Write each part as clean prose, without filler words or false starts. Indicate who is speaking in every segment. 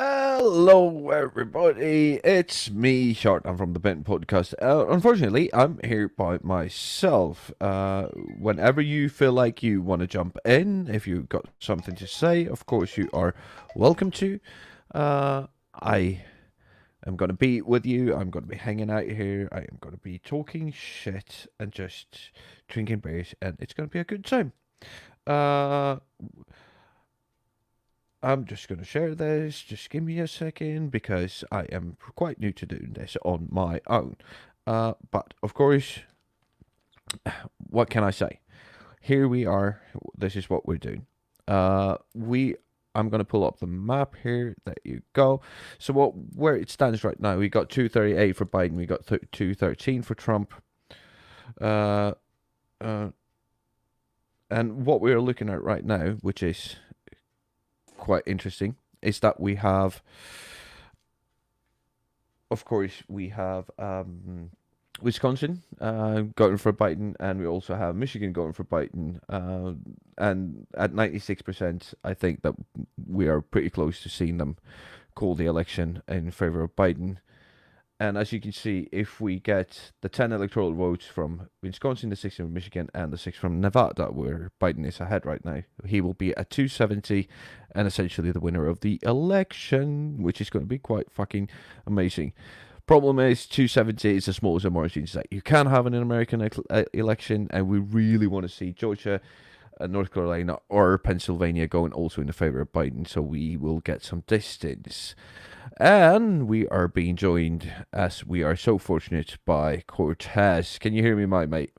Speaker 1: Hello, everybody. It's me, Short. I'm from the Benton Podcast. Unfortunately, I'm here by myself. Whenever you feel like you want to jump in, if you've got something to say, of course, you are welcome to. I am going to be with you. I'm going to be hanging out here. I am going to be talking shit and just drinking beers, and it's going to be a good time. I'm just going to share this. Just give me a second because I am quite new to doing this on my own. But of course, what can I say? Here we are. This is what we're doing. I'm going to pull up the map here. There you go. So where it stands right now, we got 238 for Biden. We got 213 for Trump. And what we're looking at right now, which is quite interesting, is that we have, of course, Wisconsin going for Biden, and we also have Michigan going for Biden. And at 96%, I think that we are pretty close to seeing them call the election in favor of Biden. And as you can see, if we get the 10 electoral votes from Wisconsin, the 6 from Michigan, and the 6 from Nevada, where Biden is ahead right now, he will be at 270 and essentially the winner of the election, which is going to be quite fucking amazing. Problem is, 270 is the smallest margins that you can have in an American election, and we really want to see Georgia, North Carolina, or Pennsylvania going also in the favor of Biden, so we will get some distance. And we are being joined, as we are so fortunate, by Cortez. Can you hear me, my mate?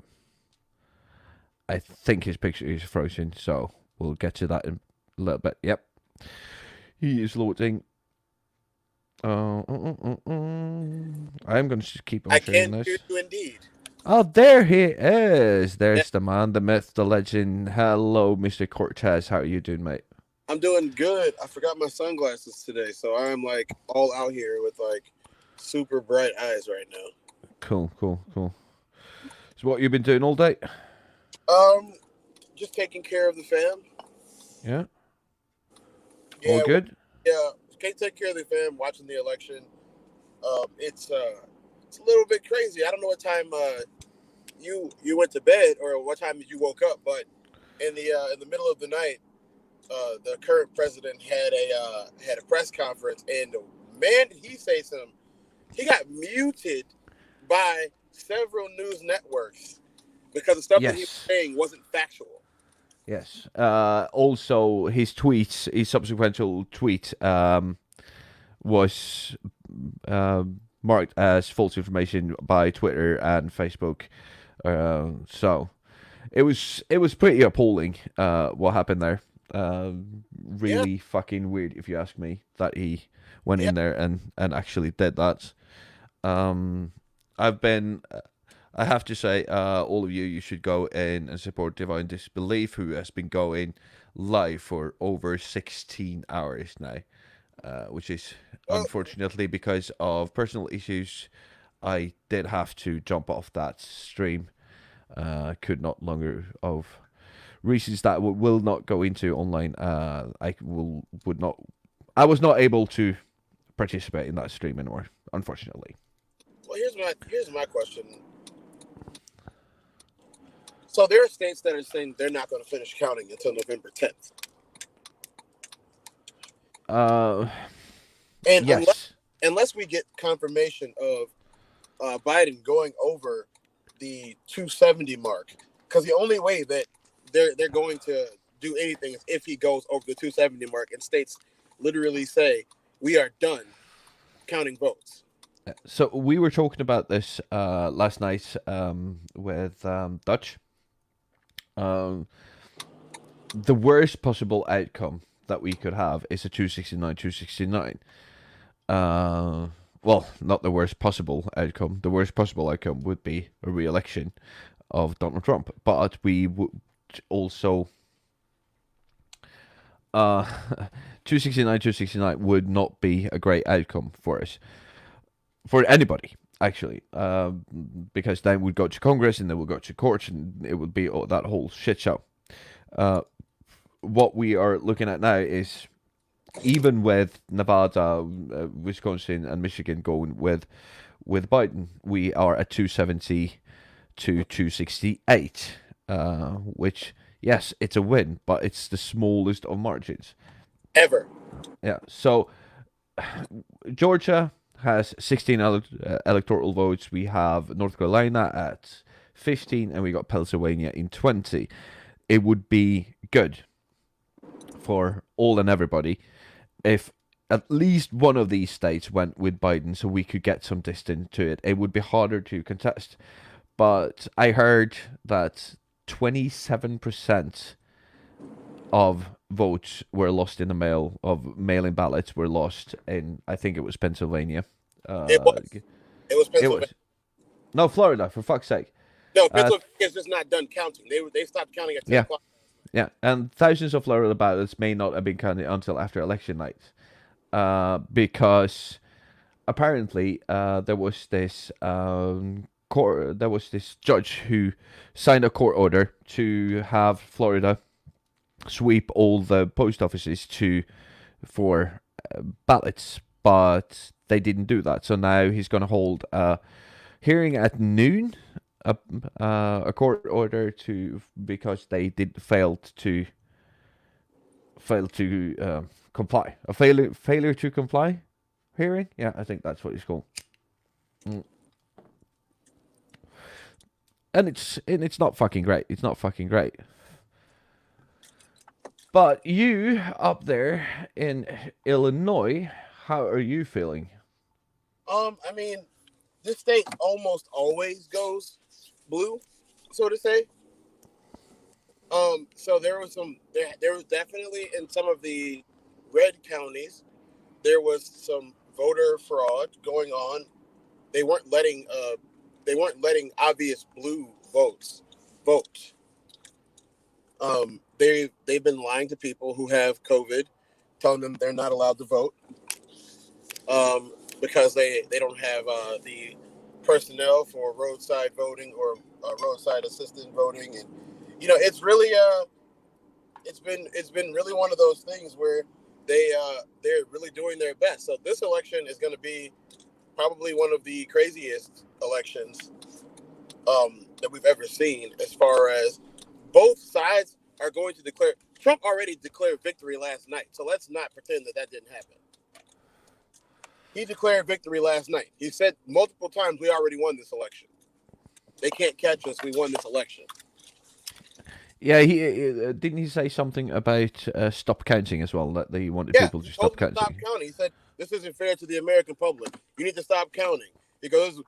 Speaker 1: I think his picture is frozen, so we'll get to that in a little bit. Yep. He is loading. I'm going to just keep on sharing this.
Speaker 2: I can hear you indeed.
Speaker 1: Oh, there he is. There's the man, the myth, the legend. Hello, Mr. Cortez. How are you doing, mate?
Speaker 2: I'm doing good. I forgot my sunglasses today, so I'm like all out here with like super bright eyes right now.
Speaker 1: Cool. So what you been doing all day?
Speaker 2: Just taking care of the fam.
Speaker 1: Yeah. All good?
Speaker 2: Yeah. Can't take care of the fam, watching the election. It's a little bit crazy. I don't know what time you went to bed or what time you woke up, but in the middle of the night, the current president had a press conference, and man, did he say something. He got muted by several news networks because the stuff that he was saying wasn't factual.
Speaker 1: Yes. Also, his subsequent tweet, was marked as false information by Twitter and Facebook. So it was pretty appalling what happened there. Really fucking weird, if you ask me, that he went in there and actually did that. I have to say, all of you should go in and support Divine Disbelief, who has been going live for over 16 hours now, which is unfortunately because of personal issues. I did have to jump off that stream. Could not longer, of reasons that will not go into online. I was not able to participate in that stream anymore, unfortunately.
Speaker 2: Well, here's my question. So there are states that are saying they're not going to finish counting until November 10th. And
Speaker 1: Yes.
Speaker 2: unless we get confirmation of Biden going over the 270 mark, because the only way that they're going to do anything is if he goes over the 270 mark and states literally say we are done counting votes.
Speaker 1: So we were talking about this last night with Dutch. Um, the worst possible outcome that we could have is a 269, 269. Well, not the worst possible outcome. The worst possible outcome would be a re-election of Donald Trump. But we would also 269, 269 would not be a great outcome for us, for anybody actually, because then we'd go to Congress and then we'd go to courts and it would be that whole shit show. What we are looking at now is, even with Nevada, Wisconsin, and Michigan going with Biden, we are at 270 to 268, which, yes, it's a win, but it's the smallest of margins
Speaker 2: ever.
Speaker 1: Yeah. So Georgia has 16 electoral votes. We have North Carolina at 15, and we got Pennsylvania in 20. It would be good for all and everybody if at least one of these states went with Biden so we could get some distance to it. It would be harder to contest. But I heard that 27% of votes were lost in the mail, of mail-in ballots were lost in, I think it was Pennsylvania.
Speaker 2: It was
Speaker 1: It
Speaker 2: Pennsylvania.
Speaker 1: was. No, Florida, for fuck's sake.
Speaker 2: No, Pennsylvania is just not done counting. They stopped counting at 10 o'clock.
Speaker 1: Yeah, and thousands of Florida ballots may not have been counted until after election night, because apparently there was this judge who signed a court order to have Florida sweep all the post offices for ballots, but they didn't do that. So now he's going to hold a hearing at noon. A court order because they failed to comply. A failure to comply hearing. Yeah, I think that's what it's called. And it's not fucking great. It's not fucking great. But you up there in Illinois, how are you feeling?
Speaker 2: I mean, this state almost always goes blue, so to say. So there was definitely in some of the red counties, there was some voter fraud going on. They weren't letting obvious blue votes vote. They've been lying to people who have COVID, telling them they're not allowed to vote, because they don't have the personnel for roadside voting or roadside assistant voting, and it's really it's been really one of those things where they're really doing their best. So this election is going to be probably one of the craziest elections that we've ever seen, as far as both sides are going to declare. Trump already declared victory last night, so let's not pretend that didn't happen. He declared victory last night. He said multiple times, we already won this election. They can't catch us. We won this election.
Speaker 1: Yeah, he didn't he say something about stop counting as well, that they wanted people to stop counting.
Speaker 2: Stop counting. He said, this isn't fair to the American public. You need to stop counting because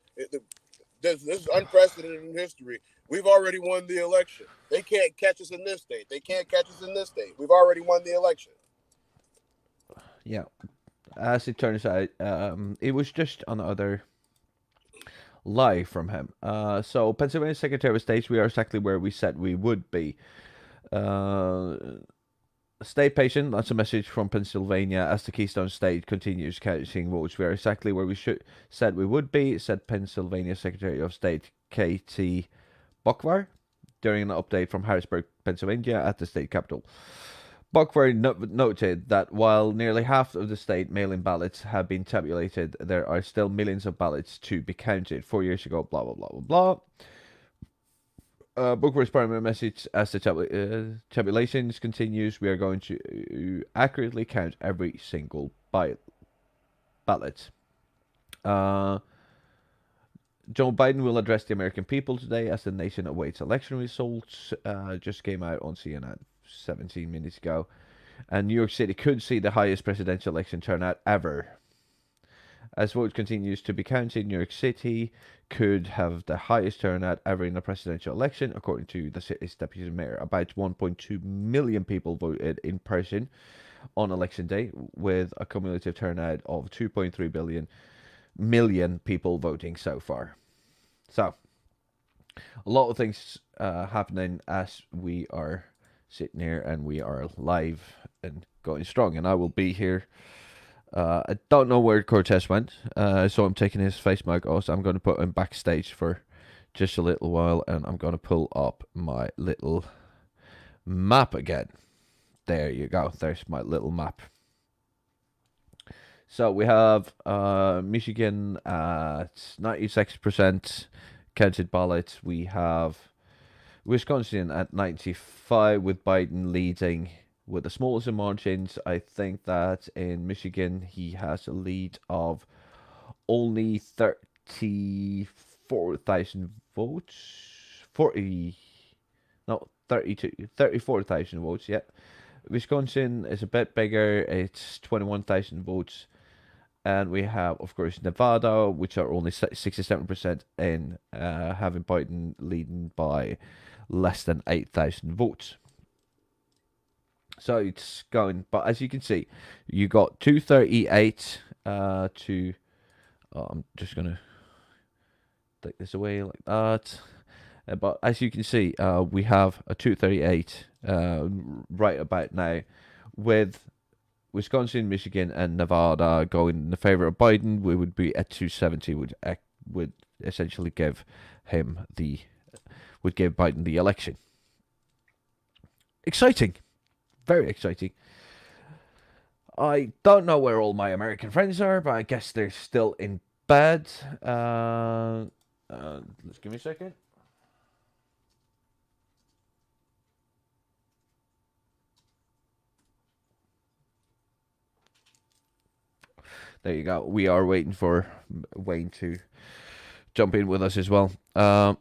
Speaker 2: this is unprecedented in history. We've already won the election. They can't catch us in this state. They can't catch us in this state. We've already won the election.
Speaker 1: Yeah. As it turns out, it was just another lie from him. So, Pennsylvania Secretary of State, we are exactly where we said we would be. Stay patient. That's a message from Pennsylvania as the Keystone State continues counting votes. We are exactly where we said we would be, said Pennsylvania Secretary of State Katie Boockvar during an update from Harrisburg, Pennsylvania at the state capitol. Boockvar noted that while nearly half of the state mail-in ballots have been tabulated, there are still millions of ballots to be counted. 4 years ago, blah, blah, blah, blah, blah. Bookworth's primary message as the tabulations continues, we are going to accurately count every single ballot. Joe Biden will address the American people today as the nation awaits election results. Just came out on CNN 17 minutes ago. And New York City could see the highest presidential election turnout ever. As vote continues to be counted, New York City could have the highest turnout ever in a presidential election, according to the city's deputy mayor. About 1.2 million people voted in person on election day, with a cumulative turnout of 2.3 million people voting so far. So, a lot of things happening as we are sitting here and we are live and going strong. And I will be here. I don't know where Cortez went, so I'm taking his face mask off. So I'm going to put him backstage for just a little while, and I'm going to pull up my little map again. There you go. There's my little map. So we have Michigan at 96% counted ballots. We have Wisconsin at 95, with Biden leading with the smallest of margins. I think that in Michigan he has a lead of only 34,000 votes. 34,000 votes, yeah. Wisconsin is a bit bigger. It's 21,000 votes. And we have, of course, Nevada, which are only 67% in, having Biden leading by less than 8,000 votes. So it's going, but as you can see, you got 238 to. Oh, I'm just gonna take this away like that. But as you can see, we have a 238 right about now, with Wisconsin, Michigan, and Nevada going in the favor of Biden. We would be at 270, would essentially give Biden the election. Exciting, very exciting. I don't know where all my American friends are, but I guess they're still in bed. Let's give me a second. There you go. We are waiting for Wayne to jump in with us as well. The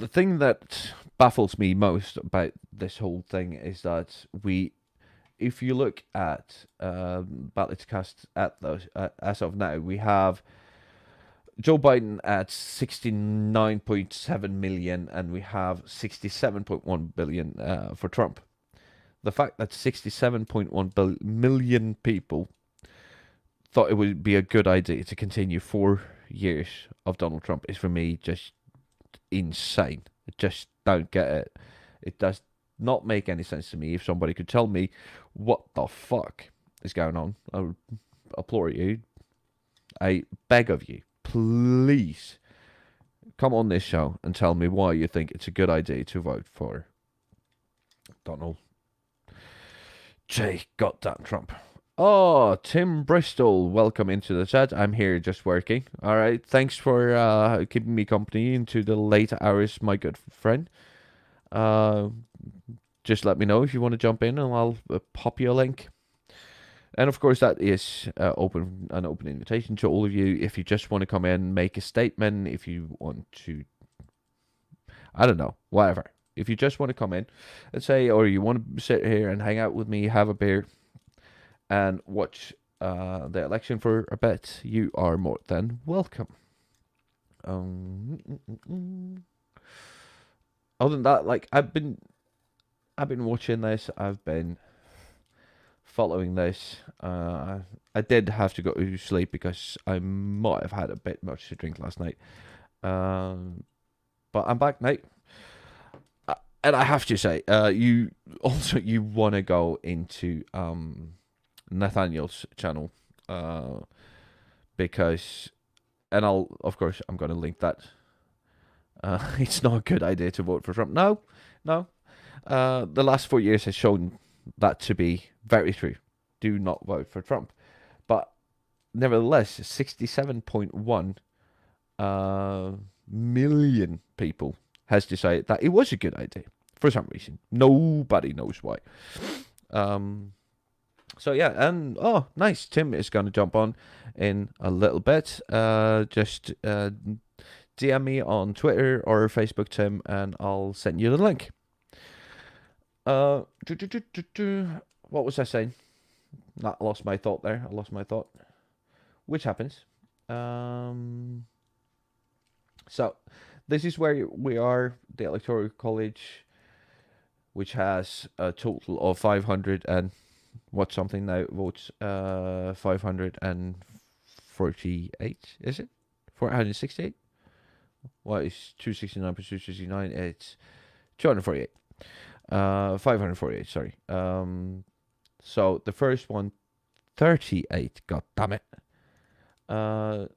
Speaker 1: thing that baffles me most about this whole thing is that if you look at ballots cast at those as of now, we have Joe Biden at 69.7 million, and we have 67.1 billion for Trump. The fact that 67.1 million people thought it would be a good idea to continue 4 years of Donald Trump is, for me, just insane. I just don't get it. It does not make any sense to me. If somebody could tell me what the fuck is going on, I would implore you, I beg of you, please come on this show and tell me why you think it's a good idea to vote for Donald J. Goddamn Trump. Oh, Tim Bristol, welcome into the chat. I'm here just working. All right, thanks for keeping me company into the late hours, my good friend. Just let me know if you want to jump in, and I'll pop you a link. And of course, that is an open invitation to all of you. If you just want to come in, make a statement. If you want to, I don't know, whatever. If you just want to come in and say, or you want to sit here and hang out with me, have a beer, and watch the election for a bit, you are more than welcome. Other than that, like I've been watching this. I've been following this. I did have to go to sleep because I might have had a bit much to drink last night. But I'm back now. And I have to say, you want to go into Nathaniel's channel, because, and I'm going to link that. It's not a good idea to vote for Trump. No. The last 4 years has shown that to be very true. Do not vote for Trump. But nevertheless, 67.1 million people has decided that it was a good idea for some reason. Nobody knows why. So yeah, and oh, nice. Tim is gonna jump on in a little bit. Just DM me on Twitter or Facebook, Tim, and I'll send you the link. What was I saying? Nah, I lost my thought there. I lost my thought. Which happens. So this is where we are, the Electoral College, which has a total of 500 and what something now votes. 548, is it? 468? What is 269 plus 269? It's 248. 548, sorry. So the first one, 38, god damn it.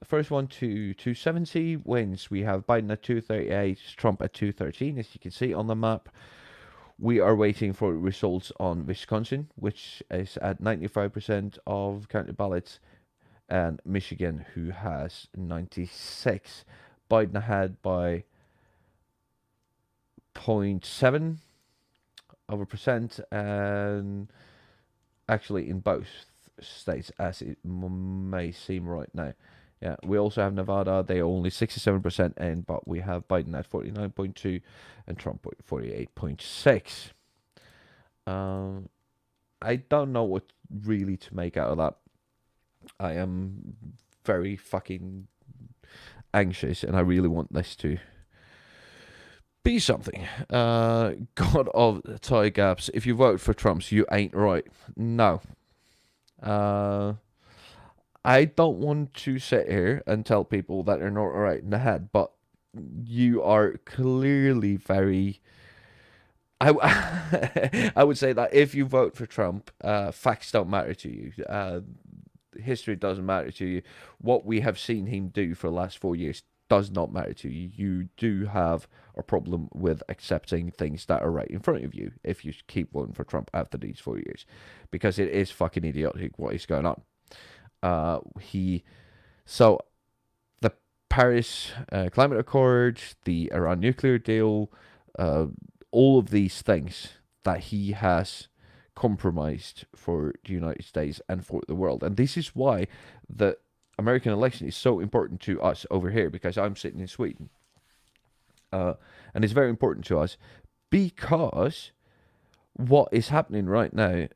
Speaker 1: First one to 270 wins. We have Biden at 238, Trump at 213, as you can see on the map. We are waiting for results on Wisconsin, which is at 95% of counted ballots, and Michigan, who has 96. Biden ahead by 0.7 of a percent, and actually in both states, as it may seem right now. Yeah, we also have Nevada. They're only 67% in, but we have Biden at 49.2 and Trump at 48.6. I don't know what really to make out of that. I am very fucking anxious, and I really want this to be something. God of tie gaps. If you vote for Trump, you ain't right. No. I don't want to sit here and tell people that they're not right in the head, but you are clearly very. I would say that if you vote for Trump, facts don't matter to you. History doesn't matter to you. What we have seen him do for the last 4 years does not matter to you. You do have a problem with accepting things that are right in front of you if you keep voting for Trump after these 4 years, because it is fucking idiotic what is going on. So the Paris Climate Accord, the Iran nuclear deal, all of these things that he has compromised for the United States and for the world. And this is why the American election is so important to us over here, because I'm sitting in Sweden. And it's very important to us because what is happening right now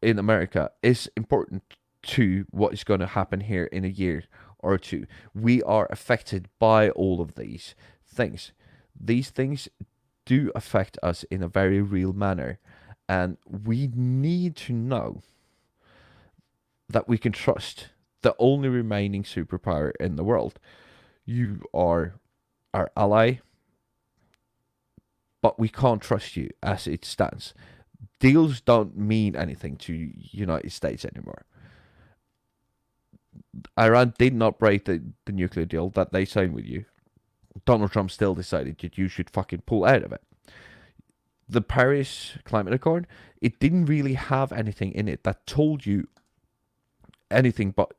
Speaker 1: in America is important to what is going to happen here in a year or two. We are affected by all of these things. These things do affect us in a very real manner, and we need to know that we can trust the only remaining superpower in the world. You are our ally, but we can't trust you as it stands. Deals don't mean anything to United States anymore. Iran did not break the nuclear deal that they signed with you. Donald Trump still decided that you should fucking pull out of it. The Paris Climate Accord, it didn't really have anything in it that told you anything but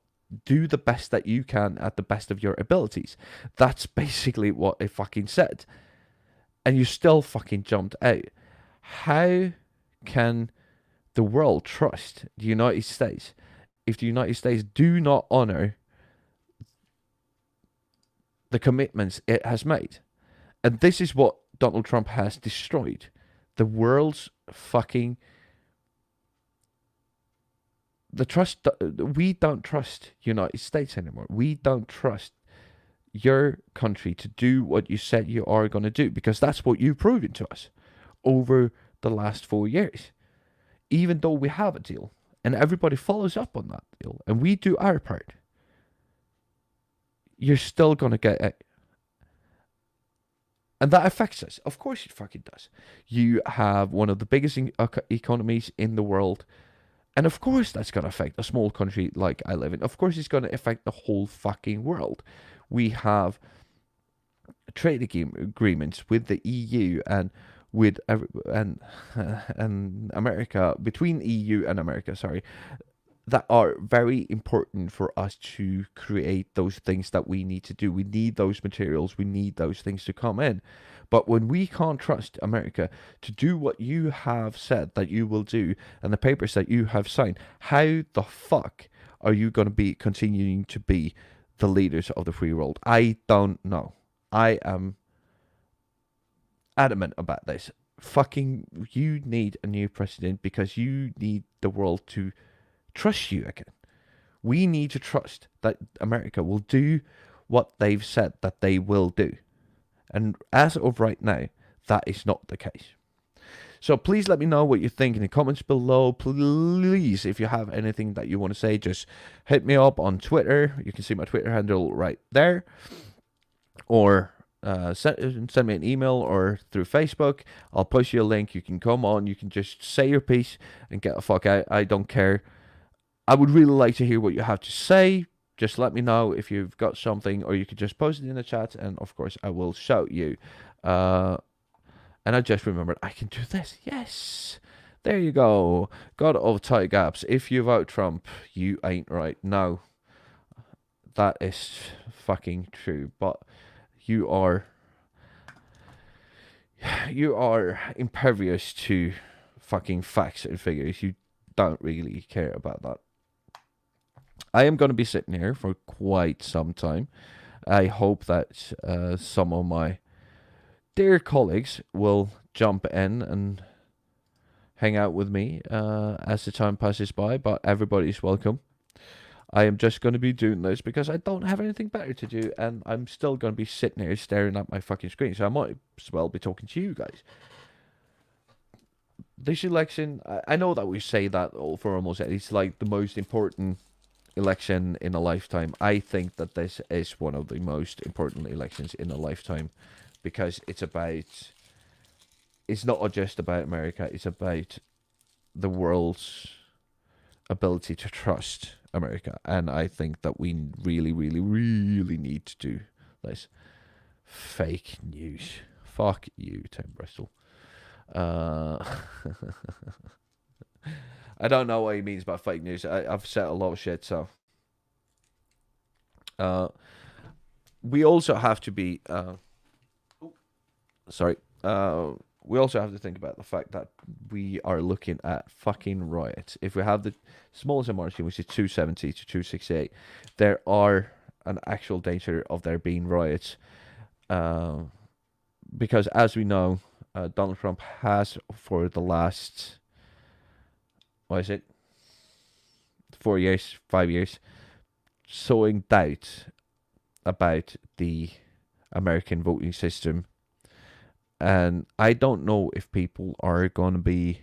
Speaker 1: do the best that you can at the best of your abilities. That's basically what it fucking said. And you still fucking jumped out. How can the world trust the United States if the United States do not honor the commitments it has made? And this is what Donald Trump has destroyed. The world's fucking... The trust... We don't trust United States anymore. We don't trust your country to do what you said you are going to do, because that's what you've proven to us over the last 4 years. Even though we have a deal and everybody follows up on that deal and we do our part, you're still going to get it. And that affects us. Of course it fucking does. You have one of the biggest economies in the world, and of course that's going to affect a small country like I live in. Of course it's going to affect the whole fucking world. We have trade agreements with the EU and with and America, between EU and America, sorry, that are very important for us to create those things that we need to do. We need those materials, we need those things to come in. But when we can't trust America to do what you have said that you will do and the papers that you have signed, how the fuck are you going to be continuing to be the leaders of the free world? I don't know. I am adamant about this. Fucking, you need a new president because you need the world to trust you again. We need to trust that America will do what they've said that they will do. And as of right now, that is not the case. So please let me know what you think in the comments below. Please, if you have anything that you want to say, just hit me up on Twitter. You can see my Twitter handle right there. Or send me an email or through Facebook. I'll post you a link. You can come on. You can just say your piece and get the fuck out. I don't care. I would really like to hear what you have to say. Just let me know if you've got something, or you could just post it in the chat, and of course I will shout you. And I just remembered I can do this. Yes. There you go. God of tight gaps. If you vote Trump, you ain't right. No. That is fucking true. But you are impervious to fucking facts and figures. You don't really care about that. I am going to be sitting here for quite some time. I hope that some of my dear colleagues will jump in and hang out with me as the time passes by, but everybody's welcome. I am just going to be doing this because I don't have anything better to do, and I'm still going to be sitting here staring at my fucking screen, so I might as well be talking to you guys. This election, I know that we say that for almost, it's like the most important election in a lifetime. I think that this is one of the most important elections in a lifetime, because it's not just about America, it's about the world's ability to trust America. And I think that we really, really, really need to do this. Fake news. Fuck you, Tim Bristol. I don't know what he means by fake news. I've said a lot of shit, so. We also have to be. We also have to think about the fact that we are looking at fucking riots. If we have the smallest margin, which is 270 to 268, there are an actual danger of there being riots. Because as we know, Donald Trump has, for the last, 4 years, 5 years, sowing doubt about the American voting system. And I don't know if people are going to be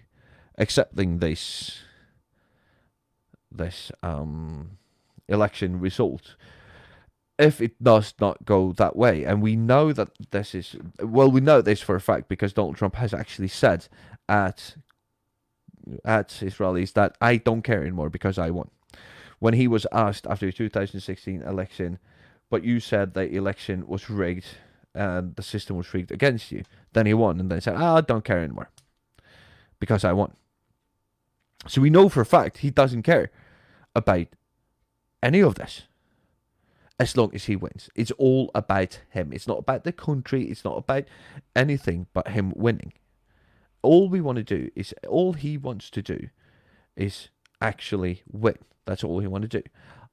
Speaker 1: accepting this election result if it does not go that way. And we know that we know this for a fact because Donald Trump has actually said at his rallies that I don't care anymore because I won. When he was asked after the 2016 election, but you said the election was rigged and the system was rigged against you, then he won, and then said, I don't care anymore because I won. So we know for a fact he doesn't care about any of this as long as he wins. It's all about him. It's not about the country. It's not about anything but him winning. All he wants to do is actually win. That's all he wants to do.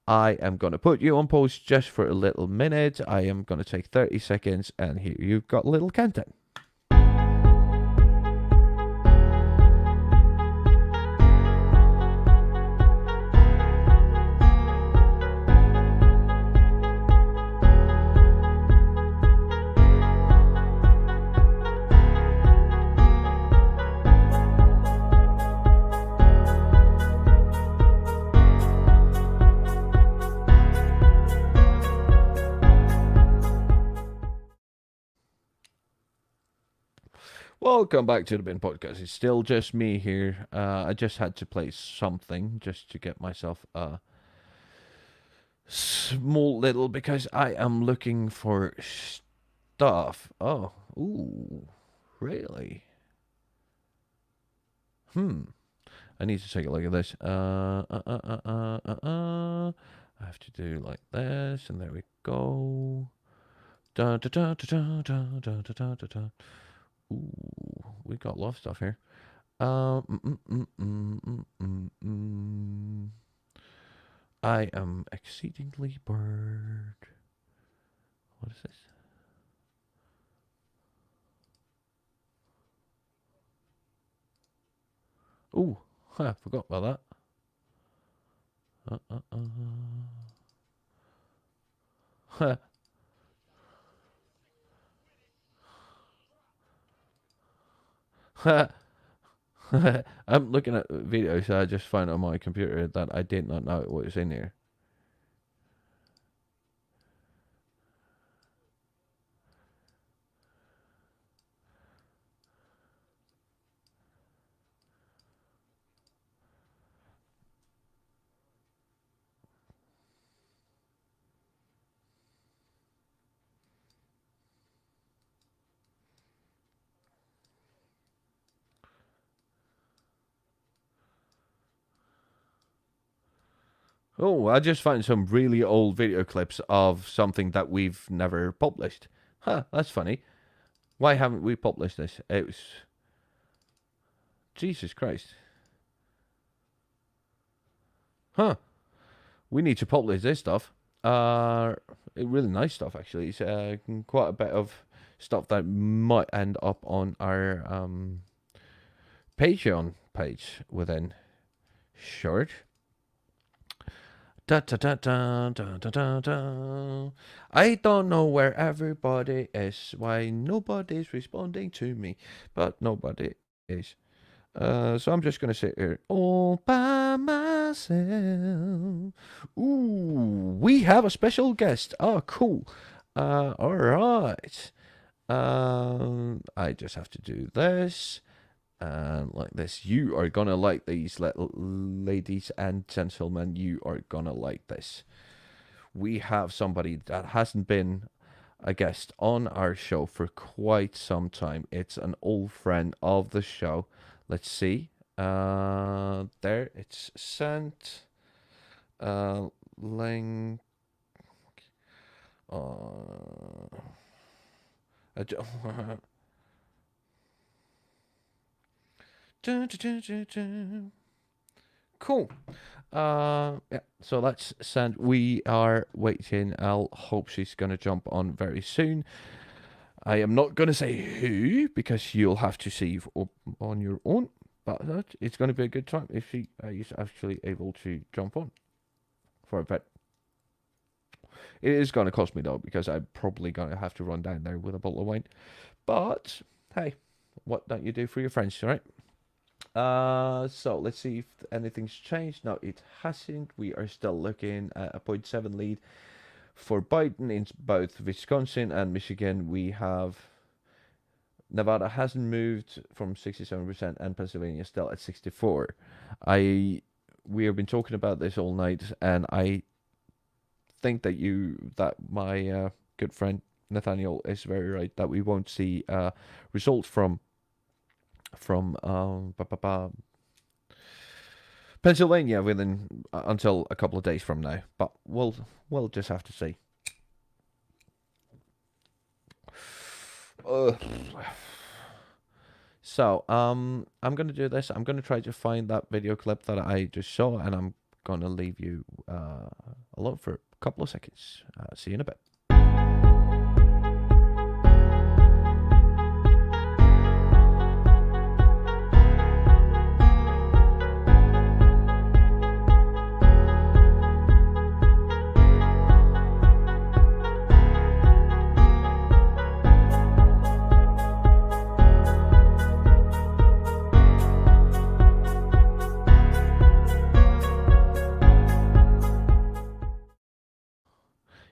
Speaker 1: I am going to put you on pause just for a little minute. I am going to take 30 seconds, and here you've got a little countdown. Welcome back to the Bin Podcast. It's still just me here. I just had to play something just to get myself a small little, because I am looking for stuff. Oh, ooh, really? I need to take a look at this. I have to do like this, and there we go. Da da da da da da da da da da. Ooh, we got a lot of stuff here. I am exceedingly bored. What is this? Ooh, I forgot about that. I'm looking at videos I just found on my computer that I did not know what was in here. Oh, I just found some really old video clips of something that we've never published. Huh, that's funny. Why haven't we published this? It was. Jesus Christ. Huh. We need to publish this stuff. Really nice stuff, actually. It's quite a bit of stuff that might end up on our Patreon page within short. Da da da da da da da da. I don't know where everybody is. Why nobody's responding to me, but nobody is. So I'm just gonna sit here all by myself. Ooh, we have a special guest. Oh, cool. All right. I just have to do this. Like this. You are gonna like these, little ladies and gentlemen. You are gonna like this. We have somebody that hasn't been a guest on our show for quite some time. It's an old friend of the show. Let's see. There it's sent. Link. I d- Dun, dun, dun, dun. Cool. Yeah. So that's sent. We are waiting. I'll hope she's gonna jump on very soon. I am not gonna say who because you'll have to see on your own. But it's gonna be a good time if she is actually able to jump on for a bit. It is gonna cost me though because I'm probably gonna have to run down there with a bottle of wine. But hey, what don't you do for your friends, right? So let's see if anything's changed. No, it hasn't. We are still looking at a 0.7 lead for Biden in both Wisconsin and Michigan. We have Nevada hasn't moved from 67% and Pennsylvania still at 64. We have been talking about this all night, and I think that my good friend Nathaniel is very right that we won't see results from Pennsylvania within until a couple of days from now. But we'll just have to see. So I'm gonna do this. I'm gonna try to find that video clip that I just saw, and I'm gonna leave you alone for a couple of seconds. See you in a bit.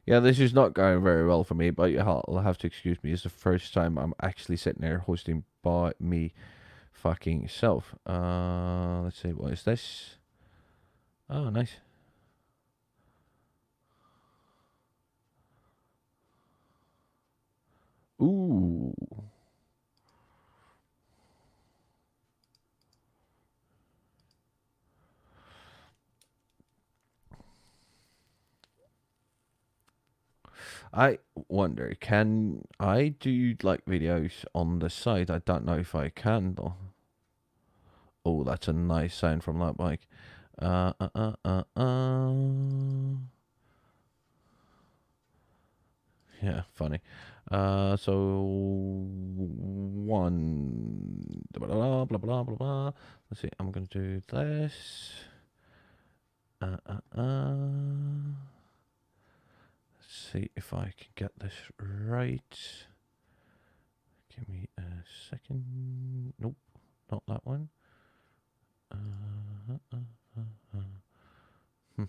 Speaker 1: Yeah, this is not going very well for me, but you'll have to excuse me. It's the first time I'm actually sitting there hosting by me fucking self. Let's see, what is this? Oh, nice. Ooh. I wonder, can I do like videos on the side? I don't know if I can though. Oh, that's a nice sound from that bike. Uh, uh, uh, uh, uh. Yeah, funny. So one blah blah blah blah blah blah. Let's see. I'm gonna do this. Uh, uh, uh. Let's see if I can get this right. Give me a second. Nope, not that one. Uh, uh, uh, hmm.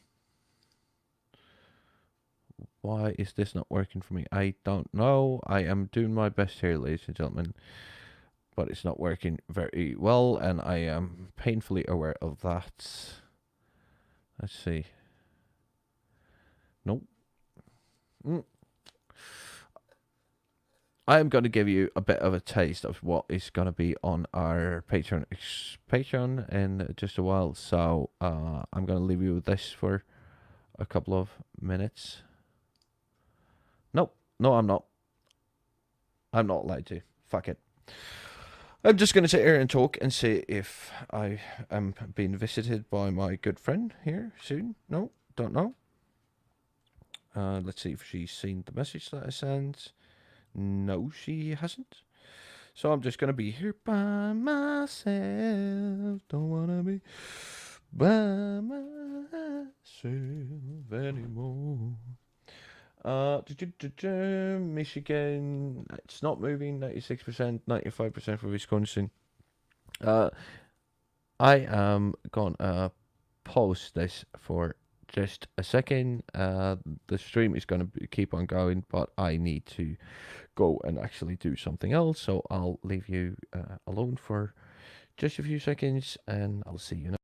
Speaker 1: Why is this not working for me? I don't know. I am doing my best here, ladies and gentlemen, but it's not working very well, and I am painfully aware of that. Let's see. Nope. Mm. I am going to give you a bit of a taste of what is going to be on our Patreon in just a while. So I'm going to leave you with this for a couple of minutes. Nope. No, I'm not. I'm not allowed to. Fuck it. I'm just going to sit here and talk and see if I am being visited by my good friend here soon. No, don't know. Let's see if she's seen the message that I sent. No, she hasn't. So I'm just going to be here by myself. Don't want to be by myself anymore. Michigan, it's not moving. 96%, 95% for Wisconsin. Uh, I am gonna pause this for just a second. The stream is gonna keep on going, but I need to go and actually do something else. So I'll leave you alone for just a few seconds, and I'll see you now.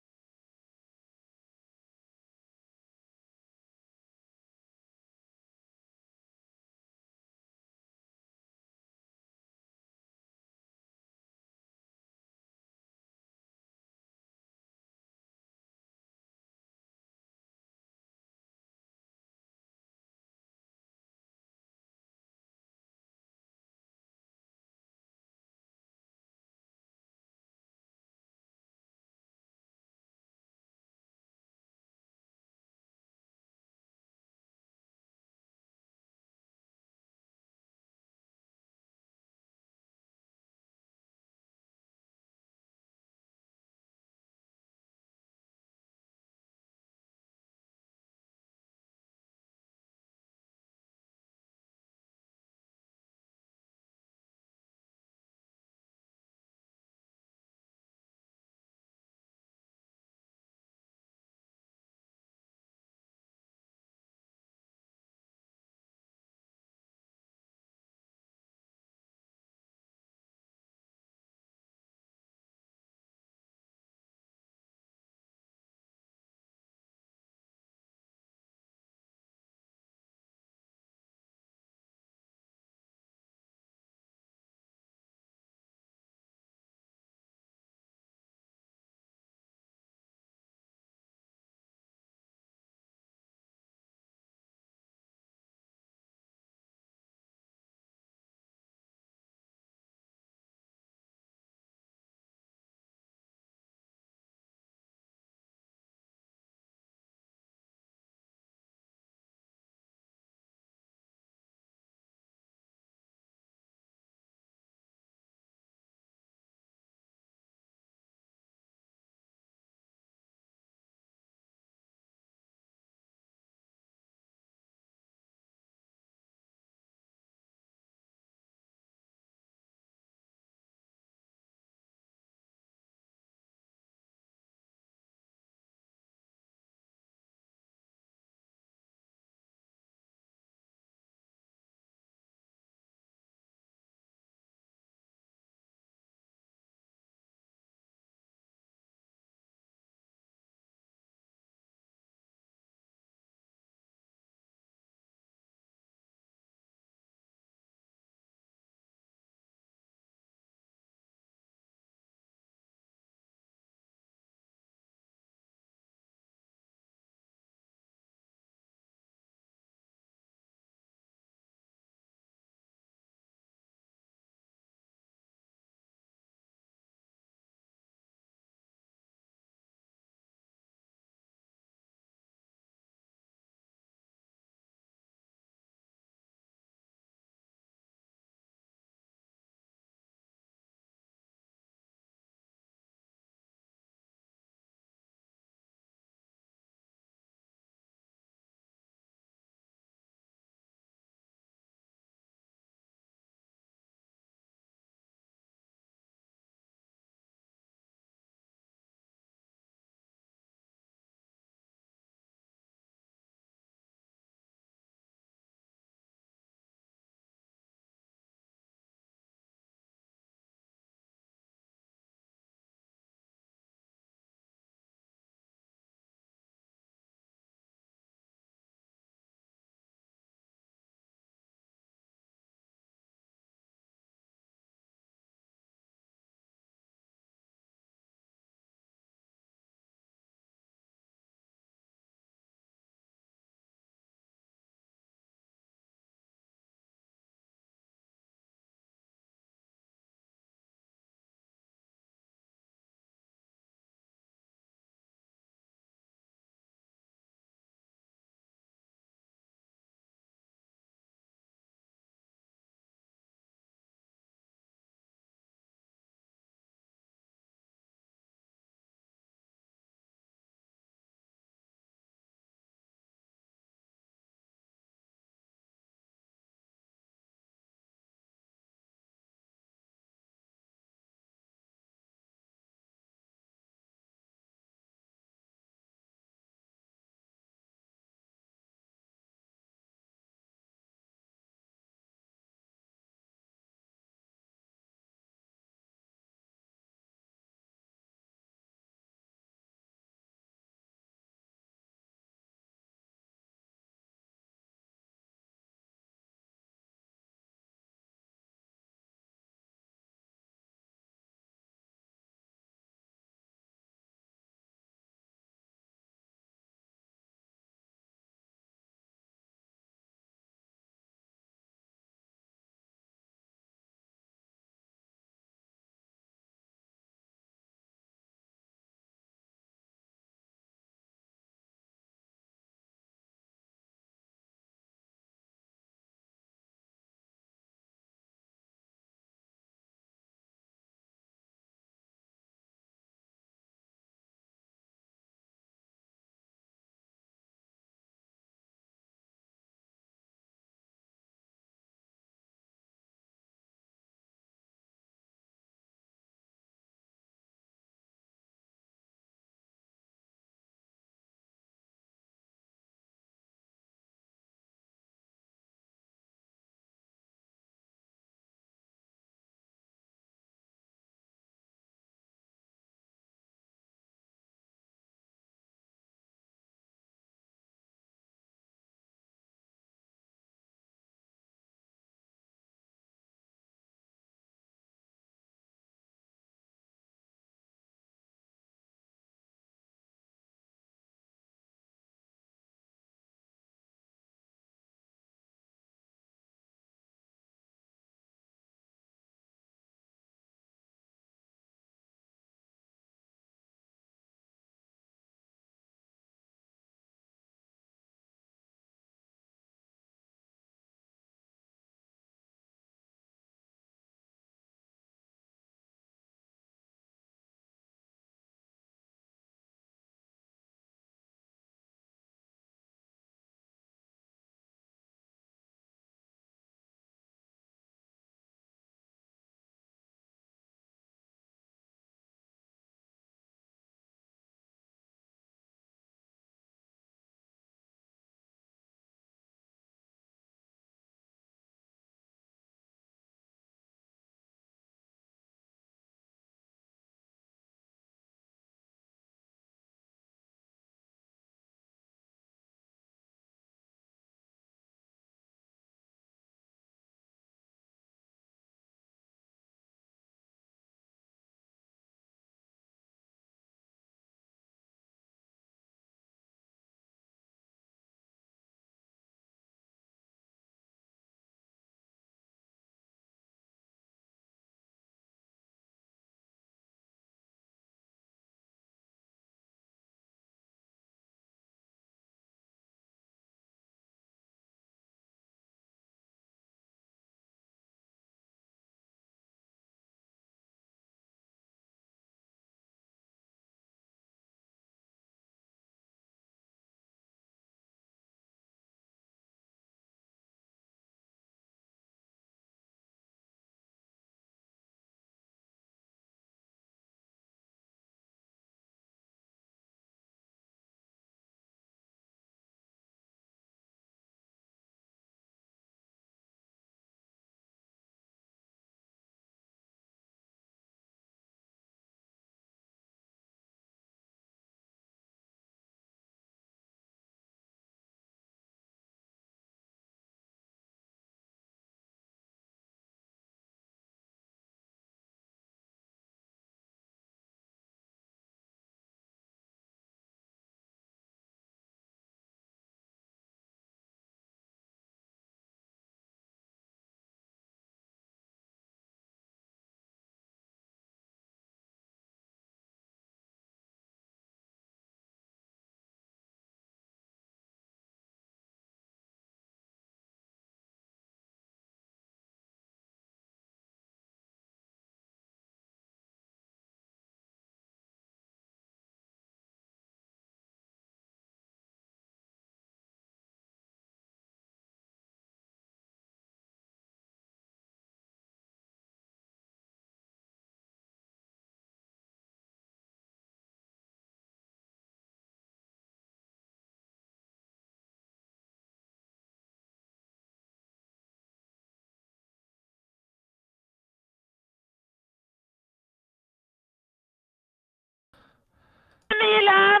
Speaker 3: Milan.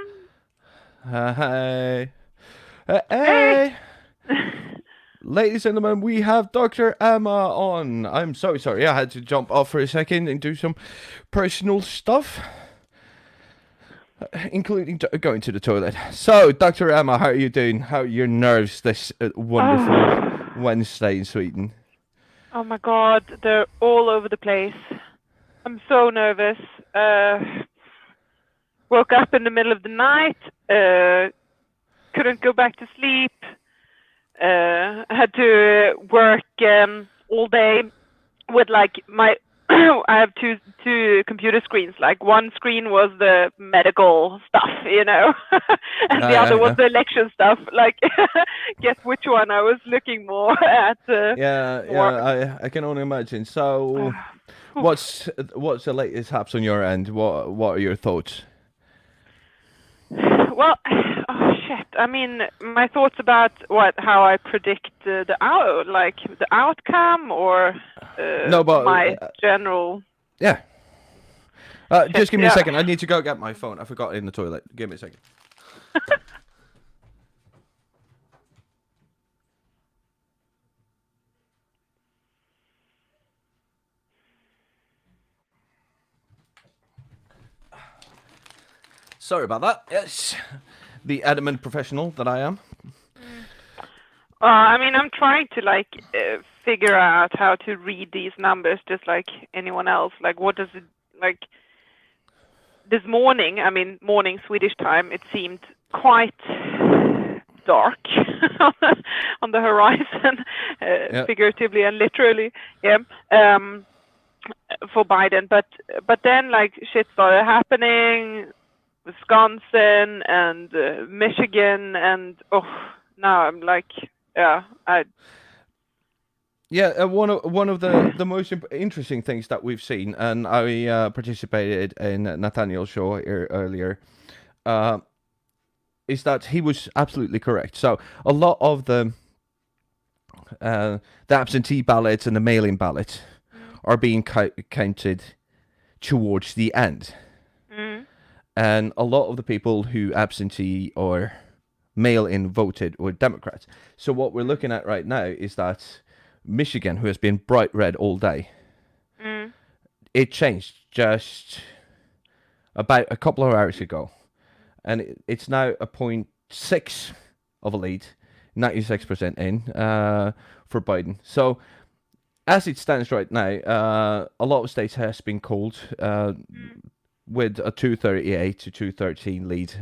Speaker 1: Hey.
Speaker 3: Hey.
Speaker 1: Ladies and gentlemen, we have Dr. Emma on. I'm so sorry, I had to jump off for a second and do some personal stuff, including going to the toilet. So, Dr. Emma, how are you doing? How are your nerves this wonderful Wednesday in Sweden?
Speaker 3: Oh my God, they're all over the place. I'm so nervous. Woke up in the middle of the night. Couldn't go back to sleep. Had to work all day with like my. I have two computer screens. Like one screen was the medical stuff, and the other was the election stuff. Like, guess which one I was looking more at.
Speaker 1: I can only imagine. So, what's the latest haps on your end? What are your thoughts?
Speaker 3: Well, oh shit. I mean, my thoughts about how I predict the outcome, or
Speaker 1: No, but
Speaker 3: my general.
Speaker 1: Yeah. Just give me a second. I need to go get my phone. I forgot it in the toilet. Give me a second. Sorry about that. Yes. The adamant professional that I am.
Speaker 3: I mean, I'm trying to figure out how to read these numbers just like anyone else. Like, what does it like? This morning, I mean, morning Swedish time, it seemed quite dark on the horizon, figuratively and literally. Yeah. For Biden, but then like shit started happening. Wisconsin and Michigan, and now I'm like,
Speaker 1: one of the most interesting things that we've seen, and I participated in Nathaniel's show earlier, is that he was absolutely correct. So a lot of the absentee ballots and the mail-in ballots are being counted towards the end. And a lot of the people who absentee or mail-in voted were Democrats. So what we're looking at right now is that Michigan, who has been bright red all day, it changed just about a couple of hours ago. And it's now a 0.6 of a lead, 96% in for Biden. So as it stands right now, a lot of states has been called with a 238 to 213 lead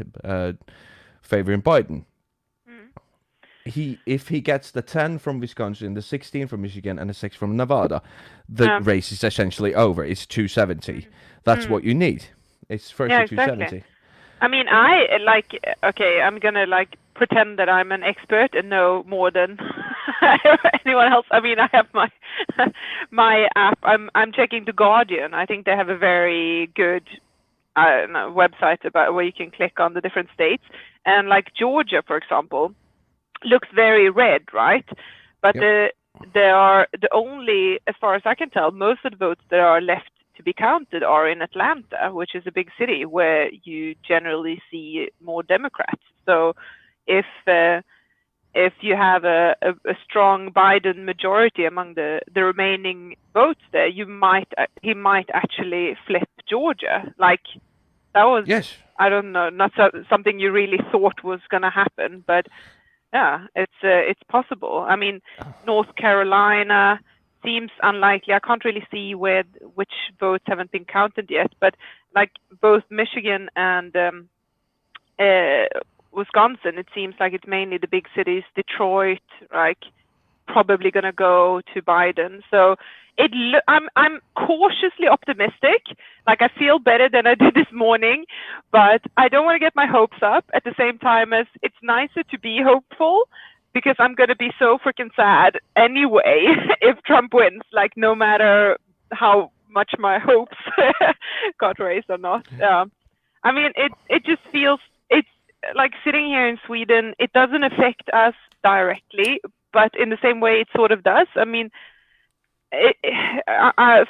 Speaker 1: favoring Biden. If he gets the 10 from Wisconsin, the 16 from Michigan, and the 6 from Nevada, the race is essentially over. It's 270. That's what you need. It's first to 270.
Speaker 3: Exactly. I mean, I'm gonna pretend that I'm an expert and know more than anyone else. I mean, I have my app. I'm checking The Guardian. I think they have a very good website about where you can click on the different states, and like Georgia, for example, looks very red, right? But they are the only, as far as I can tell, most of the votes that are left to be counted are in Atlanta, which is a big city where you generally see more Democrats. So if you have a strong Biden majority among the remaining votes there, he might actually flip Georgia. Like, that was, I don't know, not something you really thought was going to happen, but yeah, it's possible. I mean, North Carolina seems unlikely. I can't really see which votes haven't been counted yet, but like both Michigan and Wisconsin, it seems like it's mainly the big cities. Detroit, like, probably going to go to Biden. So I'm cautiously optimistic. Like, I feel better than I did this morning, but I don't want to get my hopes up at the same time as it's nicer to be hopeful, because I'm going to be so freaking sad anyway if Trump wins, like, no matter how much my hopes got raised or not. I mean, it just feels, it's like sitting here in Sweden, it doesn't affect us directly, but in the same way it sort of does. I mean,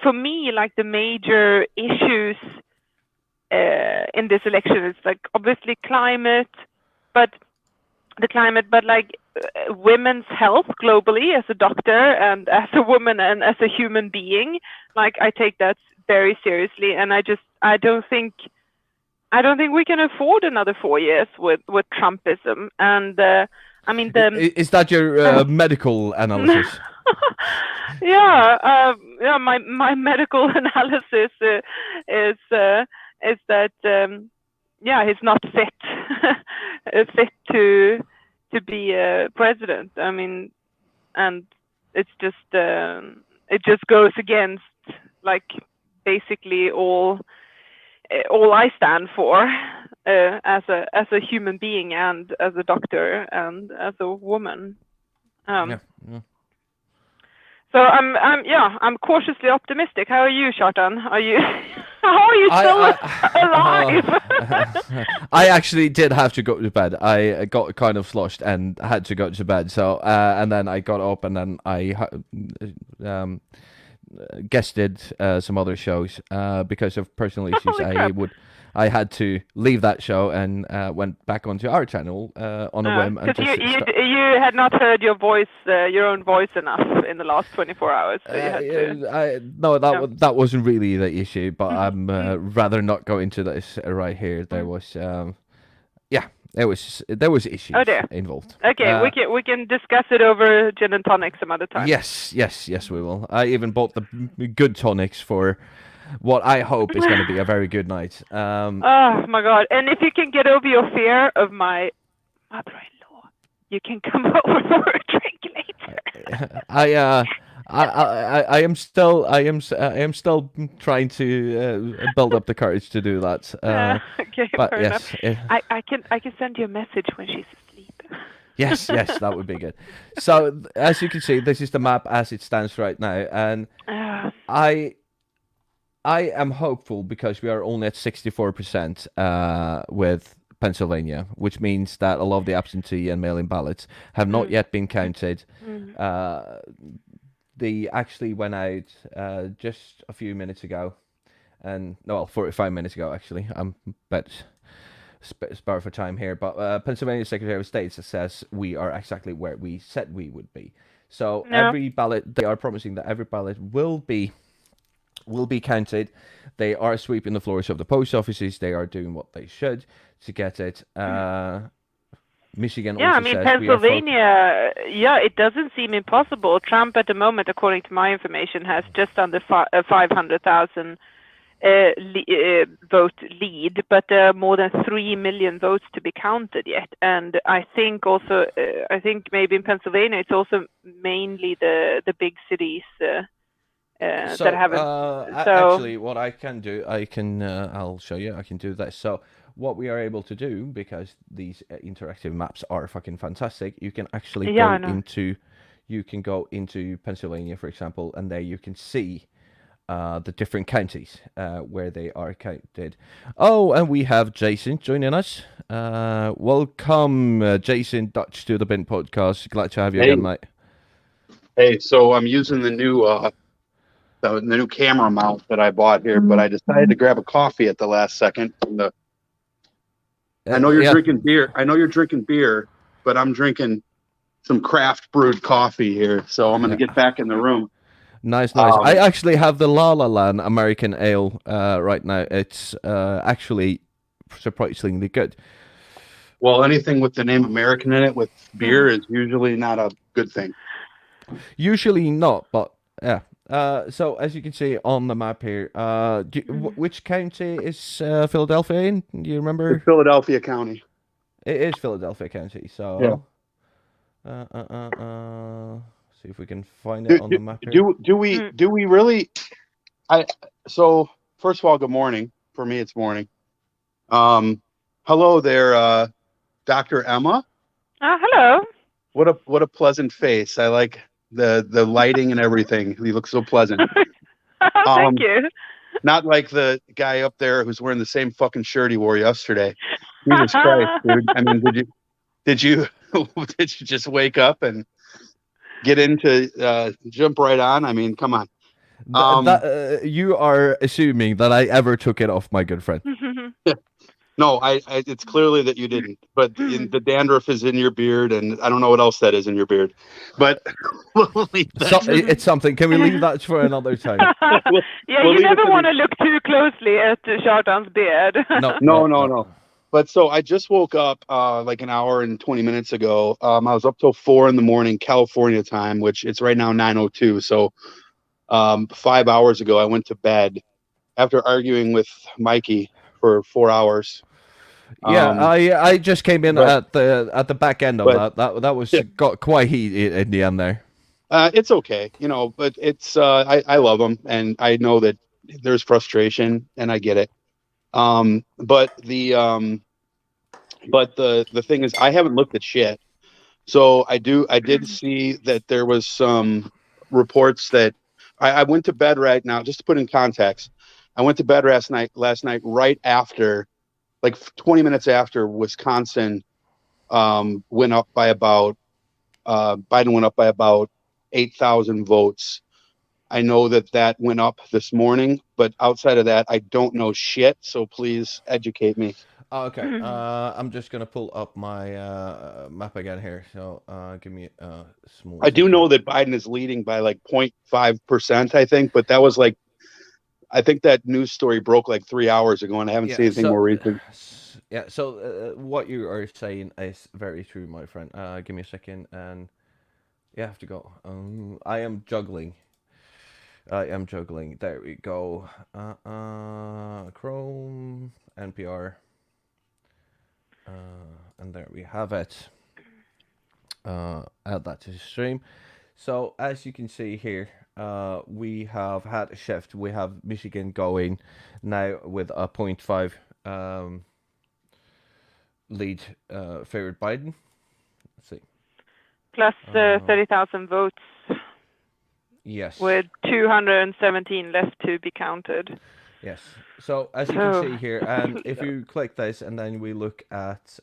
Speaker 3: for me, like, the major issues in this election. It's like obviously climate, but like women's health globally as a doctor and as a woman and as a human being. Like I take that very seriously, and I don't think we can afford another 4 years with Trumpism. And I mean,
Speaker 1: is that your medical analysis?
Speaker 3: yeah, my medical analysis is that he's not fit to be president. I mean, and it's just it just goes against like basically all I stand for as a human being and as a doctor and as a woman.
Speaker 1: Yeah.
Speaker 3: So I'm cautiously optimistic. How are you, Kjartan? How are you still alive?
Speaker 1: I actually did have to go to bed. I got kind of sloshed and had to go to bed. So and then I got up and then I guested some other shows because of personal issues. I had to leave that show and went back onto our channel on a whim.
Speaker 3: Because you had not heard your voice, your own voice enough in the last 24 hours. So you had to...
Speaker 1: that wasn't really the issue, but I'm rather not go into this right here. There was, there was issues involved.
Speaker 3: Okay, we can discuss it over gin and tonic some other time.
Speaker 1: Yes, we will. I even bought the good tonics for what I hope is going to be a very good night.
Speaker 3: Oh my God! And if you can get over your fear of my mother-in-law, you can come over for a drink later.
Speaker 1: I am still trying to build up the courage to do that.
Speaker 3: Okay,
Speaker 1: but
Speaker 3: fair
Speaker 1: yes,
Speaker 3: enough. I can send you a message when she's asleep.
Speaker 1: Yes, that would be good. So as you can see, this is the map as it stands right now, and I am hopeful because we are only at 64% with Pennsylvania, which means that a lot of the absentee and mail-in ballots have not yet been counted. They actually went out just a few minutes ago, 45 minutes ago actually. I'm spare for time here, but Pennsylvania Secretary of State says we are exactly where we said we would be. So every ballot, they are promising that every ballot will be counted. They are sweeping the floors of the post offices. They are doing what they should to get it. Michigan also says
Speaker 3: Pennsylvania, it doesn't seem impossible. Trump at the moment, according to my information, has just under 500,000 vote lead, but there are more than 3 million votes to be counted yet. And I think also, maybe in Pennsylvania, it's also mainly the big cities that haven't.
Speaker 1: Actually, what I can do, I'll show you. I can do this. So what we are able to do, because these interactive maps are fucking fantastic, you can actually go into Pennsylvania, for example, and there you can see the different counties where they are counted. Oh, and we have Jason joining us. Welcome, Jason Dutch, to the Bin Podcast. Glad to have you again, mate.
Speaker 4: Hey, so I'm using the new camera mount that I bought here, but I decided to grab a coffee at the last second. I know you're drinking beer. I know you're drinking beer, but I'm drinking some craft brewed coffee here. So I'm going to get back in the room.
Speaker 1: Nice. I actually have the La La Land American Ale right now. It's actually surprisingly good.
Speaker 4: Well, anything with the name American in it with beer is usually not a good thing.
Speaker 1: Usually not, but yeah. So as you can see on the map here, which county is Philadelphia in? Do you remember?
Speaker 4: It's Philadelphia County.
Speaker 1: It is Philadelphia County. So see if we can find it on the map here.
Speaker 4: Do we really? So first of all, good morning. For me, it's morning. Hello there, Dr. Emma.
Speaker 3: Hello.
Speaker 4: What a pleasant face. I like the lighting and everything. He looks so pleasant.
Speaker 3: Thank you.
Speaker 4: Not like the guy up there who's wearing the same fucking shirt he wore yesterday. Jesus Christ, dude. I mean, did you just wake up and get into jump right on? I mean, come on.
Speaker 1: You are assuming that I ever took it off, my good friend.
Speaker 4: No, it's clearly that you didn't. But the dandruff is in your beard, and I don't know what else that is in your beard. But we'll leave that.
Speaker 1: It's something. Can we leave that for another time?
Speaker 3: Yeah,
Speaker 4: we'll
Speaker 3: you
Speaker 4: leave it
Speaker 3: never
Speaker 4: to
Speaker 3: want to look too closely at Kjartan's beard.
Speaker 4: No. But so I just woke up like an hour and 20 minutes ago. I was up till 4 a.m. California time, which it's right now 9:02. So 5 hours ago, I went to bed after arguing with Mikey for 4 hours.
Speaker 1: Yeah, I just came in at the back end of that. That was got quite heated in the end there.
Speaker 4: It's okay, but it's I love him, and I know that there's frustration, and I get it. But the thing is, I haven't looked at shit. So I did see that there was some reports that I went to bed right now, just to put in context. I went to bed last night right after, like 20 minutes after Wisconsin went up by about Biden went up by about 8,000 votes. I know that went up this morning, but outside of that, I don't know shit. So please educate me.
Speaker 1: Okay, I'm just gonna pull up my map again here. So give me a small.
Speaker 4: I do know that Biden is leading by like 0.5%, I think, but that was like, I think that news story broke like 3 hours ago, and I haven't seen anything more recent.
Speaker 1: Yeah. So what you are saying is very true, my friend. Give me a second, and you have to go. I am juggling. There we go. Chrome, NPR. And there we have it. Add that to the stream. So as you can see here, we have had a shift. We have Michigan going now with a 0.5 lead, favored Biden. Let's see.
Speaker 3: Plus 30,000 votes.
Speaker 1: Yes.
Speaker 3: With 217 left to be counted.
Speaker 1: Yes. So as you can see here, and if you click this, and then we look at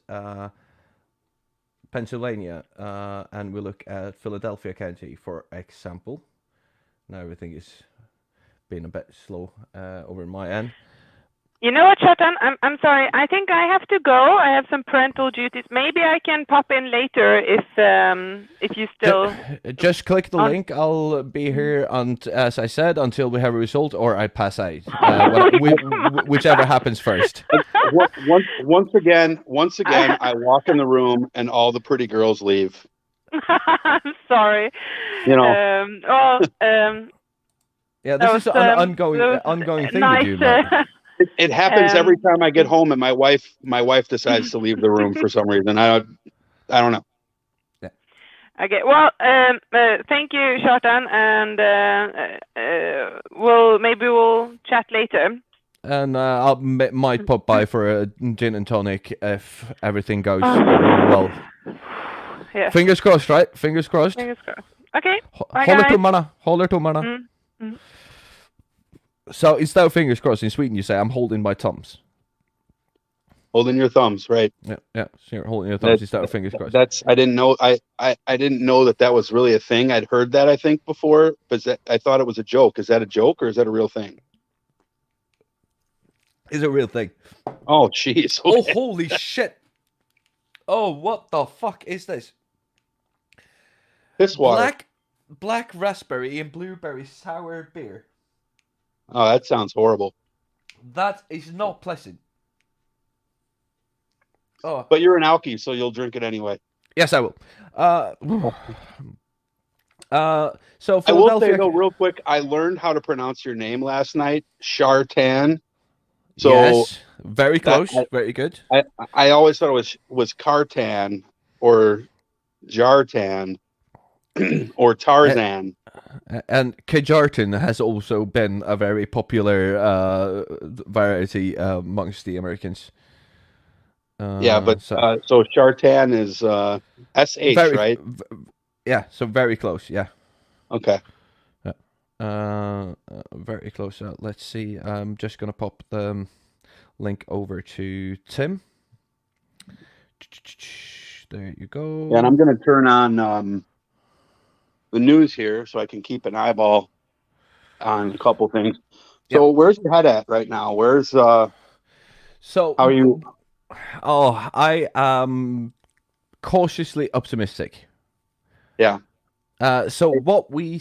Speaker 1: Pennsylvania, and we look at Philadelphia County, for example. Now everything is being a bit slow over my end.
Speaker 3: You know what, Kjartan? I'm sorry. I think I have to go. I have some parental duties. Maybe I can pop in later if you still.
Speaker 1: Just click the link. I'll be here, as I said, until we have a result, or I pass out. Whichever happens first.
Speaker 4: Once again, I walk in the room and all the pretty girls leave.
Speaker 3: I'm sorry.
Speaker 1: Yeah, this is an ongoing thing
Speaker 3: nice,
Speaker 1: to do, man.
Speaker 4: It happens every time I get home, and my wife decides to leave the room for some reason. I don't know.
Speaker 1: Yeah.
Speaker 3: Okay. Well, thank you, Kjartan, and maybe we'll chat later.
Speaker 1: And I might pop by for a gin and tonic if everything goes well.
Speaker 3: Yeah.
Speaker 1: Fingers crossed, right? Fingers crossed.
Speaker 3: Fingers crossed. Okay.
Speaker 1: Håller tummarna. So instead of fingers crossed, in Sweden you say I'm holding my thumbs.
Speaker 4: Holding your thumbs, right?
Speaker 1: Yeah. So you're holding your thumbs instead of fingers crossed.
Speaker 4: I didn't know. I didn't know that was really a thing. I'd heard that, I think, before, but I thought it was a joke. Is that a joke or is that a real thing?
Speaker 1: It's a real thing.
Speaker 4: Oh, jeez. Okay.
Speaker 1: Oh, holy shit! Oh, what the fuck is this?
Speaker 4: Piss water.
Speaker 1: Black raspberry and blueberry sour beer.
Speaker 4: Oh, that sounds horrible.
Speaker 1: That is not pleasant. Oh.
Speaker 4: But you're an alkie, so you'll drink it anyway.
Speaker 1: Yes, I will. So
Speaker 4: I will say though, real quick, I learned how to pronounce your name last night, Kjartan. So
Speaker 1: yes, very close, very good.
Speaker 4: I always thought it was Kartan or Jartan or Tarzan.
Speaker 1: And Kjartan has also been a very popular variety amongst the Americans.
Speaker 4: Yeah, but so Kjartan is SH, right?
Speaker 1: Yeah, so very close. Yeah.
Speaker 4: Okay.
Speaker 1: Very close. Let's see. I'm just gonna pop the link over to Tim. There you go.
Speaker 4: Yeah, and I'm gonna turn on the news here so I can keep an eyeball on a couple things. So where's your head at right now? Where's
Speaker 1: So,
Speaker 4: How are you?
Speaker 1: oh, I am cautiously optimistic.
Speaker 4: Yeah.
Speaker 1: So what we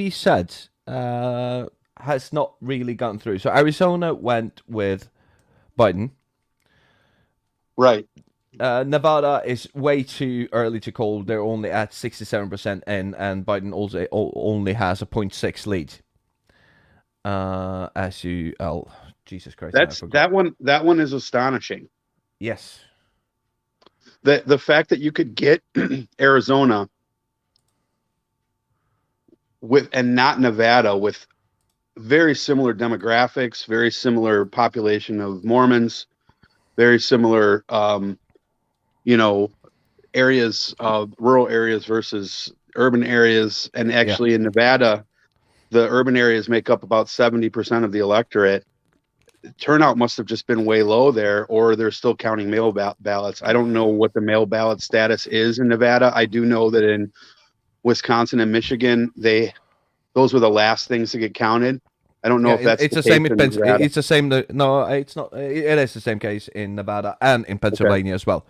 Speaker 1: said has not really gone through. So Arizona went with Biden.
Speaker 4: Right.
Speaker 1: Nevada is way too early to call. They're only at 67% in, and Biden also only has a 0.6 lead. As you, oh, Jesus Christ, I forgot.
Speaker 4: That one is astonishing.
Speaker 1: Yes.
Speaker 4: The fact that you could get Arizona with and not Nevada with very similar demographics, very similar population of Mormons, very similar, you know, areas of rural areas versus urban areas. And actually in Nevada, the urban areas make up about 70% of the electorate. Turnout must have just been way low there, or they're still counting mail ballots. I don't know what the mail ballot status is in Nevada. I do know that in Wisconsin and Michigan, those were the last things to get counted. I don't know if that's
Speaker 1: it's
Speaker 4: the
Speaker 1: the same
Speaker 4: case
Speaker 1: in
Speaker 4: in Nevada.
Speaker 1: It's the same. No, it's not. It is the same case in Nevada and in Pennsylvania as well.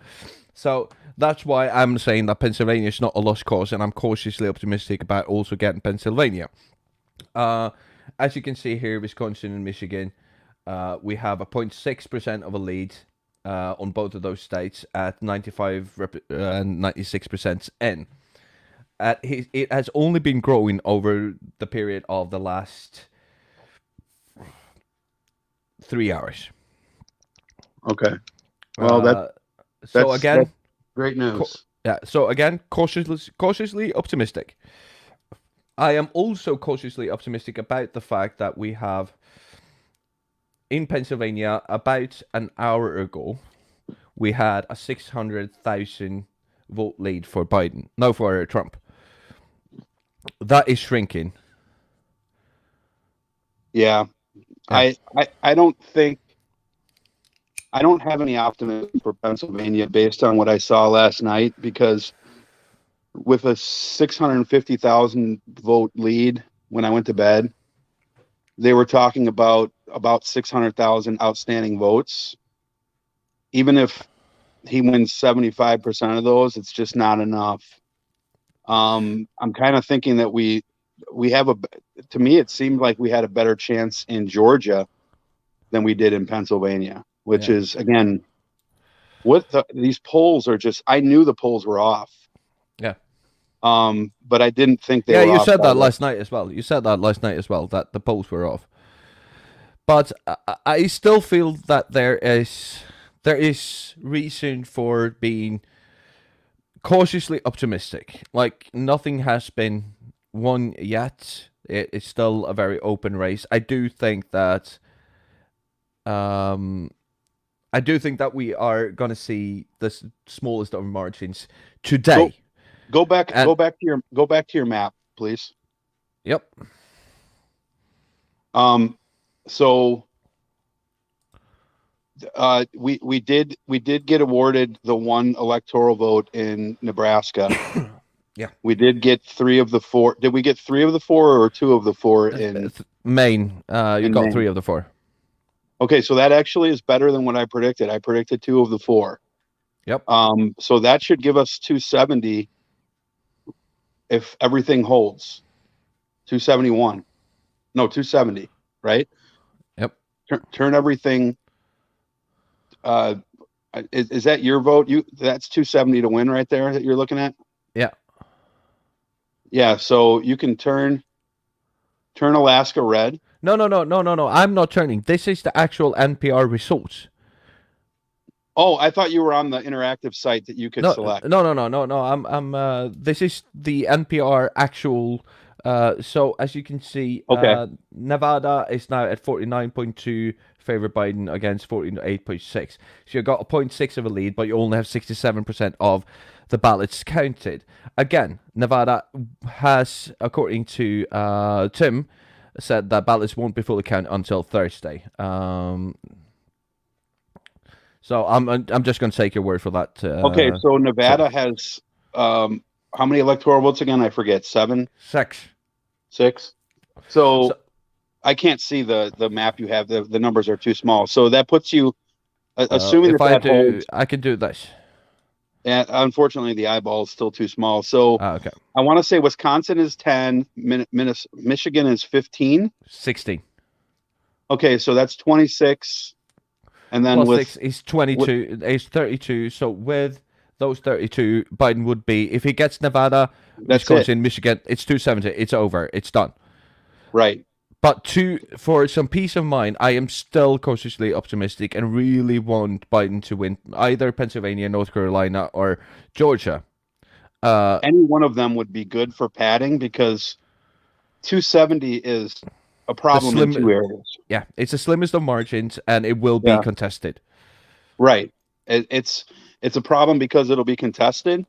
Speaker 1: So that's why I'm saying that Pennsylvania is not a lost cause, and I'm cautiously optimistic about also getting Pennsylvania. As you can see here, Wisconsin and Michigan, we have a 0.6% of a lead on both of those states at 95 and 96% in. It has only been growing over the period of the last 3 hours.
Speaker 4: Okay. Well, that's great news.
Speaker 1: So again, cautiously optimistic. I am also cautiously optimistic about the fact that we have in Pennsylvania about an hour ago, we had a 600,000 vote lead for Biden. No, for Trump. That is shrinking.
Speaker 4: Yeah. I don't think I don't have any optimism for Pennsylvania based on what I saw last night, because with a 650,000 vote lead when I went to bed, they were talking about 600,000 outstanding votes. Even if he wins 75% of those, it's just not enough. I'm kind of thinking that we have to me, it seemed like we had a better chance in Georgia than we did in Pennsylvania, which is, again, these polls are just, I knew the polls were off.
Speaker 1: Yeah.
Speaker 4: But I didn't think they were off.
Speaker 1: Yeah, you said that last night as well. You said that last night as well, that the polls were off. But I still feel that there is reason for being cautiously optimistic. Like, nothing has been won yet. It's still a very open race. I do think that we are gonna see the smallest of margins today.
Speaker 4: Go back to your map, please.
Speaker 1: Yep.
Speaker 4: So we did get awarded the one electoral vote in Nebraska.
Speaker 1: Yeah.
Speaker 4: We did get 3 of the 4. Did we get 3 of the 4 or 2 of the 4 in
Speaker 1: Maine? You got Maine. 3 of the 4.
Speaker 4: Okay, so that actually is better than what I predicted. I predicted 2 of the 4.
Speaker 1: Yep.
Speaker 4: So that should give us 270 if everything holds. 271. No, 270, right?
Speaker 1: Yep.
Speaker 4: Turn everything. Is that your vote? That's 270 to win right there that you're looking at?
Speaker 1: Yeah.
Speaker 4: Yeah, so you can turn Alaska red.
Speaker 1: No. I'm not turning. This is the actual NPR results.
Speaker 4: Oh, I thought you were on the interactive site that you could select.
Speaker 1: No. I'm this is the NPR actual. So as you can see, Nevada is now at 49.2 favor Biden against 48.6. So you got a 0.6 of a lead, but you only have 67% of the ballots counted. Again, Nevada has, according to Tim, said that ballots won't be fully counted until Thursday. So I'm just going to take your word for that.
Speaker 4: Okay, so Nevada has how many electoral votes again? I forget. 7? 6. So I can't see the map you have. The numbers are too small. So that puts you Assuming
Speaker 1: If
Speaker 4: that holds,
Speaker 1: I can do this.
Speaker 4: and unfortunately the eyeball is still too small. So
Speaker 1: Okay.
Speaker 4: I want to say Wisconsin is 10, Michigan is 15.
Speaker 1: 16.
Speaker 4: Okay, so that's 26, and then
Speaker 1: Plus
Speaker 4: with
Speaker 1: 6 is 22, is 32. So with those 32, Biden would be, if he gets Nevada,
Speaker 4: that's it,
Speaker 1: Wisconsin, Michigan, it's 270. It's over. It's done.
Speaker 4: right?
Speaker 1: But for some peace of mind, I am still cautiously optimistic and really want Biden to win either Pennsylvania, North Carolina, or Georgia.
Speaker 4: Any one of them would be good for padding because 270 is a problem in two areas.
Speaker 1: Yeah, it's the slimmest of margins, and it will be
Speaker 4: Yeah.
Speaker 1: contested.
Speaker 4: Right. It's a problem because it'll be contested,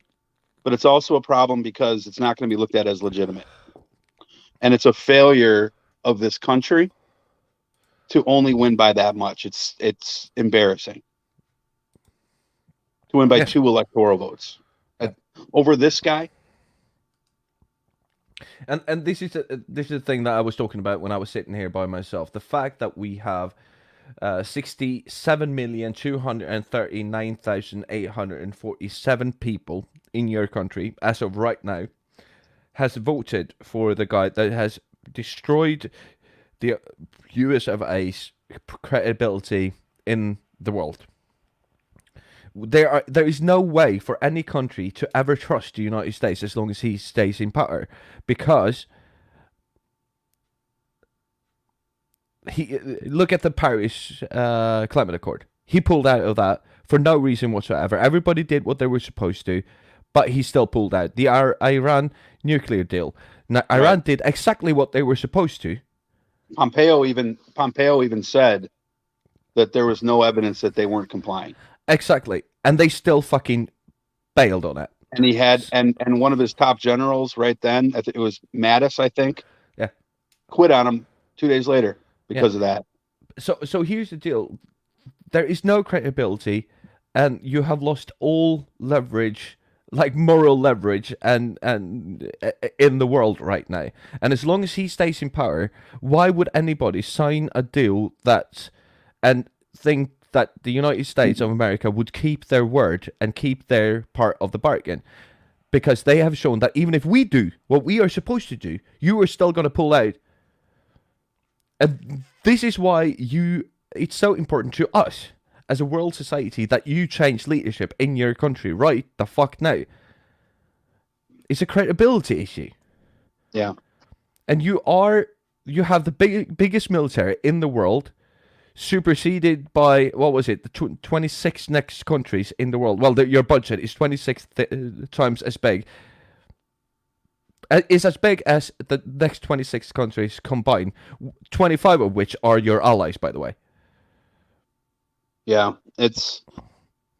Speaker 4: but it's also a problem because it's not going to be looked at as legitimate. And it's a failure of this country to only win by that much. It's embarrassing to win by 2 electoral votes over this guy.
Speaker 1: And this is the thing that I was talking about when I was sitting here by myself. The fact that we have 67,239,847 people in your country as of right now has voted for the guy that has destroyed the US of A's credibility in the world. There is no way for any country to ever trust the United States as long as he stays in power, because look at the Paris Climate Accord. He pulled out of that for no reason whatsoever. Everybody did what they were supposed to, but he still pulled out. The Iran nuclear deal. Now, Iran did exactly what they were supposed to.
Speaker 4: Pompeo even said that there was no evidence that they weren't complying.
Speaker 1: Exactly. And they still fucking bailed on it.
Speaker 4: And he had, and one of his top generals right then, it was Mattis, I think.
Speaker 1: Yeah.
Speaker 4: Quit on him 2 days later because of that.
Speaker 1: So here's the deal. There is no credibility, and you have lost all leverage, like moral leverage, and in the world right now. And as long as he stays in power, why would anybody sign a deal and think that the United States of America would keep their word and keep their part of the bargain? Because they have shown that even if we do what we are supposed to do, you are still going to pull out. And this is why it's so important to us as a world society that you change leadership in your country right the fuck now. It's a credibility issue.
Speaker 4: Yeah.
Speaker 1: And you have the biggest military in the world, superseded by, what was it, the 26 next countries in the world. Well, your budget is 26 times as big. It's as big as the next 26 countries combined, 25 of which are your allies, by the way.
Speaker 4: Yeah,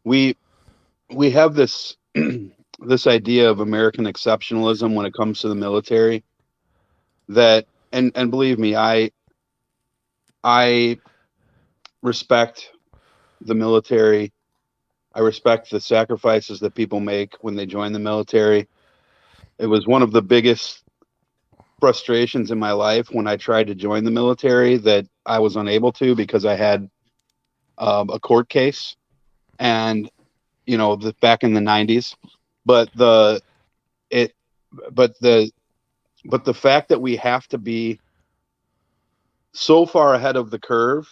Speaker 4: we have this this idea of American exceptionalism when it comes to the military. That and believe me, I respect the military. I respect the sacrifices that people make when they join the military. It was one of the biggest frustrations in my life when I tried to join the military that I was unable to because I had a court case, and back in the 90s. But the fact that we have to be so far ahead of the curve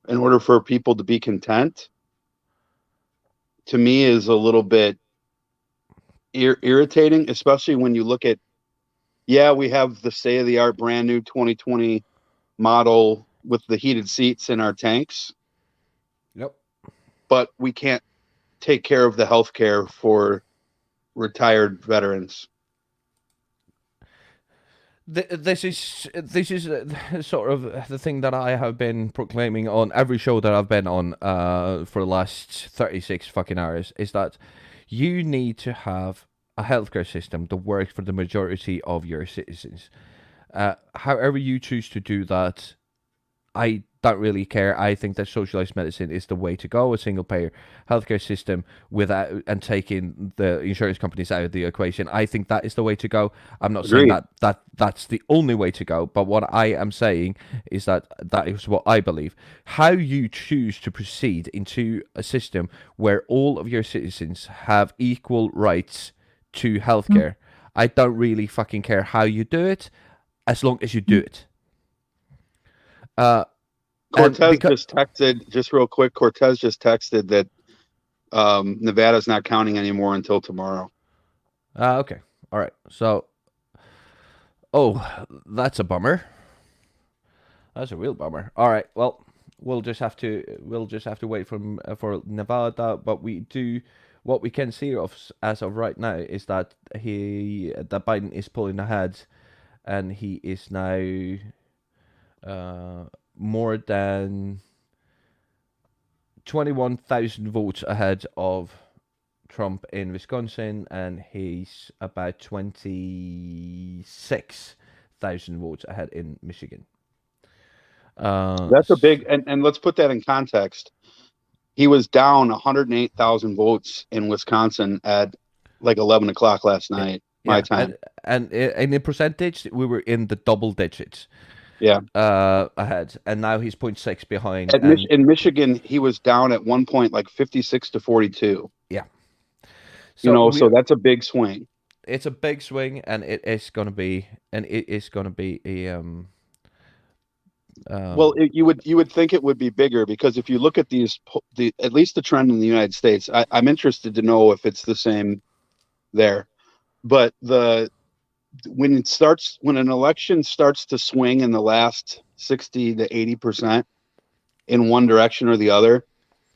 Speaker 4: in order for people to be content, to me, is a little bit irritating, especially when you look at, we have the state-of-the-art brand new 2020 model with the heated seats in our tanks.
Speaker 1: Yep.
Speaker 4: But we can't take care of the health care for retired veterans.
Speaker 1: This is sort of the thing that I have been proclaiming on every show that I've been on for the last 36 fucking hours, is that you need to have a healthcare system that works for the majority of your citizens. However you choose to do that, I don't really care. I think that socialized medicine is the way to go. A single payer healthcare system without and taking the insurance companies out of the equation. I think that is the way to go. I'm not saying
Speaker 4: Agreed.
Speaker 1: that's the only way to go, but what I am saying is that is what I believe. How you choose to proceed into a system where all of your citizens have equal rights to healthcare, I don't really fucking care how you do it, as long as you do it.
Speaker 4: Cortez
Speaker 1: because
Speaker 4: just texted, just real quick. Cortez just texted that Nevada's not counting anymore until tomorrow.
Speaker 1: okay, all right. So, that's a bummer. That's a real bummer. All right. Well, we'll just have to wait for Nevada. But what we can see as of right now is that Biden is pulling ahead, and he is now more than 21,000 votes ahead of Trump in Wisconsin, and he's about 26,000 votes ahead in Michigan.
Speaker 4: That's a big, and let's put that in context. He was down 108,000 votes in Wisconsin at like 11 o'clock last night, my time.
Speaker 1: And in the percentage, we were in the double digits.
Speaker 4: Yeah.
Speaker 1: Ahead, and now he's 0.6 behind.
Speaker 4: In Michigan, he was down at one point like 56 to 42.
Speaker 1: Yeah. So
Speaker 4: so that's a big swing.
Speaker 1: It's a big swing, and it is going to be a
Speaker 4: well, you would think it would be bigger, because if you look at at least the trend in the United States, I'm interested to know if it's the same there. But when an election starts to swing in the last 60 to 80% in one direction or the other,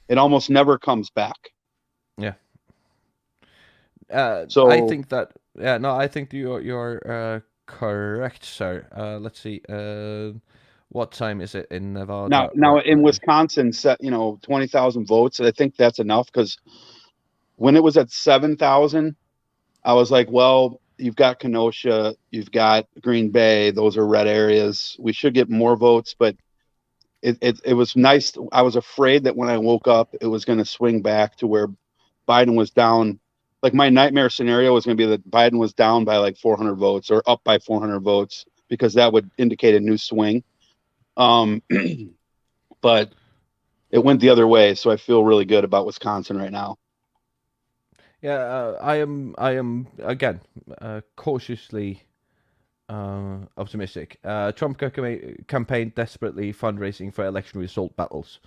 Speaker 4: it almost never comes back.
Speaker 1: Yeah.
Speaker 4: So
Speaker 1: I think that I think you're correct, sir. Let's see. What time is it in Nevada?
Speaker 4: Now in Wisconsin, 20,000 votes. I think that's enough, because when it was at 7,000, I was like, well, you've got Kenosha, you've got Green Bay. Those are red areas. We should get more votes, but it was nice. I was afraid that when I woke up, it was going to swing back to where Biden was down. Like, my nightmare scenario was going to be that Biden was down by like 400 votes or up by 400 votes, because that would indicate a new swing. But it went the other way, so I feel really good about Wisconsin right now.
Speaker 1: Yeah, I am again cautiously optimistic. Trump campaign desperately fundraising for election result battles.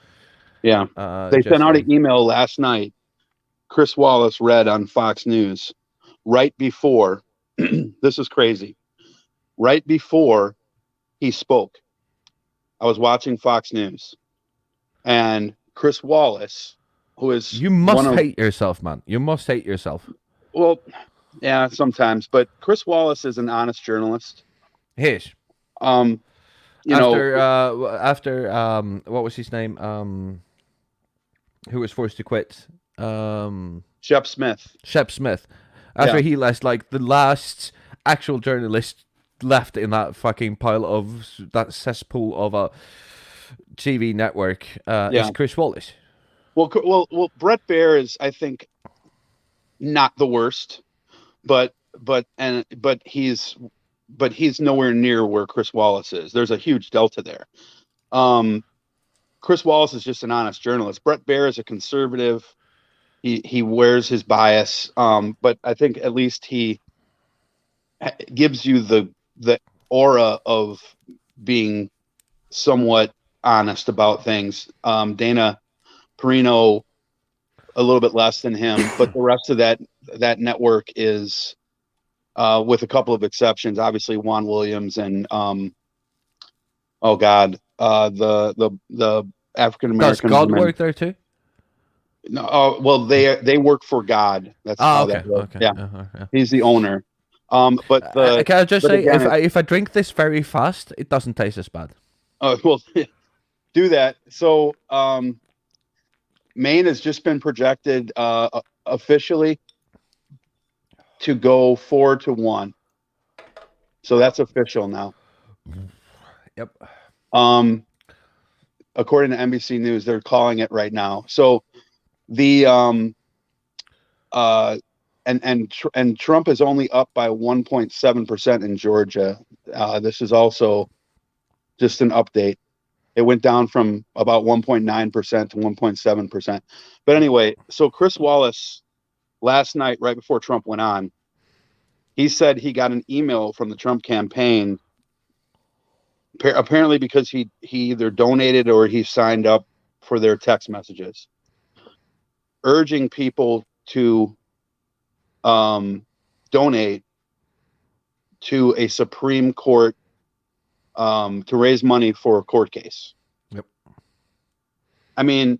Speaker 4: Yeah, they sent out an email last night. Chris Wallace read on Fox News right before. This is crazy. Right before he spoke, I was watching Fox News, and Chris Wallace, who is
Speaker 1: you must hate yourself, man. You must hate yourself.
Speaker 4: Well, yeah, sometimes, but Chris Wallace is an honest journalist.
Speaker 1: He is.
Speaker 4: After
Speaker 1: what was his name? Who was forced to quit?
Speaker 4: Shep Smith.
Speaker 1: After he left, like the last actual journalist left in that fucking pile of that cesspool of a TV network is Chris Wallace.
Speaker 4: Well, Brett Baer is, I think, not the worst, but he's nowhere near where Chris Wallace is. There's a huge delta there. Chris Wallace is just an honest journalist. Brett Baer is a conservative. He wears his bias, but I think at least he gives you the aura of being somewhat honest about things. Dana Perino, a little bit less than him, but the rest of that network is, with a couple of exceptions, obviously Juan Williams and the African American.
Speaker 1: Does God work there too?
Speaker 4: No, well, they work for God. That's how that works.
Speaker 1: Okay.
Speaker 4: Yeah. He's the owner. But
Speaker 1: can I just say,
Speaker 4: again,
Speaker 1: if I drink this very fast, it doesn't taste as bad.
Speaker 4: Well, do that. So, Maine has just been projected officially to go 4-1. So that's official now.
Speaker 1: Yep.
Speaker 4: according to NBC News, they're calling it right now. So the and Trump is only up by 1.7% in Georgia. This is also just an update. It went down from about 1.9% to 1.7%. But anyway, so Chris Wallace last night, right before Trump went on, he said he got an email from the Trump campaign, apparently because he either donated or he signed up for their text messages, urging people to donate to a Supreme Court to raise money for a court case.
Speaker 1: Yep.
Speaker 4: I mean,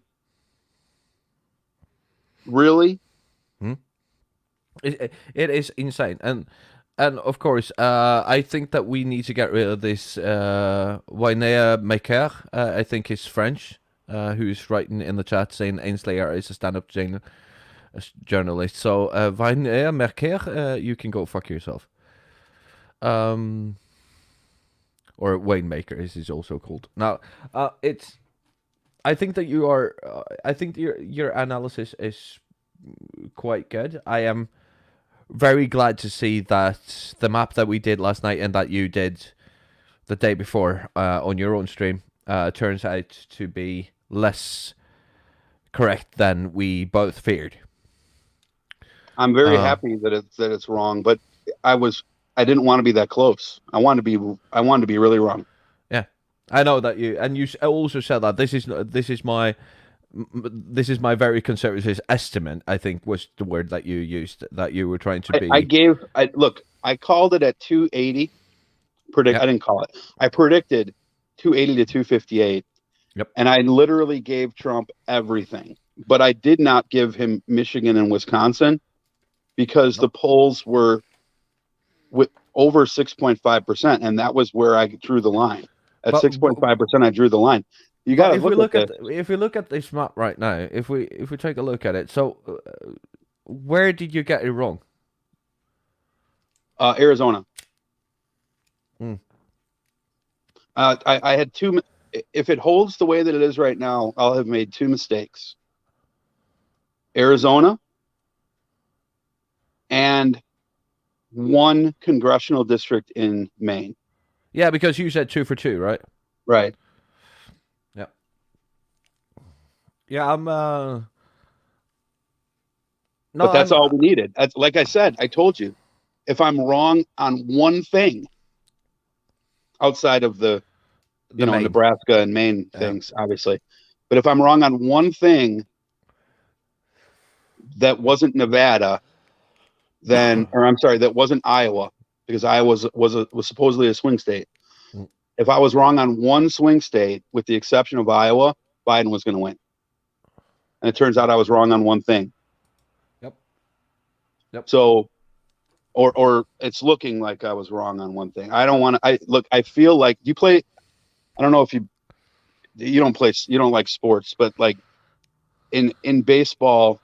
Speaker 4: really?
Speaker 1: It is insane, and of course, I think that we need to get rid of this Mcgrath, I think is French, who's writing in the chat saying Ainslayer is a stand-up journalist. So Mcgrath, you can go fuck yourself. Or Waymaker, as he's also called. Now, it's. I think that you are. I think your analysis is quite good. I am very glad to see that the map that we did last night and that you did the day before on your own stream turns out to be less correct than we both feared.
Speaker 4: I'm very happy that it's wrong, but I didn't want to be that close. I wanted to be really wrong.
Speaker 1: Yeah, I know that you also said that this is my very conservative estimate, I think was the word that you used, that you were trying to be.
Speaker 4: I called it at 280. I didn't call it. I predicted 280 to 258.
Speaker 1: Yep.
Speaker 4: And I literally gave Trump everything, but I did not give him Michigan and Wisconsin because the polls were with over 6.5%, and that was where I drew the line. At 6.5%, I drew the line. You got to look at
Speaker 1: if we look at this map right now, if we take a look at it, so where did you get it wrong?
Speaker 4: Arizona. I had two. If it holds the way that it is right now, I'll have made two mistakes. Arizona and one congressional district in Maine.
Speaker 1: Yeah, because you said 2 for 2, right?
Speaker 4: Right.
Speaker 1: Yeah, I'm. No,
Speaker 4: but that's all we needed. Like I said, I told you, if I'm wrong on one thing, outside of the
Speaker 1: Maine.
Speaker 4: Nebraska and Maine things, obviously, but if I'm wrong on one thing that wasn't Nevada, then, or I'm sorry, that wasn't Iowa, because Iowa was supposedly a swing state. If I was wrong on one swing state, with the exception of Iowa, Biden was going to win. And it turns out I was wrong on one thing.
Speaker 1: Yep.
Speaker 4: So, or it's looking like I was wrong on one thing. I don't want to. I feel like you play. I don't know if you don't play. You don't like sports, but like in baseball.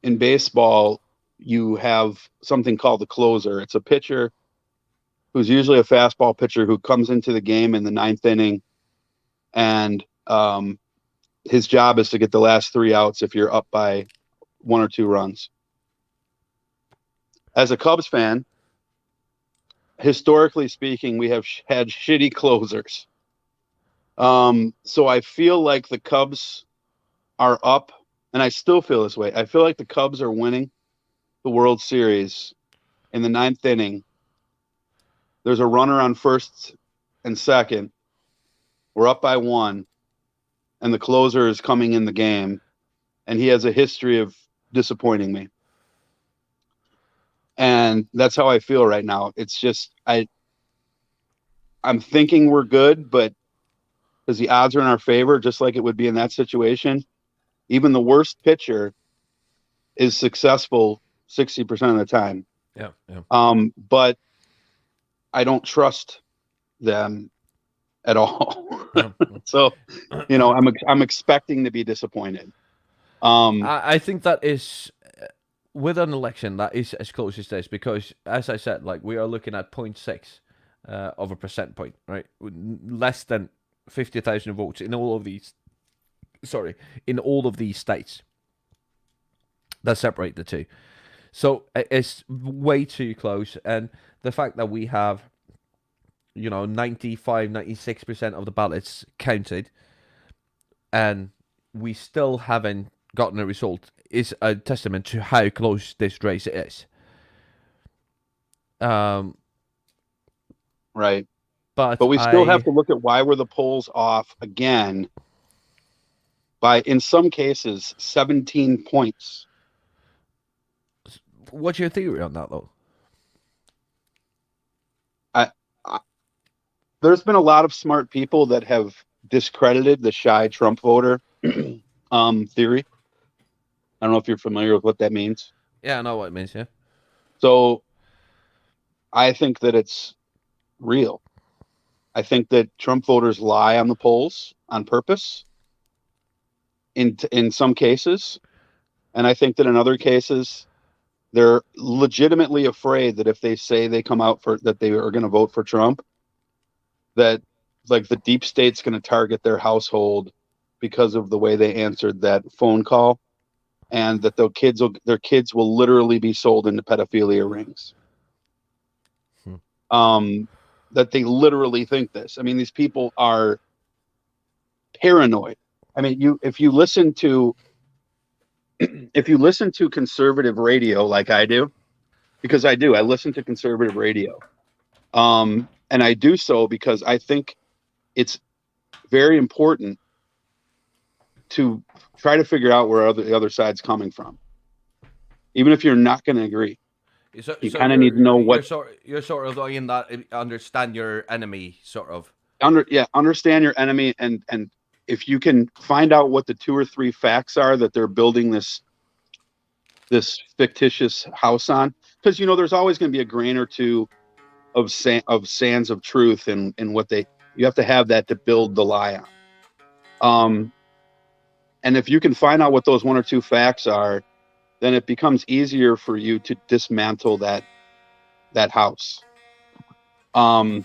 Speaker 4: In baseball, you have something called the closer. It's a pitcher who's usually a fastball pitcher who comes into the game in the ninth inning, and his job is to get the last 3 outs if you're up by 1 or 2 runs. As a Cubs fan, historically speaking, we have had shitty closers. So I feel like the Cubs are up, and I still feel this way. I feel like the Cubs are winning the World Series in the 9th inning. There's a runner on first and second. We're up by 1. And the closer is coming in the game, and he has a history of disappointing me. And that's how I feel right now. It's just I'm thinking we're good, but because the odds are in our favor, just like it would be in that situation, even the worst pitcher is successful 60% of the time.
Speaker 1: Yeah.
Speaker 4: But I don't trust them at all. So, I'm expecting to be disappointed.
Speaker 1: I think that is, with an election, that is as close as this, because, as I said, like, we are looking at 0.6 of a percent point, right? Less than 50,000 votes in all of these. Sorry, in all of these states that separate the two. So it's way too close, and the fact that we have, 95, 96% of the ballots counted, and we still haven't gotten a result is a testament to how close this race is.
Speaker 4: Right.
Speaker 1: But
Speaker 4: we still have to look at why were the polls off again by, in some cases, 17 points.
Speaker 1: What's your theory on that, though?
Speaker 4: There's been a lot of smart people that have discredited the shy Trump voter theory. I don't know if you're familiar with what that means.
Speaker 1: Yeah, I know what it means, yeah.
Speaker 4: So I think that it's real. I think that Trump voters lie on the polls on purpose in some cases. And I think that in other cases, they're legitimately afraid that if they say they come out that they are going to vote for Trump, that like the deep state's going to target their household because of the way they answered that phone call, and that their kids will literally be sold into pedophilia rings. That they literally think this. I mean, these people are paranoid. I mean, if you listen to conservative radio like I do, because I listen to conservative radio. And I do so because I think it's very important to try to figure out where the other side's coming from, even if you're not going to agree. You kind of need to know what
Speaker 1: you're sort of in that understand your enemy, sort of.
Speaker 4: Understand your enemy, and if you can find out what the 2 or 3 facts are that they're building this fictitious house on, because there's always going to be a grain or two of sands of truth in what you have to have that to build the lie on. And if you can find out what those 1 or 2 facts are, then it becomes easier for you to dismantle that house. But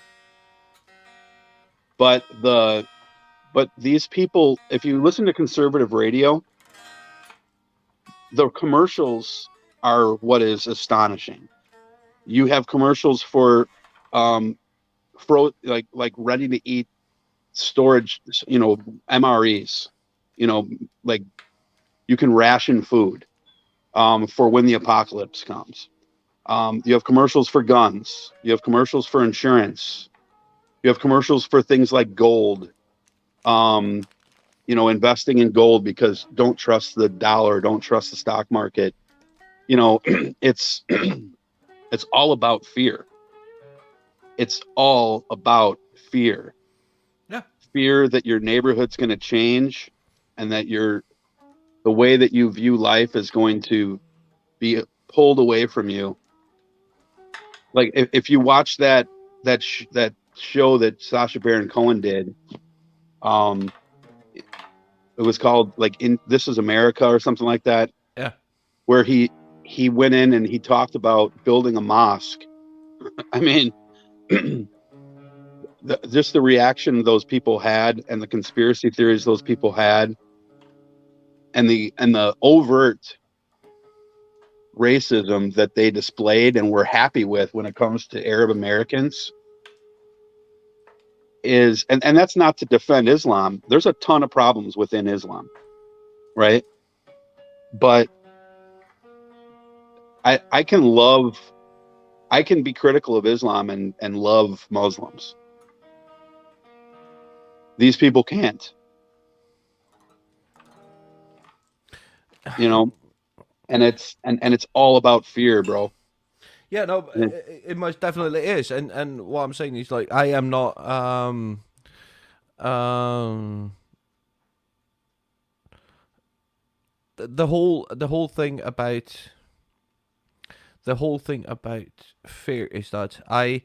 Speaker 4: these people, if you listen to conservative radio, the commercials are what is astonishing. You have commercials for like ready to eat storage, MREs, like you can ration food for when the apocalypse comes. You have commercials for guns. You have commercials for insurance. You have commercials for things like gold. Investing in gold, because don't trust the dollar, don't trust the stock market. It's all about fear. It's all about fear.
Speaker 1: Yeah.
Speaker 4: Fear that your neighborhood's going to change, and that the way that you view life is going to be pulled away from you. Like if you watch that show that Sacha Baron Cohen did, it was called This Is America or something like that.
Speaker 1: Yeah.
Speaker 4: Where he went in and he talked about building a mosque. I mean, just the reaction those people had, and the conspiracy theories those people had, and the overt racism that they displayed and were happy with when it comes to Arab Americans is, and that's not to defend Islam. There's a ton of problems within Islam, right? But I can be critical of Islam and love Muslims. These people can't. And it's all about fear, bro.
Speaker 1: Yeah, no, it most definitely is, and what I'm saying is, like, I am not the whole thing about fear is that I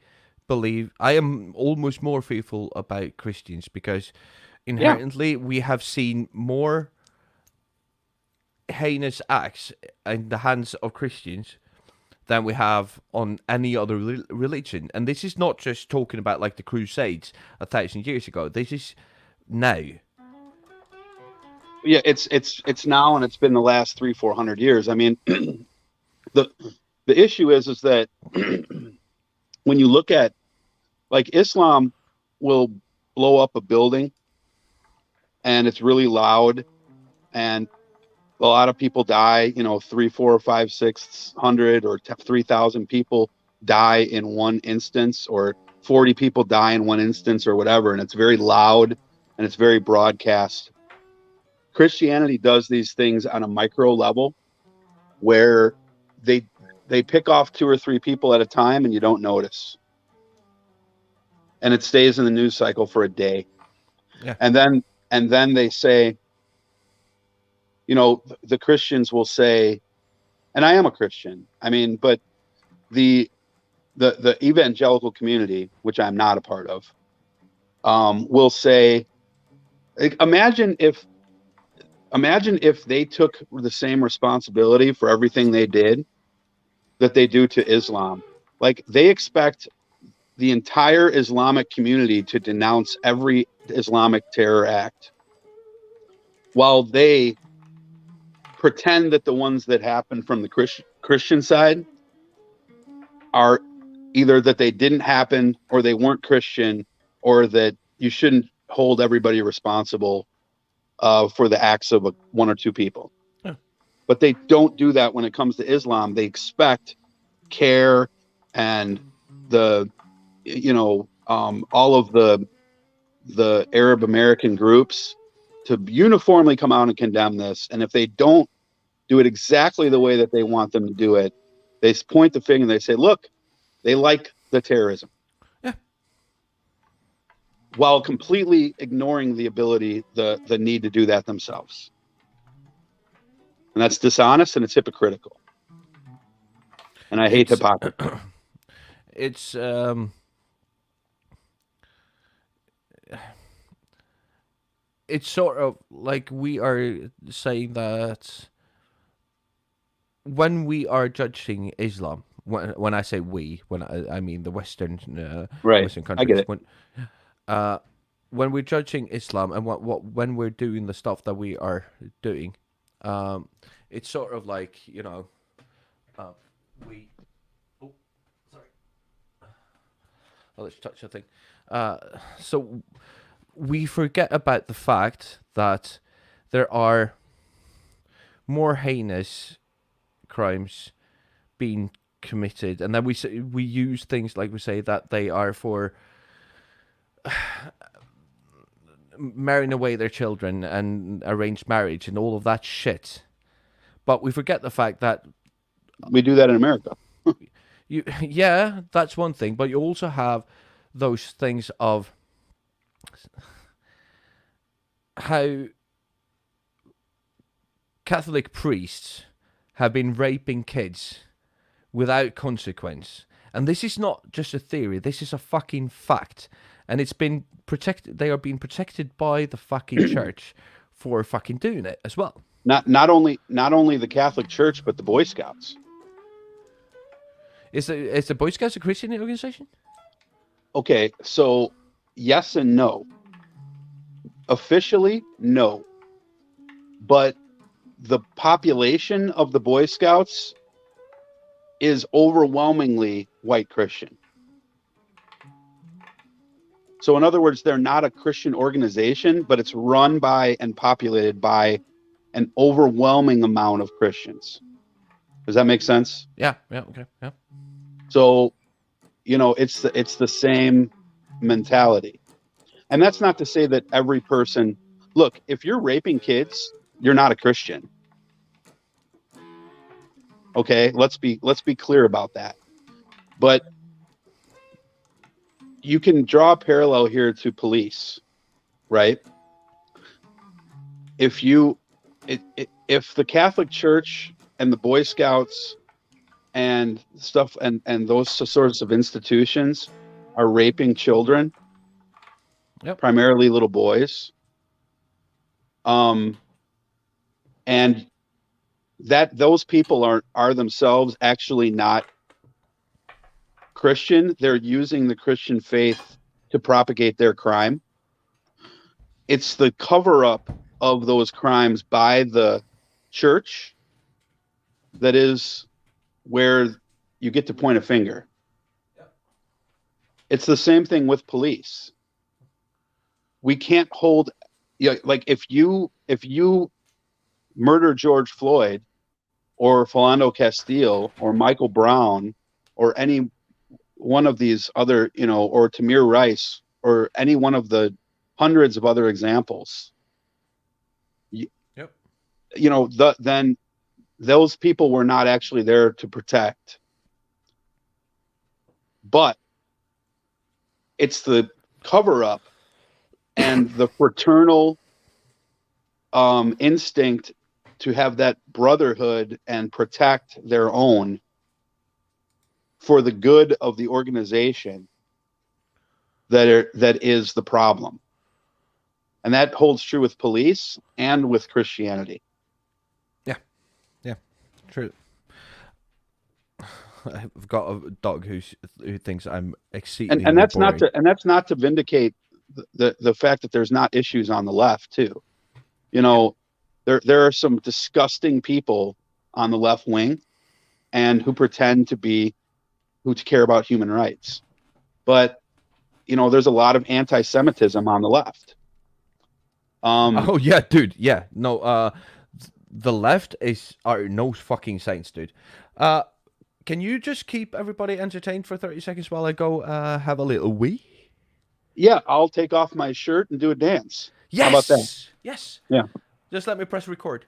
Speaker 1: believe I am almost more fearful about Christians, because inherently we have seen more heinous acts in the hands of Christians than we have on any other religion. And this is not just talking about like the Crusades 1,000 years ago. This is now.
Speaker 4: Yeah, it's now, and it's been the last 300-400 years. I mean, the issue is that when you look at, like, Islam will blow up a building and it's really loud and a lot of people die, 3, 4, 5, 600 or 3,000 people die in one instance, or 40 people die in one instance, or whatever. And it's very loud and it's very broadcast. Christianity does these things on a micro level where they pick off 2 or 3 people at a time and you don't notice. And it stays in the news cycle for a day.
Speaker 1: Yeah.
Speaker 4: And then they say, the Christians will say, and I am a Christian. I mean, but the evangelical community, which I'm not a part of, will say, like, imagine if they took the same responsibility for everything they did that they do to Islam. Like, they expect the entire Islamic community to denounce every Islamic terror act, while they pretend that the ones that happen from the Christian side are either that they didn't happen, or they weren't Christian, or that you shouldn't hold everybody responsible for the acts of 1 or 2 people.
Speaker 1: Yeah.
Speaker 4: But they don't do that when it comes to Islam. They expect care and all of the Arab American groups to uniformly come out and condemn this. And if they don't do it exactly the way that they want them to do it, they point the finger and they say, look, they like the terrorism.
Speaker 1: Yeah.
Speaker 4: While completely ignoring the ability, the need to do that themselves. And that's dishonest and it's hypocritical. And I hate hypocrisy.
Speaker 1: It's it's sort of like we are saying that when we are judging Islam, when I say we, I mean the Western
Speaker 4: Right.
Speaker 1: Western
Speaker 4: I get
Speaker 1: countries,
Speaker 4: it.
Speaker 1: when we're judging Islam and when we're doing the stuff that we are doing, it's sort of like we. Oh, sorry. Oh, let's touch a thing. So we forget about the fact that there are more heinous crimes being committed, and then we use things like we say that they are for marrying away their children and arranged marriage and all of that shit. But we forget the fact that
Speaker 4: we do that in America.
Speaker 1: Yeah, that's one thing, but you also have those things of how Catholic priests have been raping kids without consequence. And this is not just a theory, this is a fucking fact. And it's been protected, they are being protected by the fucking church for fucking doing it as well.
Speaker 4: Not only the Catholic Church, but the Boy Scouts.
Speaker 1: Is the Boy Scouts a Christian organization?
Speaker 4: Okay, so yes and no. Officially, no. But the population of the Boy Scouts is overwhelmingly white Christian. So in other words, they're not a Christian organization, but it's run by and populated by an overwhelming amount of Christians. Does that make sense?
Speaker 1: Yeah, okay, yeah.
Speaker 4: So, it's the same mentality. And that's not to say that every person, look, if you're raping kids, you're not a Christian. Okay, let's be clear about that. But you can draw a parallel here to police, right? If the Catholic Church and the Boy Scouts and stuff and those sorts of institutions are raping children,
Speaker 1: yep,
Speaker 4: primarily little boys, and that those people are themselves actually not Christian. They're using the Christian faith to propagate their crime. it's the cover up of those crimes by the church that is where you get to point a finger. It's the same thing with police. We can't hold, like if you murder George Floyd or Philando Castile or Michael Brown or any one of these other, or Tamir Rice or any one of the hundreds of other examples, then those people were not actually there to protect. But it's the cover up and the fraternal instinct to have that brotherhood and protect their own for the good of the organization that is the problem. And that holds true with police and with Christianity.
Speaker 1: Yeah, true. I've got a dog who thinks I'm exceedingly
Speaker 4: and that's
Speaker 1: boring.
Speaker 4: not to vindicate the fact that there's not issues on the left too. There are some disgusting people on the left wing and who pretend to care about human rights. But there's a lot of anti-Semitism on the left.
Speaker 1: Oh yeah, dude. Yeah, no. The left are no fucking saints, dude. Can you just keep everybody entertained for 30 seconds while I go have a little wee?
Speaker 4: Yeah, I'll take off my shirt and do a dance.
Speaker 1: Yes.
Speaker 4: How about that?
Speaker 1: Yes.
Speaker 4: Yeah.
Speaker 1: Just let me press record.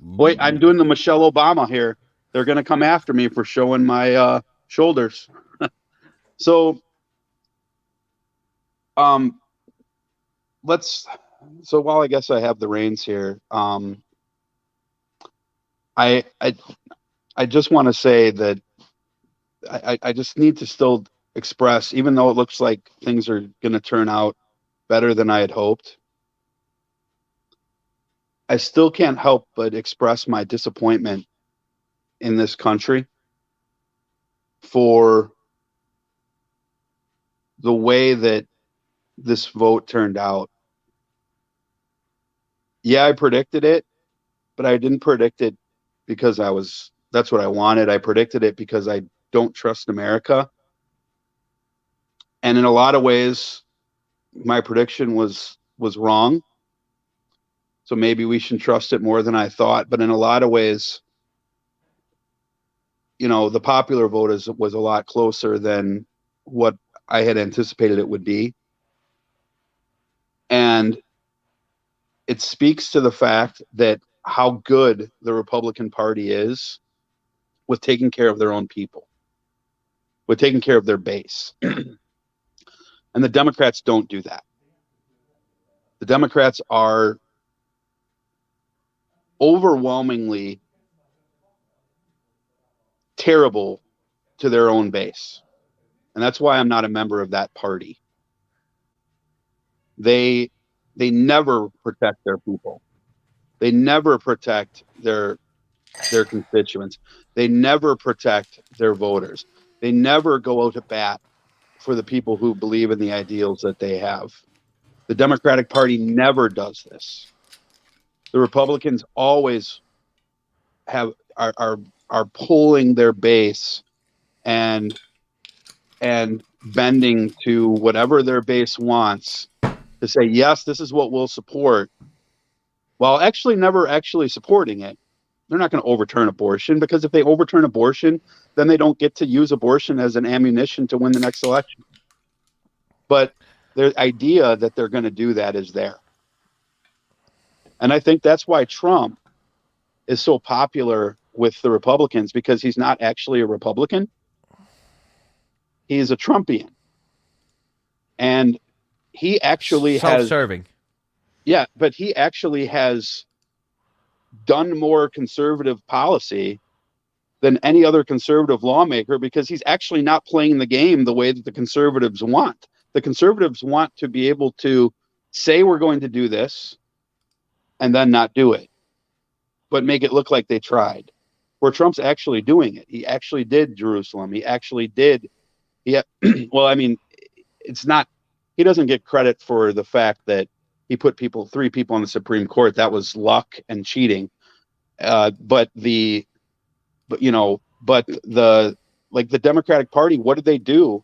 Speaker 4: Wait, I'm doing the Michelle Obama here. They're gonna come after me for showing my shoulders. So while I guess I have the reins here, I just want to say that I just need to still express, even though it looks like things are going to turn out better than I had hoped, I still can't help but express my disappointment in this country for the way that this vote turned out. Yeah, I predicted it, but I didn't predict it because that's what I wanted. I predicted it because I don't trust America. And in a lot of ways, my prediction was wrong. So maybe we should trust it more than I thought. But in a lot of ways, the popular vote was a lot closer than what I had anticipated it would be. And it speaks to the fact that how good the Republican Party is with taking care of their own people, with taking care of their base. And the Democrats don't do that. The Democrats are overwhelmingly terrible to their own base. And that's why I'm not a member of that party. They never protect their people. They never protect their constituents. They never protect their voters. They never go out to bat for the people who believe in the ideals that they have. The Democratic Party never does this. The Republicans always are pulling their base and bending to whatever their base wants to say, yes, this is what we'll support, while actually never actually supporting it. They're not going to overturn abortion, because if they overturn abortion, then they don't get to use abortion as an ammunition to win the next election. But the idea that they're going to do that is there. And I think that's why Trump is so popular with the Republicans, because he's not actually a Republican. He's a Trumpian. And he actually
Speaker 1: self-serving.
Speaker 4: Yeah, but he actually has done more conservative policy than any other conservative lawmaker, because he's actually not playing the game the way that the conservatives want. The conservatives want to be able to say we're going to do this and then not do it, but make it look like they tried. Where Trump's actually doing it. He actually did Jerusalem. He actually did. Yeah. Well, I mean, it's not he doesn't get credit for the fact that he put 3 people on the Supreme Court. That was luck and cheating. But the Democratic Party, what did they do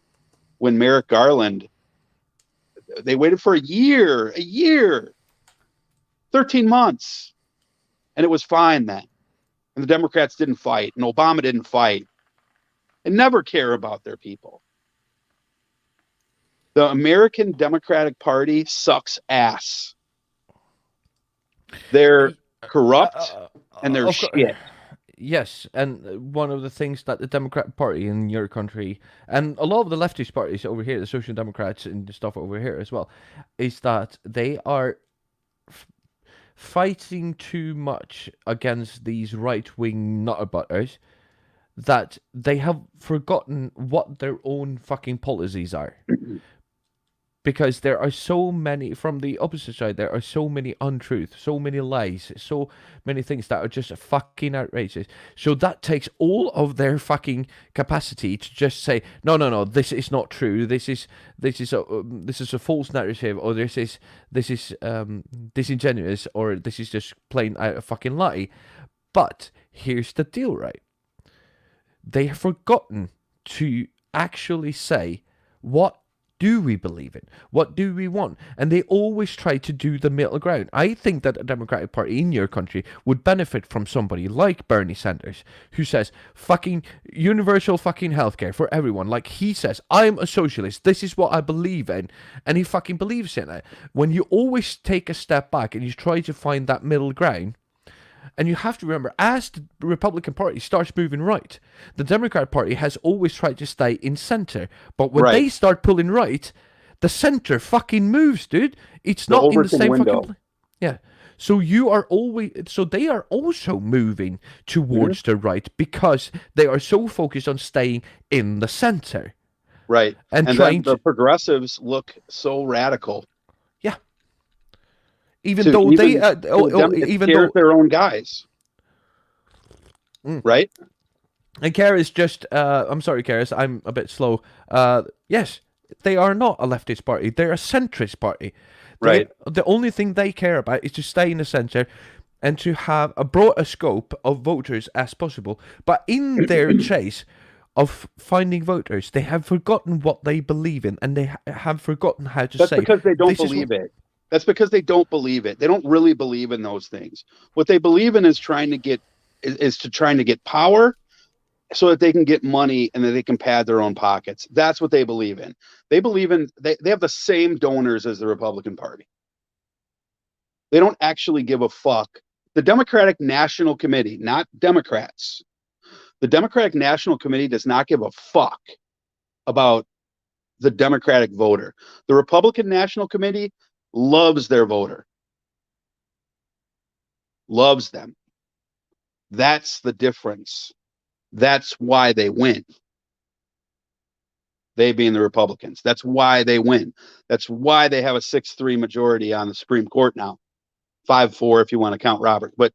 Speaker 4: when Merrick Garland? They waited for a year, 13 months, and it was fine then. And the Democrats didn't fight, and Obama didn't fight. They never care about their people. The American Democratic Party sucks ass. They're corrupt and they're shit.
Speaker 1: Yes, and one of the things that the Democratic Party in your country, and a lot of the leftist parties over here, the Social Democrats and stuff over here as well, is that they are fighting too much against these right-wing nutterbutters that they have forgotten what their own fucking policies are. Because there are so many, from the opposite side, there are so many untruths, so many lies, so many things that are just fucking outrageous. So that takes all of their fucking capacity to just say, no, this is not true. This is a false narrative, or this is disingenuous, or this is just plain out a fucking lie. But here's the deal, right? They have forgotten to actually say, what do we believe in? What do we want? And they always try to do the middle ground. I think that the Democratic Party in your country would benefit from somebody like Bernie Sanders, who says fucking universal fucking healthcare for everyone. Like he says, I'm a socialist. This is what I believe in. And he fucking believes in it. When you always take a step back and you try to find that middle ground, and you have to remember, as the Republican Party starts moving right, the Democratic Party has always tried to stay in center. But when they start pulling right, the center fucking moves, dude. It's not in the same fucking... Yeah. So they are also moving towards the right because they are so focused on staying in the center.
Speaker 4: Right.
Speaker 1: And
Speaker 4: then the progressives look so radical.
Speaker 1: Yeah. Even though they're
Speaker 4: their own guys, right?
Speaker 1: And Karis just, I'm sorry, Karis, I'm a bit slow. Yes, they are not a leftist party; they're a centrist party.
Speaker 4: Right.
Speaker 1: The only thing they care about is to stay in the center and to have a broader scope of voters as possible. But in their chase of finding voters, they have forgotten what they believe in, and they have forgotten how to say.
Speaker 4: That's because they don't believe it. That's because they don't believe it. They don't really believe in those things. What they believe in is trying to get power so that they can get money and that they can pad their own pockets. That's what they believe in. They believe in they have the same donors as the Republican Party. They don't actually give a fuck. The Democratic National Committee, not Democrats. The Democratic National Committee does not give a fuck about the Democratic voter. The Republican National Committee loves their voter. Loves them. That's the difference. That's why they win. They being the Republicans. That's why they win. That's why they have a 6-3 majority on the Supreme Court now. 5-4 if you want to count Robert. But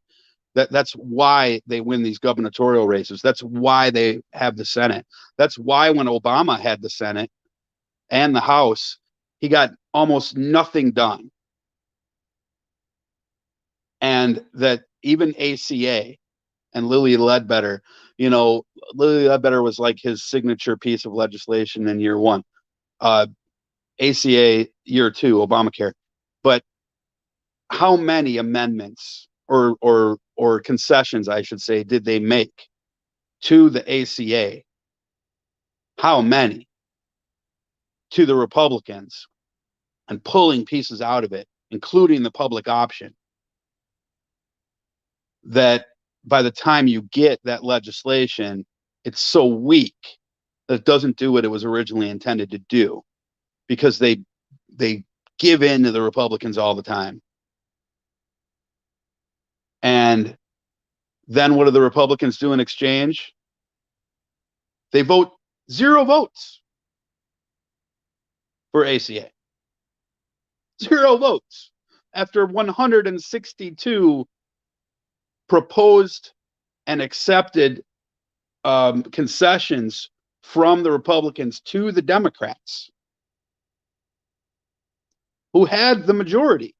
Speaker 4: that's why they win these gubernatorial races. That's why they have the Senate. That's why when Obama had the Senate and the House, he got almost nothing done. And that even ACA and Lilly Ledbetter, Lilly Ledbetter was like his signature piece of legislation in year one. ACA year two, Obamacare. But how many amendments or concessions, I should say, did they make to the ACA? How many to the Republicans? And pulling pieces out of it, including the public option, that by the time you get that legislation, it's so weak that it doesn't do what it was originally intended to do, because they give in to the Republicans all the time. And then what do the Republicans do in exchange? They vote 0 votes for ACA. 0 votes after 162 proposed and accepted concessions from the Republicans to the Democrats. who had the majority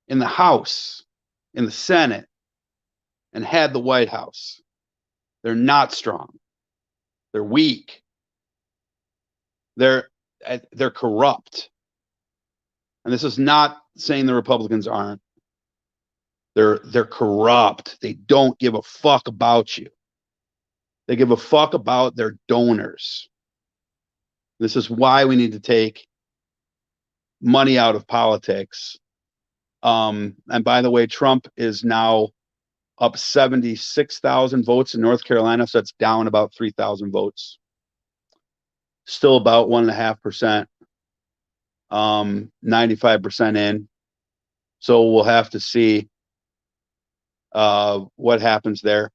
Speaker 4: in the House, in the Senate, and had the White House. They're not strong. They're weak. They're corrupt. And this is not saying the Republicans aren't. They're corrupt. They don't give a fuck about you. They give a fuck about their donors. This is why we need to take money out of politics. And by the way, Trump is now up 76,000 votes in North Carolina, so that's down about 3,000 votes. Still about 1.5%, 95% in. So we'll have to see what happens there.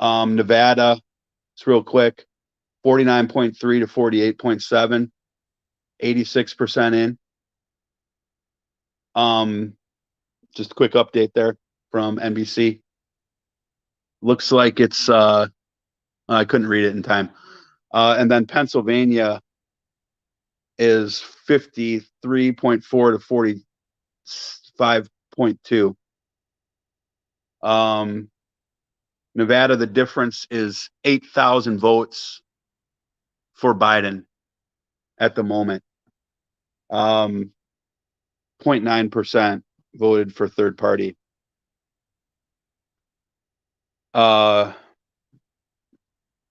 Speaker 4: Nevada, it's real quick, 49.3 to 48.7, 86% in. Just a quick update there from NBC. Looks like it's I couldn't read it in time. And then Pennsylvania is 53.4 to 45.2. Nevada, the difference is 8,000 votes for Biden at the moment. 0.9% voted for third party. But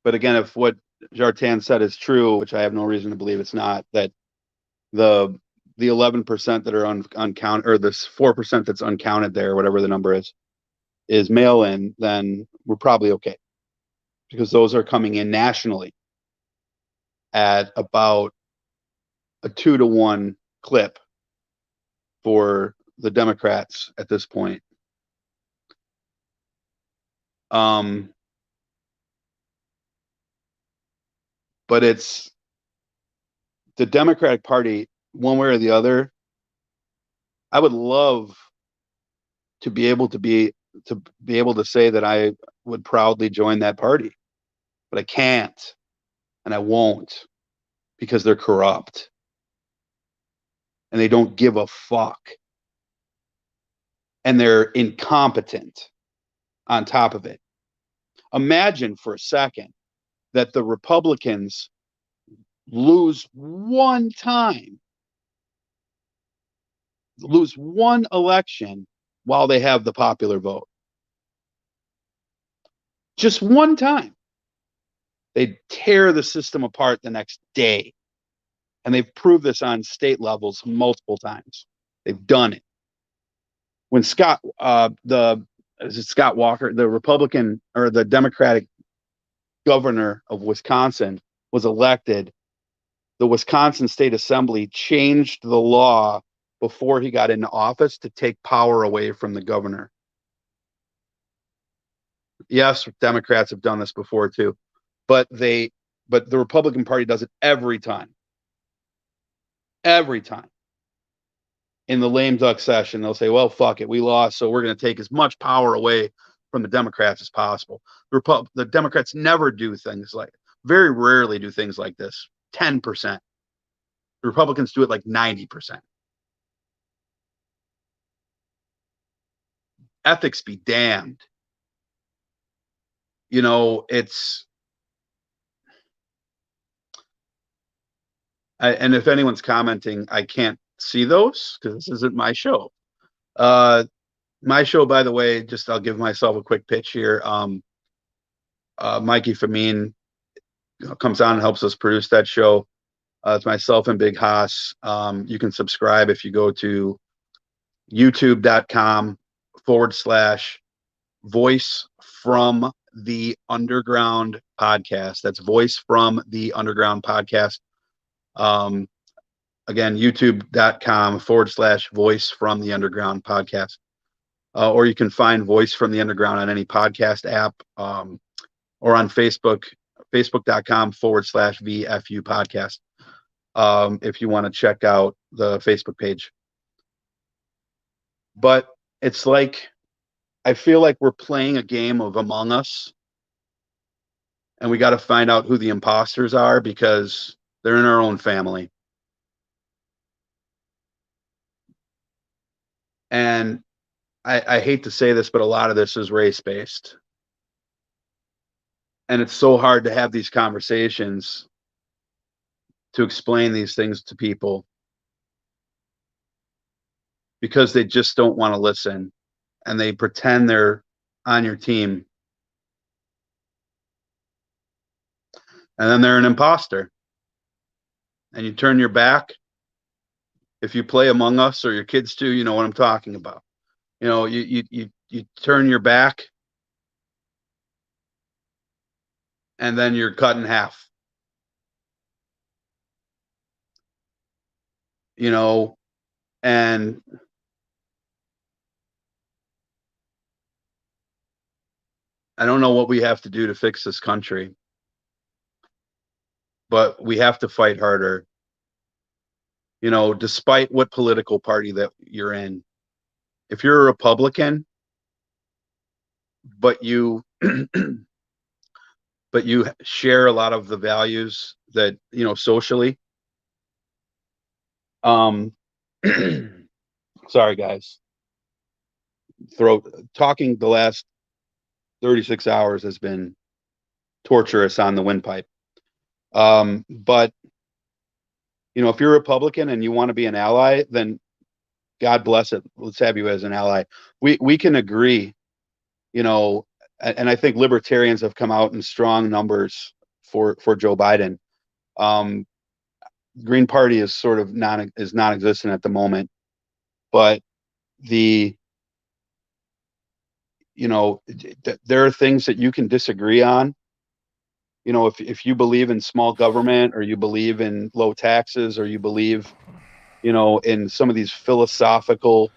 Speaker 4: again, if what Jartan said is true, which I have no reason to believe it's not, that the 11% that are uncounted, or this 4% that's uncounted there, whatever the number is mail-in, then we're probably okay, because those are coming in nationally at about a 2-to-1 clip for the Democrats at this point. But it's the Democratic Party, one way or the other. I would love to be able to say that I would proudly join that party, but I can't, and I won't, because they're corrupt and they don't give a fuck, and they're incompetent on top of it. Imagine for a second that the Republicans lose one election while they have the popular vote. Just one time. They tear the system apart the next day. And they've proved this on state levels multiple times. They've done it. When Scott Walker, the Republican or the Democratic governor of Wisconsin, was elected, the Wisconsin State Assembly changed the law before he got into office to take power away from the governor. Yes, Democrats have done this before too, but the Republican Party does it every time. Every time. In the lame duck session, they'll say, well, fuck it, we lost, so we're going to take as much power away from the Democrats as possible. The Democrats never do things very rarely do things like this. 10%. The Republicans do it like 90%. Ethics be damned. You know, and if anyone's commenting, I can't see those because this isn't my show. My show, by the way, I'll give myself a quick pitch here. Mikey Famine comes on and helps us produce that show. It's myself and Big Haas. You can subscribe if you go to youtube.com/voice from the underground podcast. That's voice from the underground podcast. Again, youtube.com/voice from the underground podcast. Or you can find Voice from the Underground on any podcast app, or on Facebook, facebook.com/VFU podcast. If you want to check out the Facebook page. But it's like, I feel like we're playing a game of Among Us, and we got to find out who the imposters are, because they're in our own family. And I hate to say this, but a lot of this is race-based. And it's so hard to have these conversations to explain these things to people because they just don't want to listen, and they pretend they're on your team. And then they're an imposter. And you turn your back. If you play Among Us, or your kids too, you know what I'm talking about. You know, you turn your back, and then you're cut in half. You know, and I don't know what we have to do to fix this country, but we have to fight harder. You know, despite what political party that you're in. If you're a Republican, but you but you share a lot of the values that, you know, socially. Sorry guys. Talking the last 36 hours has been torturous on the windpipe. But you know, if you're a Republican and you want to be an ally, then God bless it. Let's have you as an ally. We can agree, you know, and I think libertarians have come out in strong numbers for Joe Biden. Green Party is sort of non-existent at the moment, but you know, there are things that you can disagree on. You know, if you believe in small government, or you believe in low taxes, or you believe, you know, in some of these philosophical,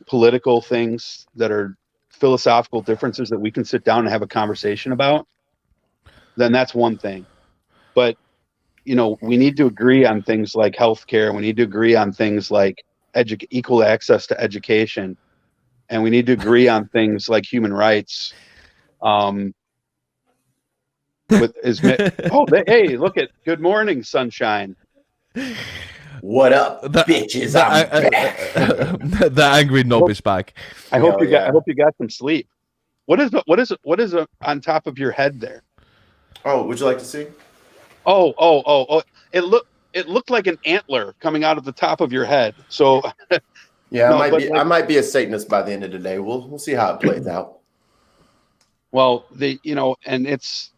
Speaker 4: political things that are philosophical differences that we can sit down and have a conversation about, then that's one thing. But, you know, we need to agree on things like healthcare. We need to agree on things like equal access to education. And we need to agree on things like human rights. Hey, look at good morning, sunshine.
Speaker 5: What up, bitches? I'm back.
Speaker 1: The angry knob is back.
Speaker 4: I hope you got some sleep. What is on top of your head there?
Speaker 5: Oh, would you like to see?
Speaker 4: Oh! It looked like an antler coming out of the top of your head. So
Speaker 5: yeah, no, I might be a Satanist by the end of the day. We'll see how it plays out.
Speaker 4: Well, and it's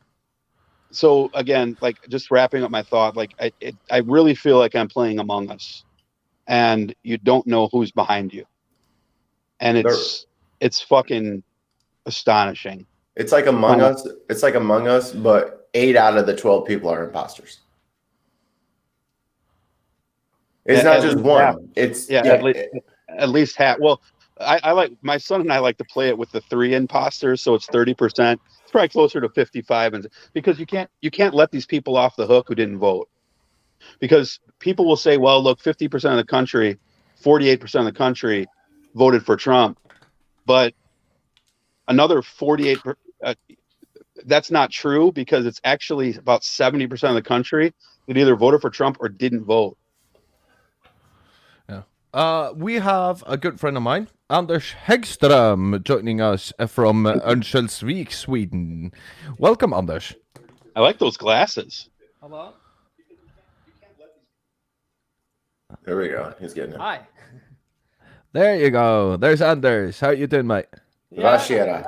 Speaker 4: so, again, like, just wrapping up my thought, like, I really feel like I'm playing Among Us, and you don't know who's behind you, and it's fucking astonishing.
Speaker 5: It's like Among Us. It's like Among Us, but 8 out of the 12 people are imposters. It's not just one.
Speaker 4: Half.
Speaker 5: It's
Speaker 4: at least half. Well, I like, my son and I like to play it with the 3 imposters, so it's 30%. It's probably closer to 55, and because you can't let these people off the hook who didn't vote, because people will say, well, look, 50% of the country, 48% of the country voted for Trump, but another 48. That's not true, because it's actually about 70% of the country that either voted for Trump or didn't vote.
Speaker 1: We have a good friend of mine, Anders Häggström, joining us from Örnsköldsvik, Sweden. Welcome, Anders.
Speaker 4: I like those glasses.
Speaker 6: Hello.
Speaker 5: There we go. He's getting it.
Speaker 6: Hi.
Speaker 1: There you go. There's Anders. How you doing, mate?
Speaker 5: Vashera.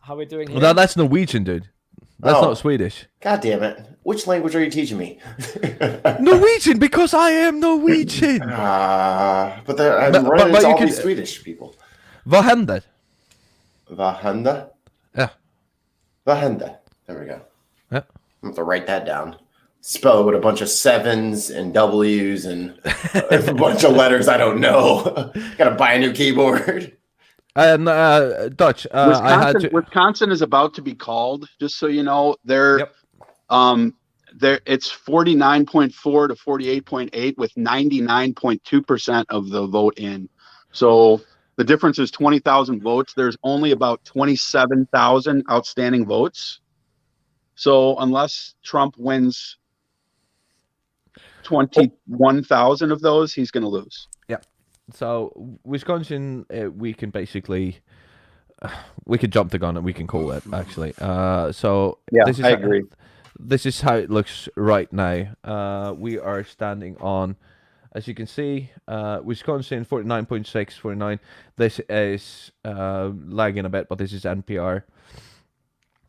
Speaker 6: How are we doing here?
Speaker 1: Well, that's Norwegian, dude. That's not Swedish.
Speaker 5: God damn it. Which language are you teaching me?
Speaker 1: Norwegian, because I am Norwegian.
Speaker 5: But I'm running into all these Swedish people.
Speaker 1: Vad händer?
Speaker 5: Vad händer?
Speaker 1: Yeah.
Speaker 5: Vad händer? There we go.
Speaker 1: Yeah.
Speaker 5: I'm going to write that down. Spell it with a bunch of 7s and W's and a bunch of letters I don't know. Got to buy a new keyboard.
Speaker 1: And Dutch.
Speaker 4: Wisconsin is about to be called. Just so you know, it's 49.4 to 48.8 with 99.2% of the vote in. So the difference is 20,000 votes. There's only about 27,000 outstanding votes. So unless Trump wins 21,000 of those, he's going to lose.
Speaker 1: So Wisconsin, we can basically we can jump the gun and we can call it actually. So
Speaker 4: Yeah,
Speaker 1: this is
Speaker 4: I agree.
Speaker 1: This is how it looks right now. We are standing on, as you can see, Wisconsin 49.6, 49. This is lagging a bit, but this is NPR.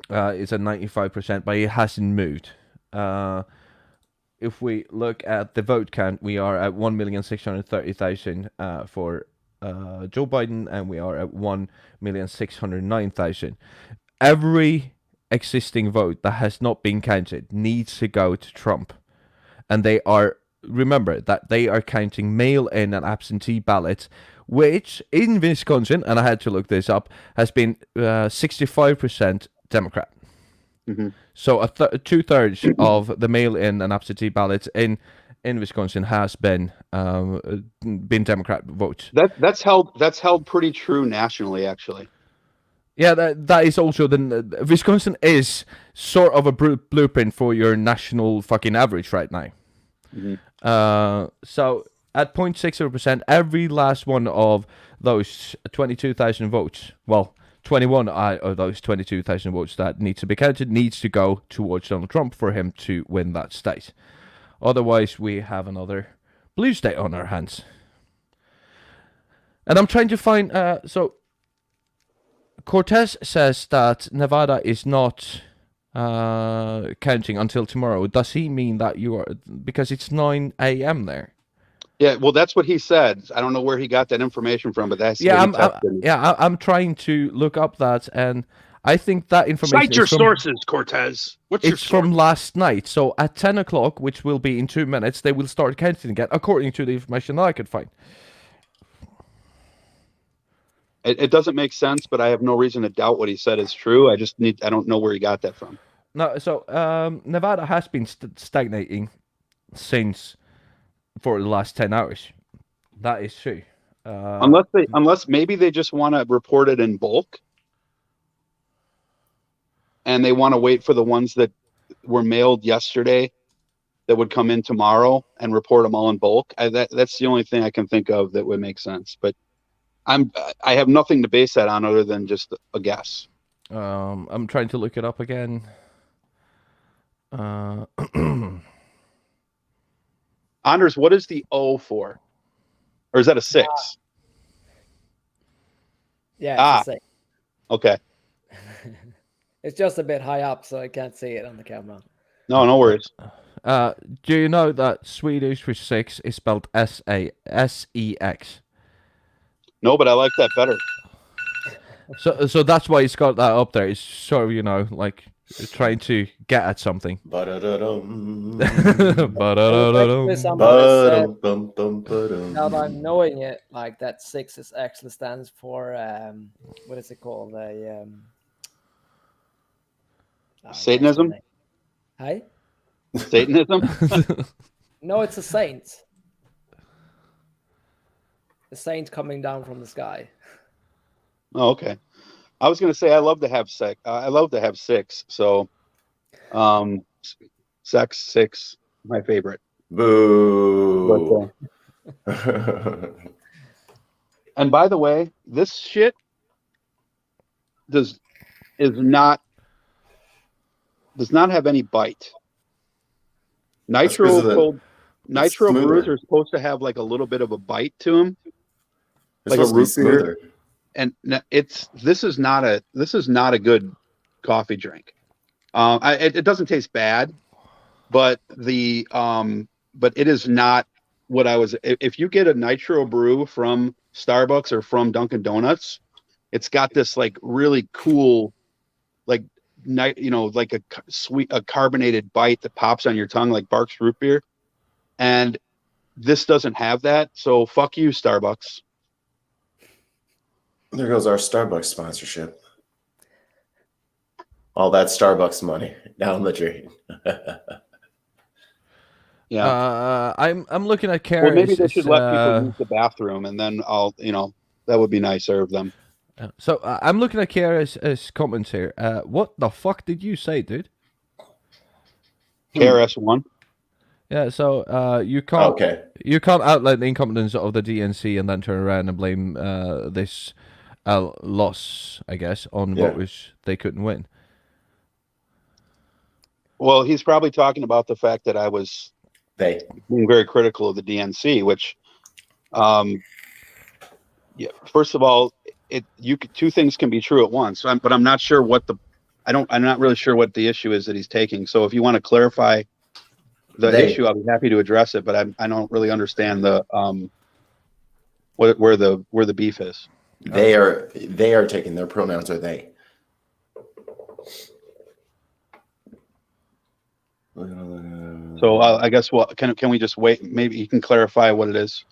Speaker 1: It's at 95%, but it hasn't moved. If we look at the vote count, we are at 1,630,000 for Joe Biden, and we are at 1,609,000. Every existing vote that has not been counted needs to go to Trump, and remember that they are counting mail-in and absentee ballots, which in Wisconsin, and I had to look this up, has been 65% Democrat.
Speaker 4: Mhm.
Speaker 1: So 2/3 of the mail-in and absentee ballots in Wisconsin has been Democrat votes.
Speaker 4: That's held pretty true nationally, actually.
Speaker 1: Yeah, that is also Wisconsin is sort of a blueprint for your national fucking average right now.
Speaker 4: Mhm.
Speaker 1: So at 0.60%, every last one of those 22,000 votes, well, 21 of those 22,000 votes that need to be counted needs to go towards Donald Trump for him to win that state. Otherwise, we have another blue state on our hands. And I'm trying to find... so, Cortez says that Nevada is not counting until tomorrow. Does he mean that you are... Because it's 9 a.m. there.
Speaker 4: Yeah, well, that's what he said. I don't know where he got that information from, but that's what he texted me.
Speaker 1: I'm trying to look up that, and I think that information
Speaker 7: Cite your sources, Cortez. What's your
Speaker 1: it's
Speaker 7: source?
Speaker 1: from last night. So at 10 o'clock, which will be in 2 minutes, they will start counting again, according to the information that I could find.
Speaker 4: It doesn't make sense, but I have no reason to doubt what he said is true. I don't know where he got that from.
Speaker 1: No, so Nevada has been stagnating for the last 10 hours. That is true.
Speaker 4: Unless maybe they just want to report it in bulk, and they want to wait for the ones that were mailed yesterday that would come in tomorrow and report them all in bulk. That's the only thing I can think of that would make sense. But I have nothing to base that on other than just a guess.
Speaker 1: I'm trying to look it up again.
Speaker 4: Anders, what is the O for? Or is that a 6?
Speaker 6: Yeah, it's the same.
Speaker 4: Okay.
Speaker 6: It's just a bit high up, so I can't see it on the camera.
Speaker 4: No worries.
Speaker 1: Do you know that Swedish for 6 is spelled S-E-X?
Speaker 4: No, but I like that better.
Speaker 1: So that's why it's got that up there. It's sort of, like trying to get at something.
Speaker 5: Ba-da-da-dum.
Speaker 6: Actually, someone said, now that I'm knowing it, like that 6 is actually stands for what is it called?
Speaker 4: Satanism?
Speaker 6: Hey?
Speaker 4: Satanism?
Speaker 6: No, it's a saint. A saint coming down from the sky.
Speaker 4: Oh, okay. I was going to say I love to have 6. So, sex 6, my favorite.
Speaker 5: Boo.
Speaker 4: And by the way, this shit does not have any bite. Nitro brews are supposed to have like a little bit of a bite to them, like a root beer. And this is not a good coffee drink. It doesn't taste bad, but but it is not what I was. If you get a nitro brew from Starbucks or from Dunkin' Donuts, it's got this like really cool, like like a carbonated bite that pops on your tongue like Barks root beer, and this doesn't have that. So fuck you, Starbucks.
Speaker 5: There goes our Starbucks sponsorship. All that Starbucks money down the drain.
Speaker 4: Yeah.
Speaker 1: I'm looking at Kara.
Speaker 4: Well, maybe they should let people use the bathroom, and then that would be nicer of them.
Speaker 1: So I'm looking at Kara's comments here. What the fuck did you say, dude?
Speaker 4: KRS-One.
Speaker 1: Yeah, so you can't
Speaker 5: Okay.
Speaker 1: you can't outlet the incompetence of the DNC and then turn around and blame this loss, I guess, on
Speaker 5: Yeah.
Speaker 1: voters they couldn't win.
Speaker 4: Well, he's probably talking about the fact that I was
Speaker 5: They.
Speaker 4: being very critical of the DNC, which, yeah, first of all, two things can be true at once. But I'm not sure I'm not really sure what the issue is that he's taking. So if you want to clarify the issue, I'll be happy to address it. But I don't really understand the where the beef is.
Speaker 5: They are taking their pronouns are they.
Speaker 4: So I guess can we just wait? Maybe you can clarify what it is.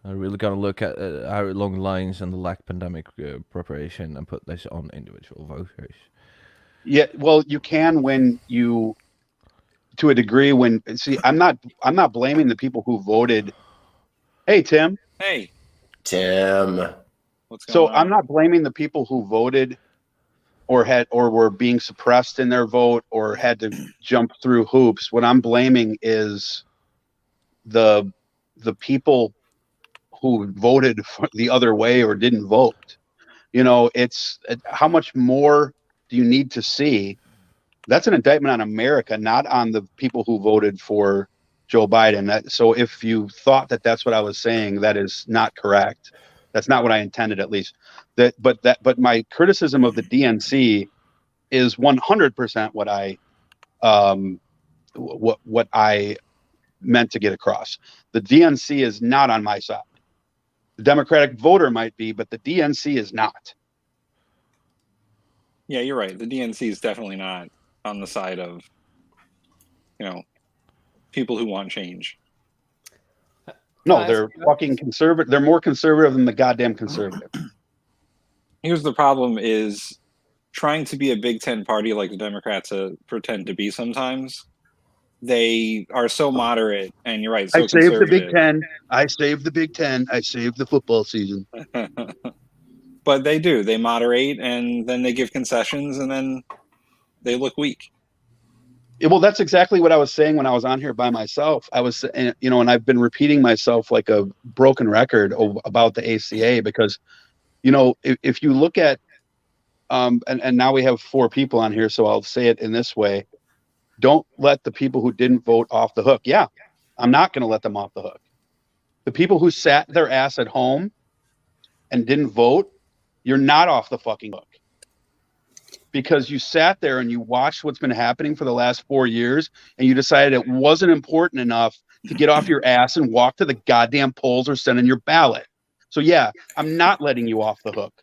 Speaker 1: I really got to look at how long lines and the lack pandemic preparation and put this on individual voters.
Speaker 4: Yeah, well, you can when you, to a degree, I'm not blaming the people who voted. Hey, Tim.
Speaker 8: Hey,
Speaker 5: Tim.
Speaker 8: what's going on?
Speaker 4: So I'm not blaming the people who voted or were being suppressed in their vote or had to jump through hoops. What I'm blaming is the people who voted for the other way or didn't vote. It's how much more do you need to see? That's an indictment on America, not on the people who voted for Joe Biden. So if you thought that that's what I was saying, that is not correct. That's not what I intended, at least. But my criticism of the DNC is 100% what I meant to get across. The DNC is not on my side. The Democratic voter might be, but the DNC is not.
Speaker 8: Yeah, you're right. The DNC is definitely not on the side of, people who want change.
Speaker 4: No, they're fucking conservative. They're more conservative than the goddamn conservative.
Speaker 8: Here's the problem is trying to be a Big Ten party like the Democrats pretend to be sometimes. They are so moderate, and you're right, so
Speaker 4: I saved the Big
Speaker 8: conservative.
Speaker 4: Ten. I saved the Big Ten. I saved the football season.
Speaker 8: But they do. They moderate, and then they give concessions, and then they look weak.
Speaker 4: Well, that's exactly what I was saying when I was on here by myself. I was, and I've been repeating myself like a broken record about the ACA because, if you look at, and now we have 4 people on here, so I'll say it in this way. Don't let the people who didn't vote off the hook. Yeah, I'm not going to let them off the hook. The people who sat their ass at home and didn't vote, you're not off the fucking hook. Because you sat there and you watched what's been happening for the last 4 years and you decided it wasn't important enough to get off your ass and walk to the goddamn polls or send in your ballot. So yeah, I'm not letting you off the hook.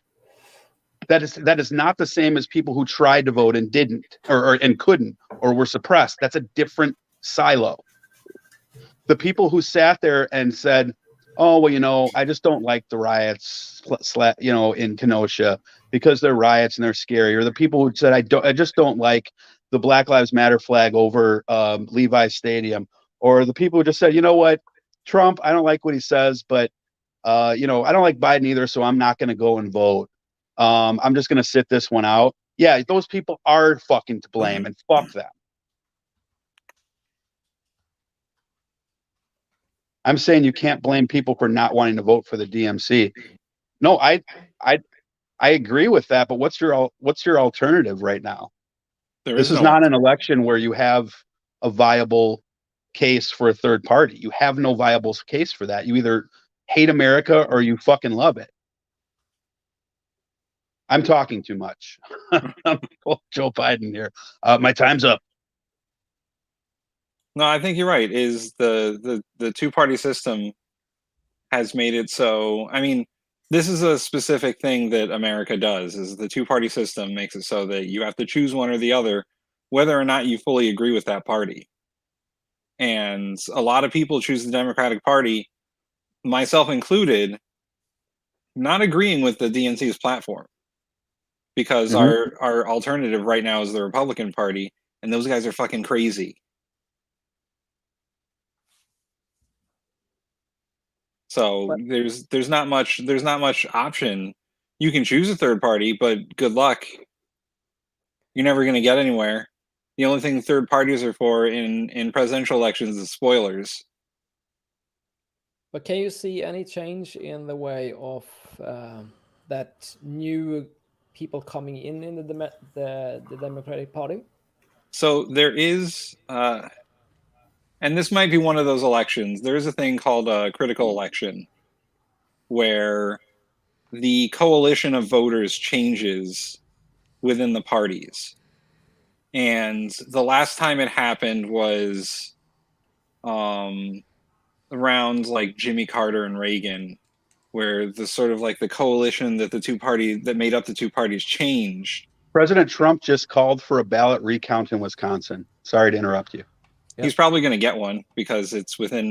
Speaker 4: That is not the same as people who tried to vote and didn't and couldn't or were suppressed. That's a different silo. The people who sat there and said, oh, well, I just don't like the riots, in Kenosha because they're riots and they're scary. Or the people who said, I just don't like the Black Lives Matter flag over Levi Stadium. Or the people who just said, you know what, Trump, I don't like what he says, but, I don't like Biden either, so I'm not going to go and vote. I'm just going to sit this one out. Yeah, those people are fucking to blame, and fuck them. I'm saying you can't blame people for not wanting to vote for the DMC. No, I agree with that, but what's your alternative right now? This is not an election where you have a viable case for a third party. You have no viable case for that. You either hate America or you fucking love it. I'm talking too much. I'm Joe Biden here. My time's up.
Speaker 8: No, I think you're right. Is the two-party system has made it so. I mean, this is a specific thing that America does. Is the two-party system makes it so that you have to choose one or the other, whether or not you fully agree with that party. And a lot of people choose the Democratic Party, myself included, not agreeing with the DNC's platform. Because our alternative right now is the Republican Party, and those guys are fucking crazy. So there's not much option. You can choose a third party, but good luck. you're never going to get anywhere. The only thing third parties are for in presidential elections is spoilers.
Speaker 6: But can you see any change in the way of that new people coming in the Democratic Party?
Speaker 8: So there is, and this might be one of those elections. There is a thing called a critical election, where the coalition of voters changes within the parties. And the last time it happened was around like Jimmy Carter and Reagan, where the sort of like the coalition that that made up the two parties changed.
Speaker 4: President Trump just called for a ballot recount in Wisconsin. Sorry to interrupt you.
Speaker 8: He's probably going to get one because it's within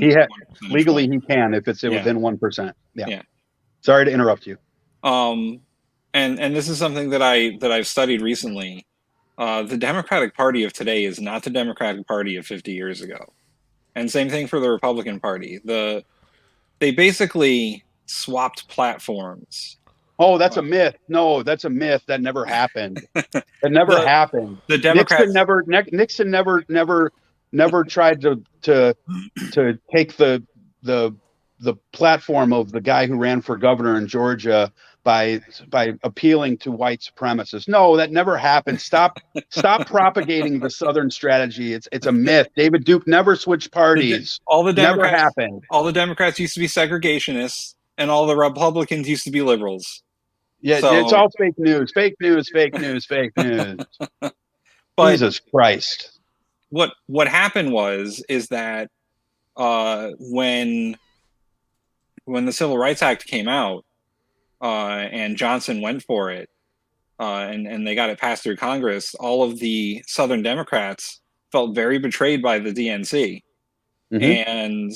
Speaker 4: legally he can if it's within 1%.
Speaker 8: Yeah.
Speaker 4: Sorry to interrupt you.
Speaker 8: And this is something that I've studied recently. The Democratic Party of today is not the Democratic Party of 50 years ago. And same thing for the Republican Party. They basically swapped platforms.
Speaker 4: Oh, that's a myth. No, that's a myth. That never happened. That never happened.
Speaker 8: The Democrats
Speaker 4: Nixon never tried to take the platform of the guy who ran for governor in Georgia by appealing to white supremacists. No, that never happened. Stop propagating the Southern strategy. It's a myth. David Duke never switched parties. Never happened.
Speaker 8: All the Democrats used to be segregationists, and all the Republicans used to be liberals.
Speaker 4: Yeah, it's all fake news. Fake news. But Jesus Christ.
Speaker 8: What happened is that when the Civil Rights Act came out, and Johnson went for it, and they got it passed through Congress, all of the Southern Democrats felt very betrayed by the DNC.
Speaker 4: Mm-hmm.
Speaker 8: And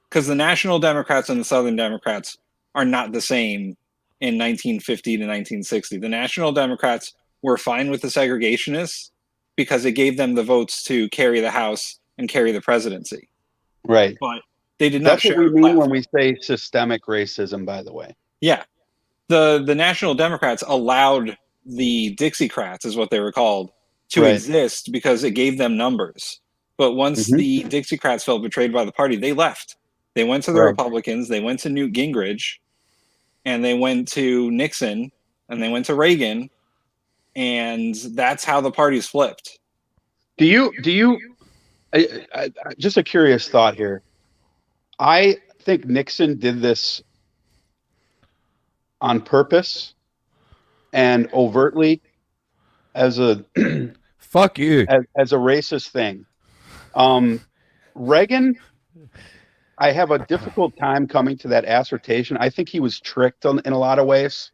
Speaker 8: because the National Democrats and the Southern Democrats are not the same in 1950 to 1960. The National Democrats were fine with the segregationists because it gave them the votes to carry the House and carry the presidency.
Speaker 4: Right.
Speaker 8: But they did not share.
Speaker 4: That's what we mean when we say systemic racism, by the way.
Speaker 8: Yeah. The National Democrats allowed the Dixiecrats, is what they were called, to exist because it gave them numbers. But once the Dixiecrats felt betrayed by the party, they left. They went to the Republicans, they went to Newt Gingrich, and they went to Nixon, and they went to Reagan, and that's how the parties flipped.
Speaker 4: Do you just a curious thought here. I think Nixon did this on purpose and overtly as a
Speaker 1: fuck you
Speaker 4: as a racist thing. Reagan, I have a difficult time coming to that assertion. I think he was tricked in a lot of ways.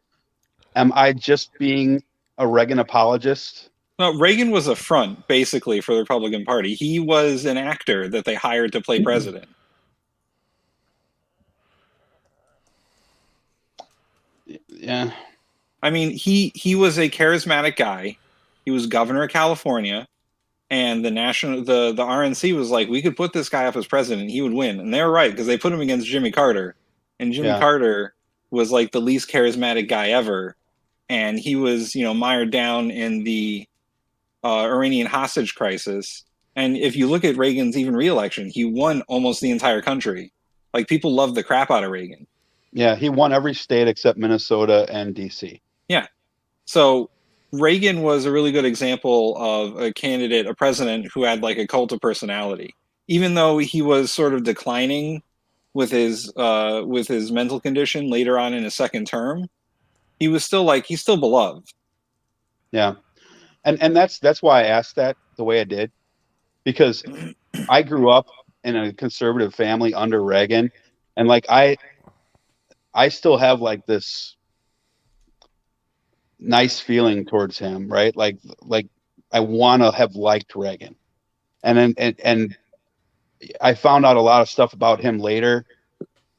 Speaker 4: Am I just being a Reagan apologist?
Speaker 8: No, Reagan was a front, basically, for the Republican Party. He was an actor that they hired to play president.
Speaker 4: Yeah.
Speaker 8: I mean, he was a charismatic guy. He was governor of California, and the RNC was like, we could put this guy up as president, he would win. And they were right, because they put him against Jimmy Carter. And Jimmy Carter was like the least charismatic guy ever. And he was, mired down in the Iranian hostage crisis. And if you look at Reagan's even re-election, he won almost the entire country. Like, people loved the crap out of Reagan.
Speaker 4: Yeah, he won every state except Minnesota and DC.
Speaker 8: Yeah. So Reagan was a really good example of a candidate, a president who had like a cult of personality. Even though he was sort of declining with his mental condition later on in his second term, he was still he's still beloved.
Speaker 4: Yeah. And that's why I asked that the way I did, because I grew up in a conservative family under Reagan, and I still have like this nice feeling towards him, right? Like I want to have liked Reagan, and I found out a lot of stuff about him later,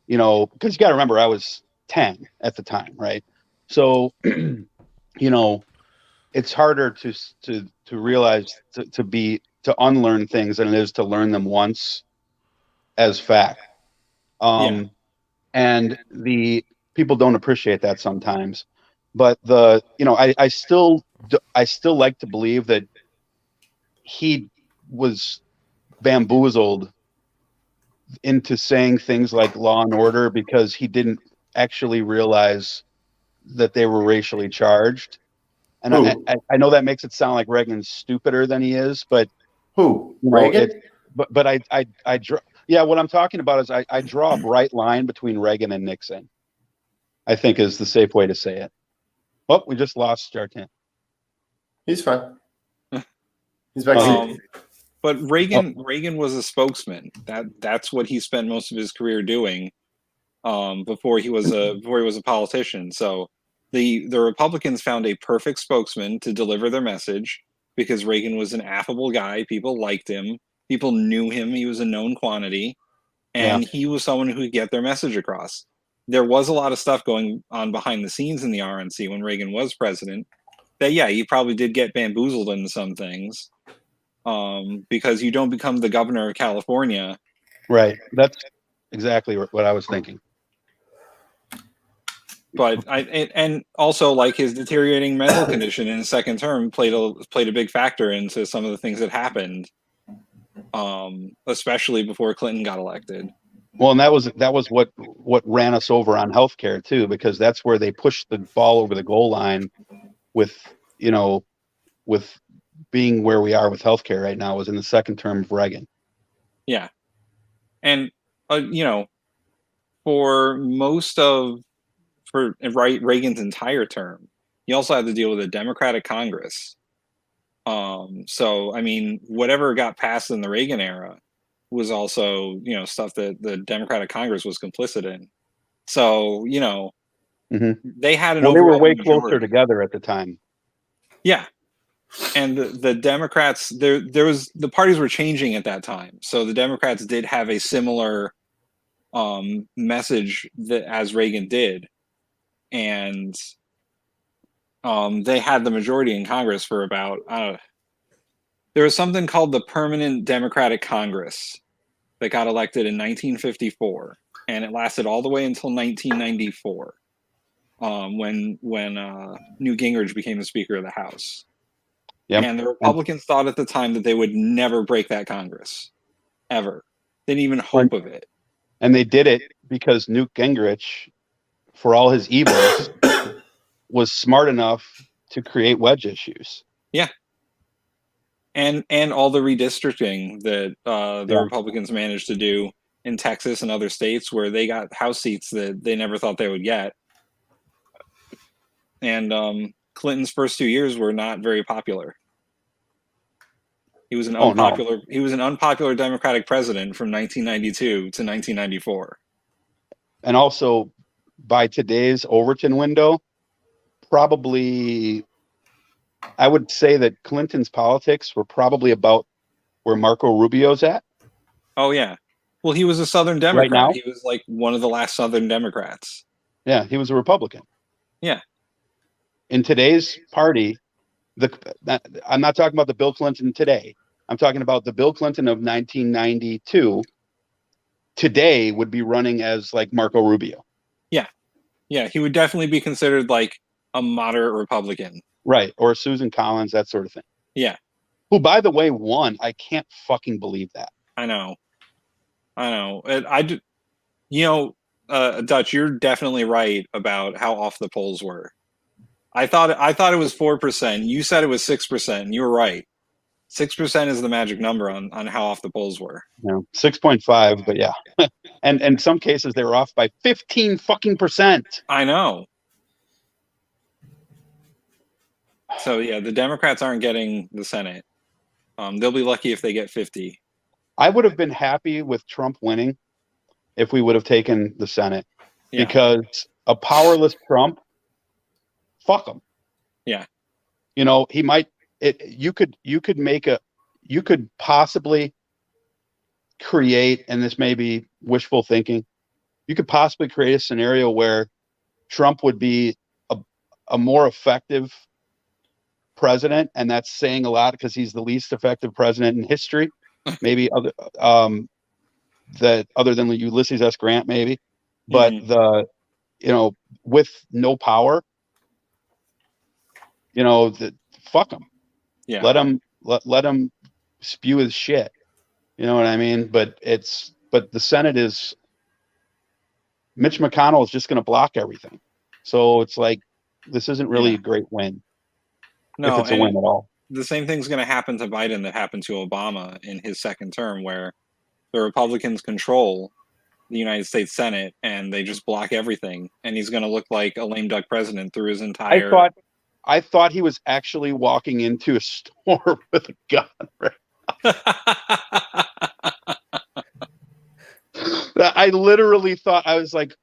Speaker 4: because you got to remember I was 10 at the time, right? So, it's harder to realize to unlearn things than it is to learn them once as fact. And the people don't appreciate that sometimes, but I still I still like to believe that he was bamboozled into saying things like law and order because he didn't actually realize that they were racially charged. And
Speaker 5: Who?
Speaker 4: I know that makes it sound like Reagan's stupider than he is, but
Speaker 5: Who?
Speaker 4: you know,
Speaker 5: Reagan?
Speaker 4: but I draw, yeah, what I'm talking about is I draw a bright line between Reagan and Nixon, I think is the safe way to say it. Oh, we just lost Jartan.
Speaker 5: He's fine. He's back.
Speaker 8: But Reagan was a spokesman. That's what he spent most of his career doing before he was a politician. So the Republicans found a perfect spokesman to deliver their message because Reagan was an affable guy. People liked him. People knew him. He was a known quantity, and he was someone who could get their message across. There was a lot of stuff going on behind the scenes in the RNC when Reagan was president. That he probably did get bamboozled into some things. Because you don't become the governor of California.
Speaker 4: Right. That's exactly what I was thinking.
Speaker 8: But and also like his deteriorating mental condition in his second term played a big factor into some of the things that happened, especially before Clinton got elected.
Speaker 4: Well, and that was what ran us over on healthcare too, because that's where they pushed the ball over the goal line with being where we are with healthcare right now was in the second term of Reagan.
Speaker 8: Yeah. And, for Reagan's entire term, he also had to deal with a Democratic Congress. So, I mean, whatever got passed in the Reagan era was also, stuff that the Democratic Congress was complicit in. So, they had an
Speaker 4: they were way
Speaker 8: overwhelming
Speaker 4: closer
Speaker 8: majority.
Speaker 4: together at the time.
Speaker 8: Yeah. And the Democrats, the parties were changing at that time. So the Democrats did have a similar message as Reagan did. And they had the majority in Congress for about, there was something called the Permanent Democratic Congress that got elected in 1954. And it lasted all the way until 1994, when Newt Gingrich became the Speaker of the House.
Speaker 4: Yep.
Speaker 8: And the Republicans thought at the time that they would never break that Congress, ever. They didn't even hope of it.
Speaker 4: And they did it because Newt Gingrich, for all his evils, was smart enough to create wedge issues.
Speaker 8: Yeah. And all the redistricting that the Republicans managed to do in Texas and other states where they got House seats that they never thought they would get. And Clinton's first 2 years were not very popular. He was an unpopular Democratic president from 1992 to 1994.
Speaker 4: And also, by today's Overton window, probably, I would say that Clinton's politics were probably about where Marco Rubio's at.
Speaker 8: Oh, yeah. Well, he was a Southern Democrat.
Speaker 4: Right now?
Speaker 8: He was like one of the last Southern Democrats.
Speaker 4: Yeah, he was a Republican.
Speaker 8: Yeah.
Speaker 4: In today's party, I'm not talking about the Bill Clinton today. I'm talking about the Bill Clinton of 1992 today would be running as like Marco Rubio.
Speaker 8: Yeah. Yeah, he would definitely be considered like a moderate Republican.
Speaker 4: Right. Or Susan Collins, that sort of thing.
Speaker 8: Yeah.
Speaker 4: Who, by the way, won. I can't fucking believe that.
Speaker 8: I know. Dutch, you're definitely right about how off the polls were. I thought it was 4%. You said it was 6%. And you were right. 6% is the magic number on how off the polls were.
Speaker 4: 6.5, but yeah. and in some cases they were off by 15%.
Speaker 8: I know. So yeah, the Democrats aren't getting the Senate. They'll be lucky if they get 50.
Speaker 4: I would have been happy with Trump winning if we would have taken the Senate, because a powerless Trump, fuck him.
Speaker 8: Yeah.
Speaker 4: He might. You could possibly create, and this may be wishful thinking, you could possibly create a scenario where Trump would be a more effective president, and that's saying a lot because he's the least effective president in history. Maybe other than Ulysses S. Grant, maybe, but with no power, fuck him.
Speaker 8: Yeah.
Speaker 4: Let him spew his shit. You know what I mean? But the Senate is, Mitch McConnell is just going to block everything. So it's like, this isn't really a great win.
Speaker 8: No,
Speaker 4: if it's a win at all.
Speaker 8: The same thing's going to happen to Biden that happened to Obama in his second term, where the Republicans control the United States Senate and they just block everything, and he's going to look like a lame duck president through his entire.
Speaker 4: I thought he was actually walking into a store with a gun. Right? I literally thought, I was like,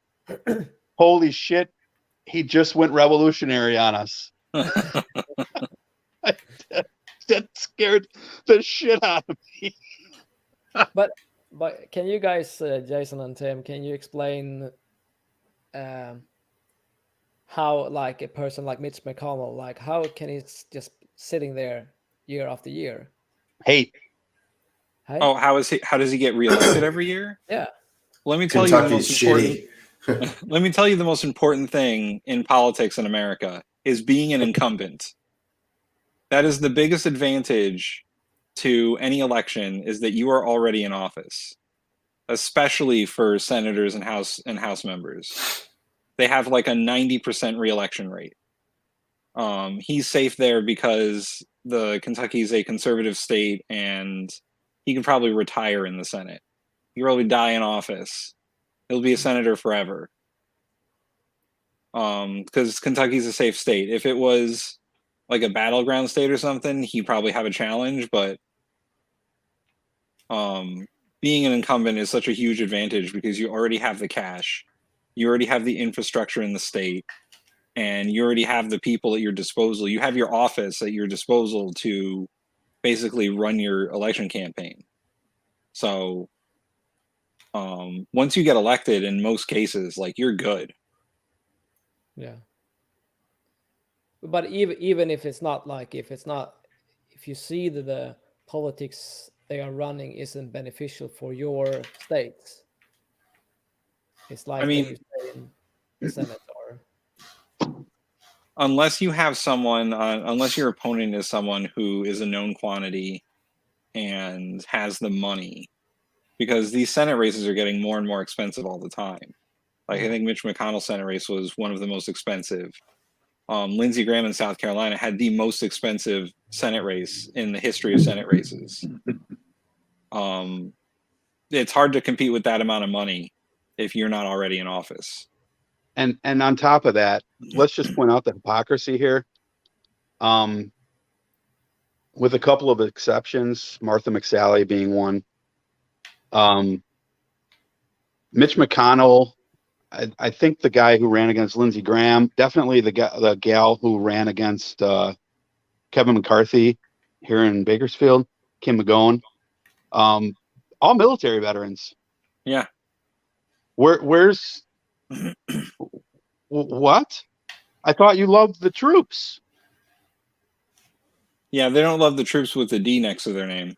Speaker 4: holy shit, he just went revolutionary on us. That scared the shit out of me.
Speaker 6: But can you guys, Jason and Tim, can you explain how, like, a person like Mitch McConnell, like, how can he just sitting there year after year?
Speaker 4: Hate.
Speaker 8: Oh, how does he get reelected every year?
Speaker 6: Yeah.
Speaker 8: Let me tell
Speaker 5: Kentucky's
Speaker 8: you the most important.
Speaker 5: shitty.
Speaker 8: Let me tell you the most important thing in politics in America is being an incumbent. That is the biggest advantage to any election, is that you are already in office, especially for senators and House members. They have like a 90% reelection rate. He's safe there because Kentucky is a conservative state, and he can probably retire in the Senate. He can probably die in office. He'll be a senator forever. Because Kentucky's a safe state. If it was like a battleground state or something, he'd probably have a challenge, but being an incumbent is such a huge advantage because you already have the cash, you already have the infrastructure in the state, and you already have the people at your disposal. You have your office at your disposal to basically run your election campaign. So once you get elected, in most cases, like, you're good.
Speaker 6: Yeah. But even if it's not, if you see that the politics they are running isn't beneficial for your states, it's like,
Speaker 8: I mean,
Speaker 6: you stay in the Senate, or
Speaker 8: unless you have someone, unless your opponent is someone who is a known quantity and has the money, because these Senate races are getting more and more expensive all the time. Like, I think Mitch McConnell's Senate race was one of the most expensive. Lindsey Graham in South Carolina had the most expensive Senate race in the history of Senate races. It's hard to compete with that amount of money if you're not already in office.
Speaker 4: And on top of that, let's just point out the hypocrisy here. With a couple of exceptions, Martha McSally being one. Mitch McConnell, I think the guy who ran against Lindsey Graham, definitely the gal who ran against Kevin McCarthy here in Bakersfield, Kim McGowan, all military veterans.
Speaker 8: Yeah.
Speaker 4: Where's what? I thought you loved the troops.
Speaker 8: Yeah, they don't love the troops with the D next to their name.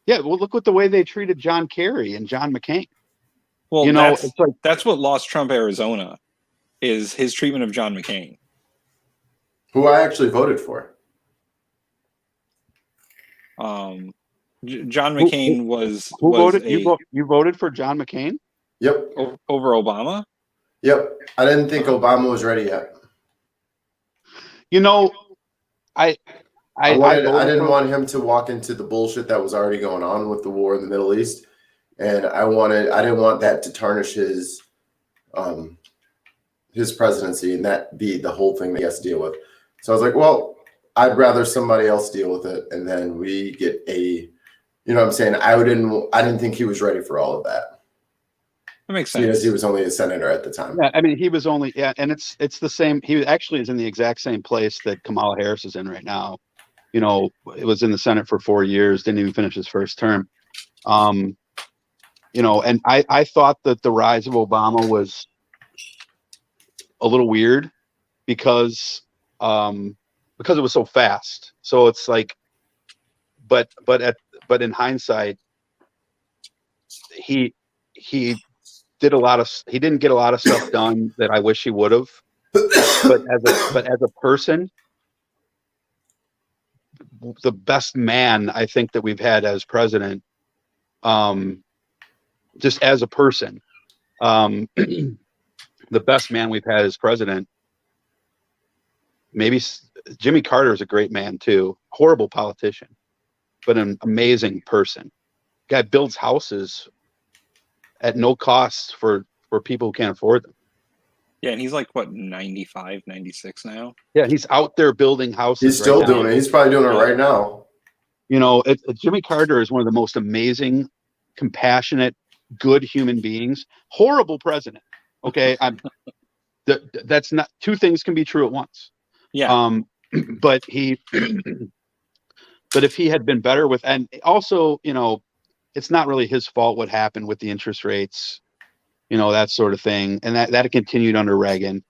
Speaker 4: Yeah, well, look at the way they treated John Kerry and John McCain.
Speaker 8: Well,
Speaker 4: you know, it's like,
Speaker 8: that's what lost Trump Arizona, is his treatment of John McCain,
Speaker 5: who I actually voted for.
Speaker 8: John McCain
Speaker 4: who voted? You voted for John McCain?
Speaker 5: Yep.
Speaker 8: Over Obama?
Speaker 5: Yep. I didn't think Obama was ready yet.
Speaker 4: You know, I
Speaker 5: didn't want him to walk into the bullshit that was already going on with the war in the Middle East. And I didn't want that to tarnish his presidency and that be the whole thing that he has to deal with. So I was like, well, I'd rather somebody else deal with it, and then we get you know what I'm saying? I didn't think he was ready for all of that.
Speaker 8: That makes sense.
Speaker 5: Because he was only a senator at the time.
Speaker 4: Yeah, I mean, he was only, and it's the same. He actually is in the exact same place that Kamala Harris is in right now. You know, it was in the Senate for 4 years, didn't even finish his first term. You know, and I thought that the rise of Obama was a little weird because it was so fast. So it's like, but in hindsight, he did he didn't get a lot of stuff done that I wish he would have. But as a person, the best man I think that we've had as president, just as a person. The best man we've had as president. Maybe Jimmy Carter is a great man too. Horrible politician, but an amazing person. Guy builds houses at no cost for people who can't afford them.
Speaker 8: Yeah, and he's like what 95, 96 now.
Speaker 4: Yeah, he's out there building houses.
Speaker 5: He's still
Speaker 4: right now.
Speaker 5: doing it. He's probably doing it right now.
Speaker 4: You know, Jimmy Carter is one of the most amazing, compassionate, good human beings. Horrible president. Okay, that's not, two things can be true at once.
Speaker 8: Yeah.
Speaker 4: But but if he had been better with, and also, you know, it's not really his fault what happened with the interest rates, you know, that sort of thing, and that continued under Reagan,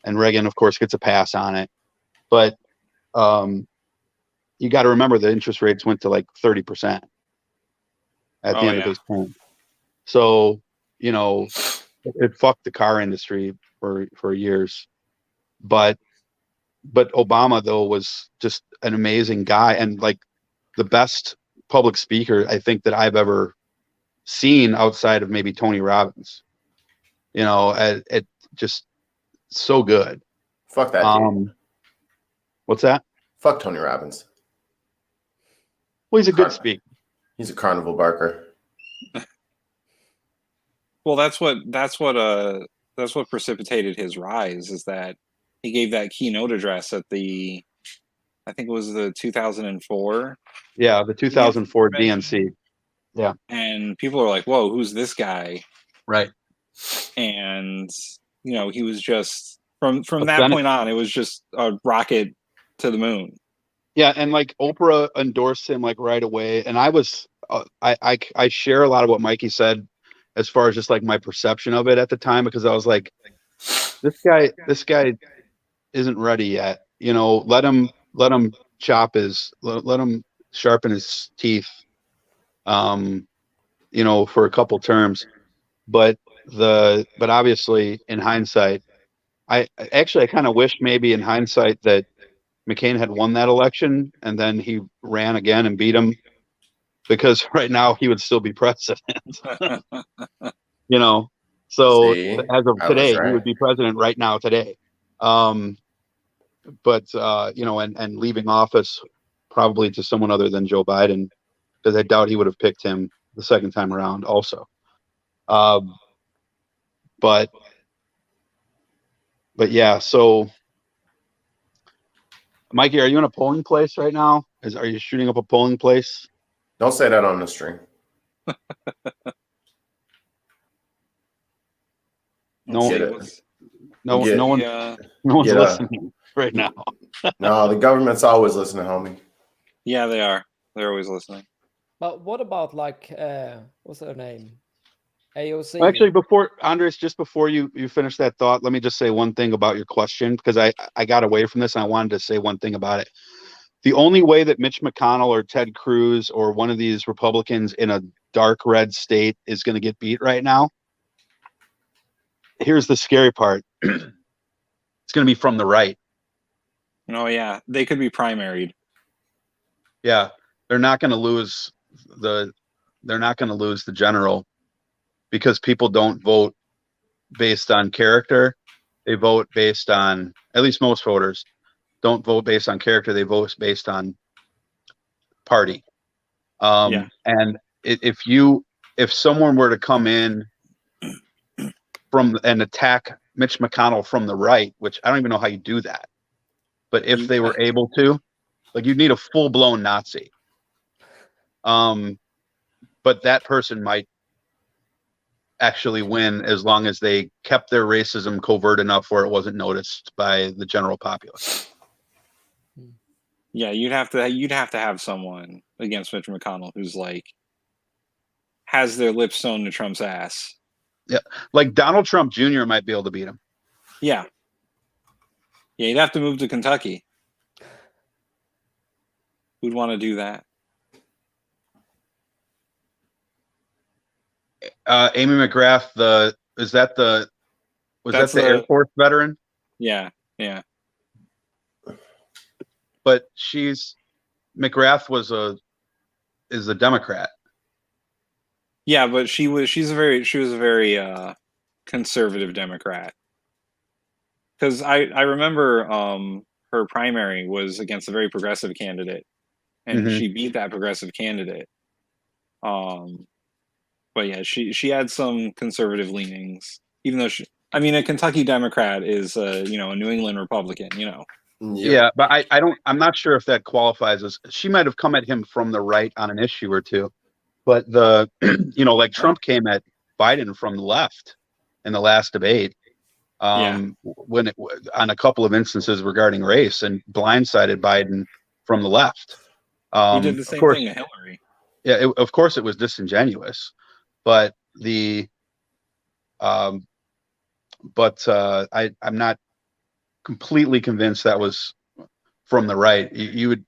Speaker 4: and Reagan, of course, gets a pass on it. But you got to remember the interest rates went to like 30% at the end of his term. So, you know, it fucked the car industry for years. But Obama, though, was just an amazing guy, and like the best public speaker I think that I've ever seen outside of maybe Tony Robbins. You know, it just so good.
Speaker 5: Fuck that dude.
Speaker 4: What's that?
Speaker 5: Fuck Tony Robbins.
Speaker 4: Well, he's a good speaker.
Speaker 5: He's a carnival barker.
Speaker 8: Well, that's what precipitated his rise, is that he gave that keynote address at I think it was the 2004.
Speaker 4: Yeah, the 2004 DNC. Yeah.
Speaker 8: And people are like, whoa, who's this guy?
Speaker 4: Right.
Speaker 8: And, you know, he was just, from that point on, it was just a rocket to the moon.
Speaker 4: Yeah, and like Oprah endorsed him like right away. And I was, I share a lot of what Mikey said as far as just like my perception of it at the time, because I was like, this guy isn't ready yet. You know, let him chop let him sharpen his teeth, you know, for a couple terms. But obviously in hindsight, I kind of wish maybe in hindsight that McCain had won that election and then he ran again and beat him, because right now he would still be president. You know, so as of today, he would be president right now today. But you know, and leaving office probably to someone other than Joe Biden, because I doubt he would have picked him the second time around also. But yeah, so Mikey, are you in a polling place right now? Are you shooting up a polling place?
Speaker 5: Don't say that on the stream.
Speaker 4: No one's listening right now.
Speaker 5: No, the government's always listening, homie.
Speaker 8: Yeah, they are. They're always listening.
Speaker 6: But what about like what's her name? AOC.
Speaker 4: Well, actually, before Andres, just before you finish that thought, let me just say one thing about your question, because I got away from this and I wanted to say one thing about it. The only way that Mitch McConnell or Ted Cruz or one of these Republicans in a dark red state is going to get beat right now, here's the scary part. It's going to be from the right.
Speaker 8: Oh yeah, they could be primaried.
Speaker 4: Yeah, they're not going to lose the general, because people don't vote based on character. They vote based on, at least most voters don't vote based on character. They vote based on party. And if someone were to come in from and attack Mitch McConnell from the right, which I don't even know how you do that, but if they were able to, like, you'd need a full-blown Nazi. But that person might actually win as long as they kept their racism covert enough where it wasn't noticed by the general populace.
Speaker 8: Yeah, you'd have to have someone against Mitch McConnell who's like has their lips sewn to Trump's ass.
Speaker 4: Yeah, like Donald Trump Jr. might be able to beat him.
Speaker 8: Yeah, you'd have to move to Kentucky. Who'd want to do that?
Speaker 4: Amy Mcgrath, was that the Air Force veteran?
Speaker 8: Yeah.
Speaker 4: But she's Mcgrath is a Democrat.
Speaker 8: Yeah, but she was a very conservative Democrat. Because I remember her primary was against a very progressive candidate, and
Speaker 4: Mhm.
Speaker 8: she beat that progressive candidate. But yeah, she had some conservative leanings, even though a Kentucky Democrat is a New England Republican.
Speaker 5: Yep.
Speaker 4: Yeah, but I'm not sure if that qualifies as. She might have come at him from the right on an issue or two, but like Trump came at Biden from the left in the last debate. When on a couple of instances regarding race, and blindsided Biden from the left.
Speaker 8: We did the
Speaker 4: Of
Speaker 8: same
Speaker 4: course,
Speaker 8: thing to Hillary.
Speaker 4: yeah, of course it was disingenuous, but I'm not completely convinced that was from the right. You would,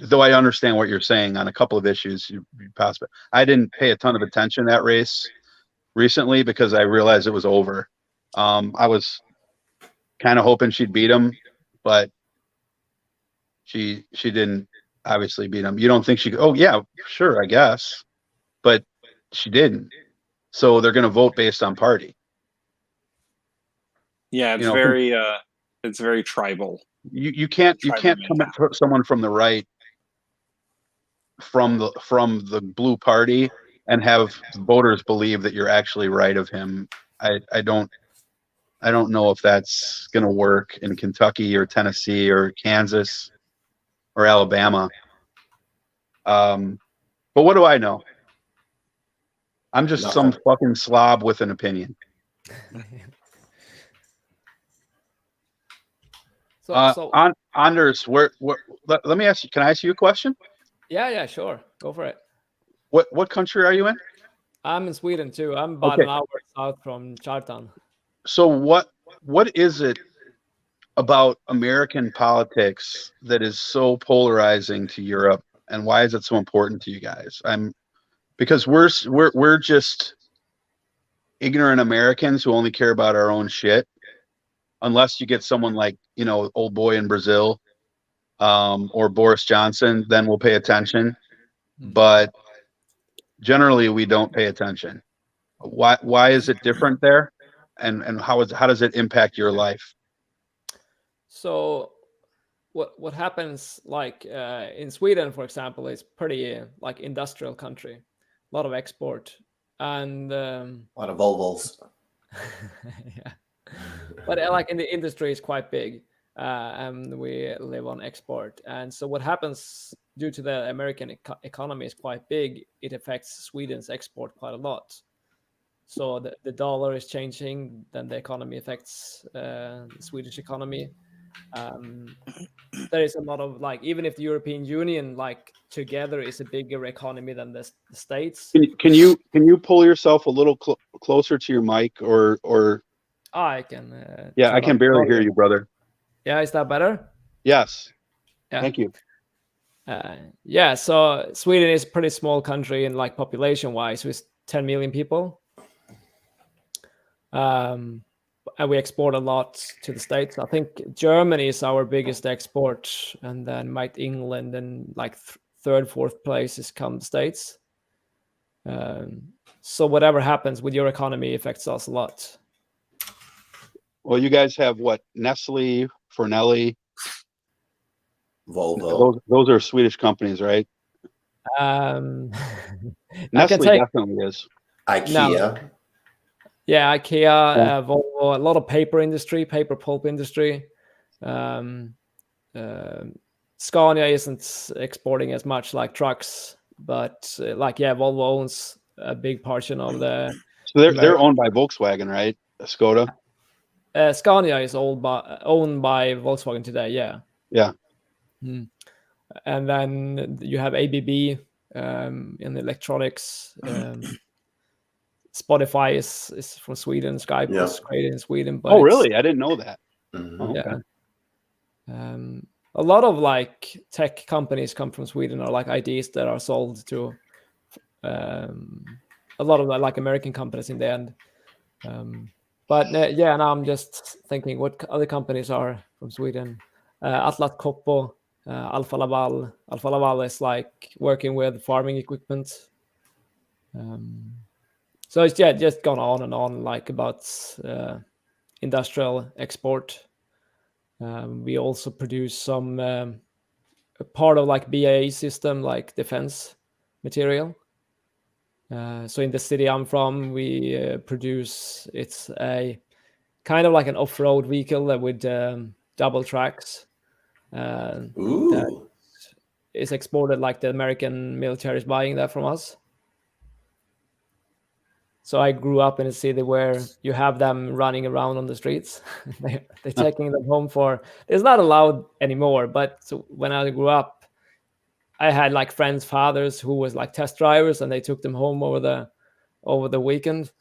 Speaker 4: though I understand what you're saying on a couple of issues, you possibly. I didn't pay a ton of attention to that race recently because I realized it was over. I was kind of hoping she'd beat him, but she didn't obviously beat him. You don't think she? Oh yeah, sure, I guess, but she didn't. So they're going to vote based on party.
Speaker 8: Yeah, it's very tribal.
Speaker 4: You can't come at someone from the right from the blue party and have voters believe that you're actually right of him. I don't know if that's going to work in Kentucky or Tennessee or Kansas or Alabama. But what do I know? I'm just some fucking slob with an opinion. Anders, let me ask you. Can I ask you a question?
Speaker 6: Yeah, sure. Go for it.
Speaker 4: What country are you in?
Speaker 6: I'm in Sweden too. I'm about an hour south from Charlton.
Speaker 4: So what is it about American politics that is so polarizing to Europe, and why is it so important to you guys? Because we're just ignorant Americans who only care about our own shit. Unless you get someone like, old boy in Brazil, or Boris Johnson, then we'll pay attention. But generally we don't pay attention. Why is it different there? And how does it impact your life?
Speaker 6: So what happens in Sweden, for example, is pretty like industrial country, a lot of export and a
Speaker 5: lot of Volvos.
Speaker 6: Yeah, but like in the industry is quite big, and we live on export. And so what happens due to the American economy is quite big, it affects Sweden's export quite a lot. So the dollar is changing, then the economy affects the Swedish economy. There is a lot of even if the European Union together is a bigger economy than the states.
Speaker 4: Can you pull yourself a little closer to your mic or?
Speaker 6: I can.
Speaker 4: I can barely hear you, brother.
Speaker 6: Yeah, is that better?
Speaker 4: Yes.
Speaker 6: Yeah.
Speaker 4: Thank you.
Speaker 6: So Sweden is a pretty small country in population wise, with 10 million people. And we export a lot to the States. I think Germany is our biggest export, and then might England, and third, fourth places come the States. So whatever happens with your economy affects us a lot.
Speaker 4: Well, you guys have what? Nestle, Fornelli,
Speaker 5: Volvo.
Speaker 4: Those are Swedish companies, right? Nestle definitely is.
Speaker 5: IKEA.
Speaker 6: No. Yeah, IKEA, Volvo, a lot of paper pulp industry. Scania isn't exporting as much like trucks, but Volvo owns a big portion of the.
Speaker 4: So they're owned by Volkswagen, right? Skoda.
Speaker 6: Scania is owned by Volkswagen today. Yeah.
Speaker 4: Yeah.
Speaker 6: And then you have ABB in electronics. Spotify is from Sweden. Skype was created in Sweden. But
Speaker 4: really? I didn't know that.
Speaker 5: Mm-hmm.
Speaker 6: Yeah. A lot of tech companies come from Sweden, or ideas that are sold to a lot of American companies in the end. Now I'm just thinking what other companies are from Sweden. Atlas Copco Alfa Laval. Alfa Laval is like working with farming equipment. So it's just gone on and on, like about industrial export. We also produce some part of like BAE system, like defense material. So in the city I'm from, we produce, it's a kind of like an off-road vehicle with double tracks. That
Speaker 5: Ooh.
Speaker 6: is exported, like the American military is buying that from us. So I grew up in a city where you have them running around on the streets. They're taking them home for. It's not allowed anymore. But when I grew up, I had like friends' fathers who was like test drivers, and they took them home over the weekend.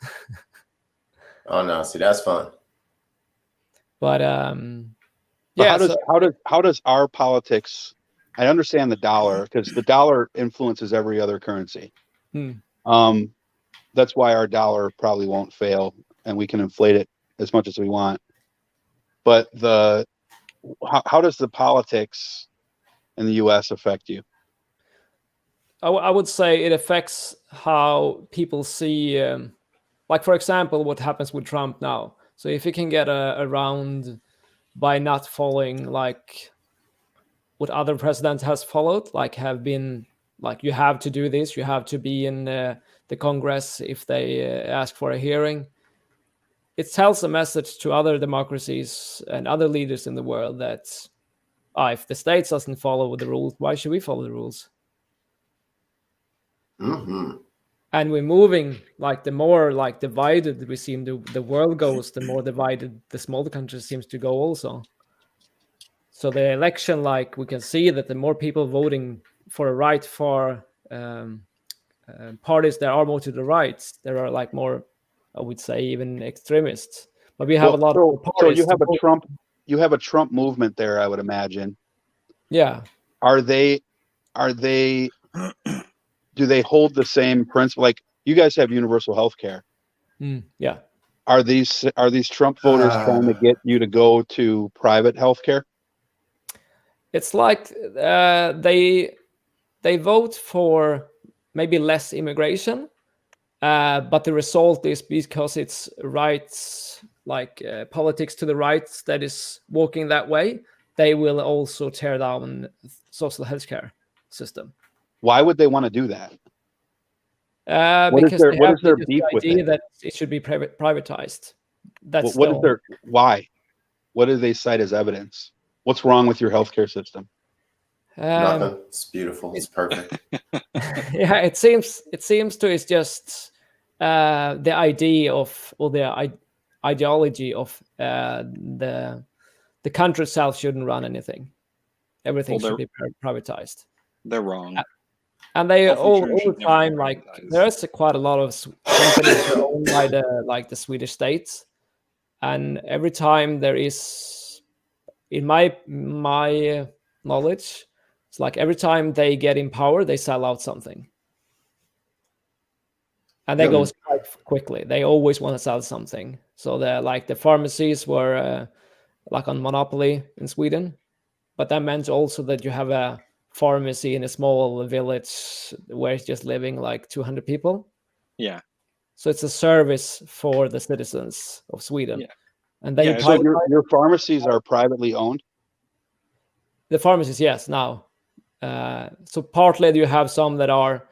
Speaker 5: Oh no, see that's fun.
Speaker 6: But
Speaker 4: So
Speaker 6: yeah.
Speaker 4: how does our politics? I understand the dollar because the dollar influences every other currency. That's why our dollar probably won't fail, and we can inflate it as much as we want. But how does the politics in the U.S. affect you?
Speaker 6: I would say it affects how people see, like for example, what happens with Trump now. So if he can get around by not following like what other presidents has followed, like have been like, you have to do this, you have to be in the Congress if they ask for a hearing. It tells a message to other democracies and other leaders in the world that if the states doesn't follow the rules, why should we follow the rules?
Speaker 5: Mm-hmm.
Speaker 6: And we're moving, like the more like divided we seem the world goes, the more divided the smaller countries seems to go also. So the election, like we can see that the more people voting for a right for parties that are more to the right, there are like more, I would say, even extremists. But we have a lot of parties.
Speaker 4: So you have a Trump movement there, I would imagine.
Speaker 6: Yeah.
Speaker 4: Are they do they hold the same principle? Like you guys have universal health care.
Speaker 6: Yeah.
Speaker 4: Are these Trump voters trying to get you to go to private health care?
Speaker 6: It's like they vote for maybe less immigration, but the result is because it's rights, like politics to the right that is walking that way, they will also tear down social healthcare system.
Speaker 4: Why would they want to do that?
Speaker 6: Because they have
Speaker 4: their
Speaker 6: the
Speaker 4: beef with
Speaker 6: idea
Speaker 4: it?
Speaker 6: that it should be privatized. That's
Speaker 4: why? What do they cite as evidence? What's wrong with your healthcare system?
Speaker 5: Nothing. It's beautiful. It's perfect.
Speaker 6: Yeah, it seems to it's just the idea of, or the ideology of the country itself shouldn't run anything. Everything should be privatized.
Speaker 8: They're wrong.
Speaker 6: And they all the time, like there's quite a lot of companies that are owned by the Swedish states, and every time there is, in my knowledge, it's like every time they get in power, they sell out something, and that goes quite quickly. They always want to sell something. So the pharmacies were like on monopoly in Sweden, but that meant also that you have a pharmacy in a small village where it's just living like 200 people.
Speaker 8: Yeah.
Speaker 6: So it's a service for the citizens of Sweden.
Speaker 8: Yeah.
Speaker 6: And then
Speaker 4: so your pharmacies are privately owned?
Speaker 6: The pharmacies, yes, now. So partly you have some that are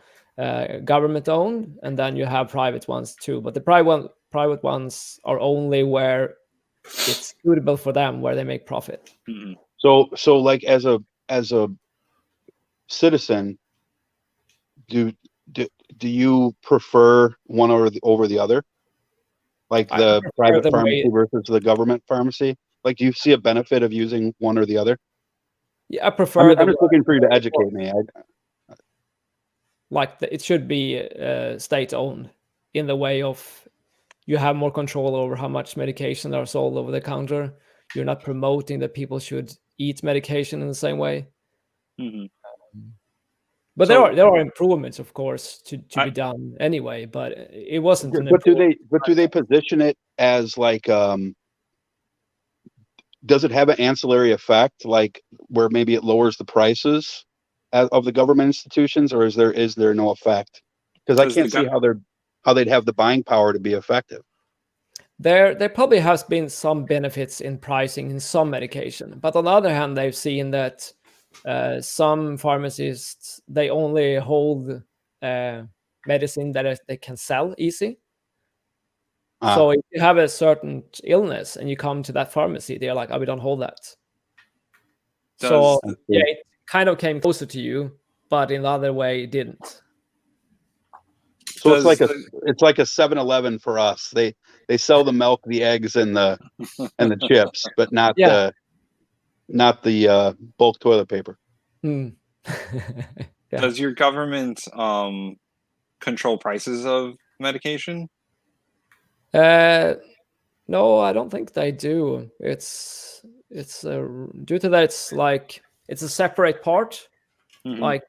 Speaker 6: government owned, and then you have private ones too. But the private ones are only where it's suitable for them, where they make profit.
Speaker 8: Mm-hmm.
Speaker 4: So like as a citizen, do you prefer one over the other? Like the private pharmacy versus the government pharmacy? Like, do you see a benefit of using one or the other?
Speaker 6: Yeah, I prefer.
Speaker 4: I'm just looking for you to educate me.
Speaker 6: It should be state-owned in the way of you have more control over how much medication are sold over the counter. You're not promoting that people should eat medication in the same way.
Speaker 8: Mm-hmm.
Speaker 6: But there are improvements, of course, to be done anyway. But it wasn't.
Speaker 4: But do they position it as like does it have an ancillary effect, like where maybe it lowers the prices of the government institutions, or is there no effect? Because I
Speaker 8: Does
Speaker 4: can't see how they'd have the buying power to be effective.
Speaker 6: There probably has been some benefits in pricing in some medication, but on the other hand, they've seen that some pharmacists, they only hold medicine that they can sell easy. So if you have a certain illness and you come to that pharmacy, they're like, "Oh, we don't hold that." So yeah, it kind of came closer to you, but in the other way, it didn't.
Speaker 4: So it's like a 7-Eleven for us. They sell the milk, the eggs, and the chips, but not the bulk toilet paper.
Speaker 6: Yeah.
Speaker 8: Does your government control prices of medication?
Speaker 6: No, I don't think they do. It's due to that, it's a separate part.
Speaker 8: Mhm.
Speaker 6: Like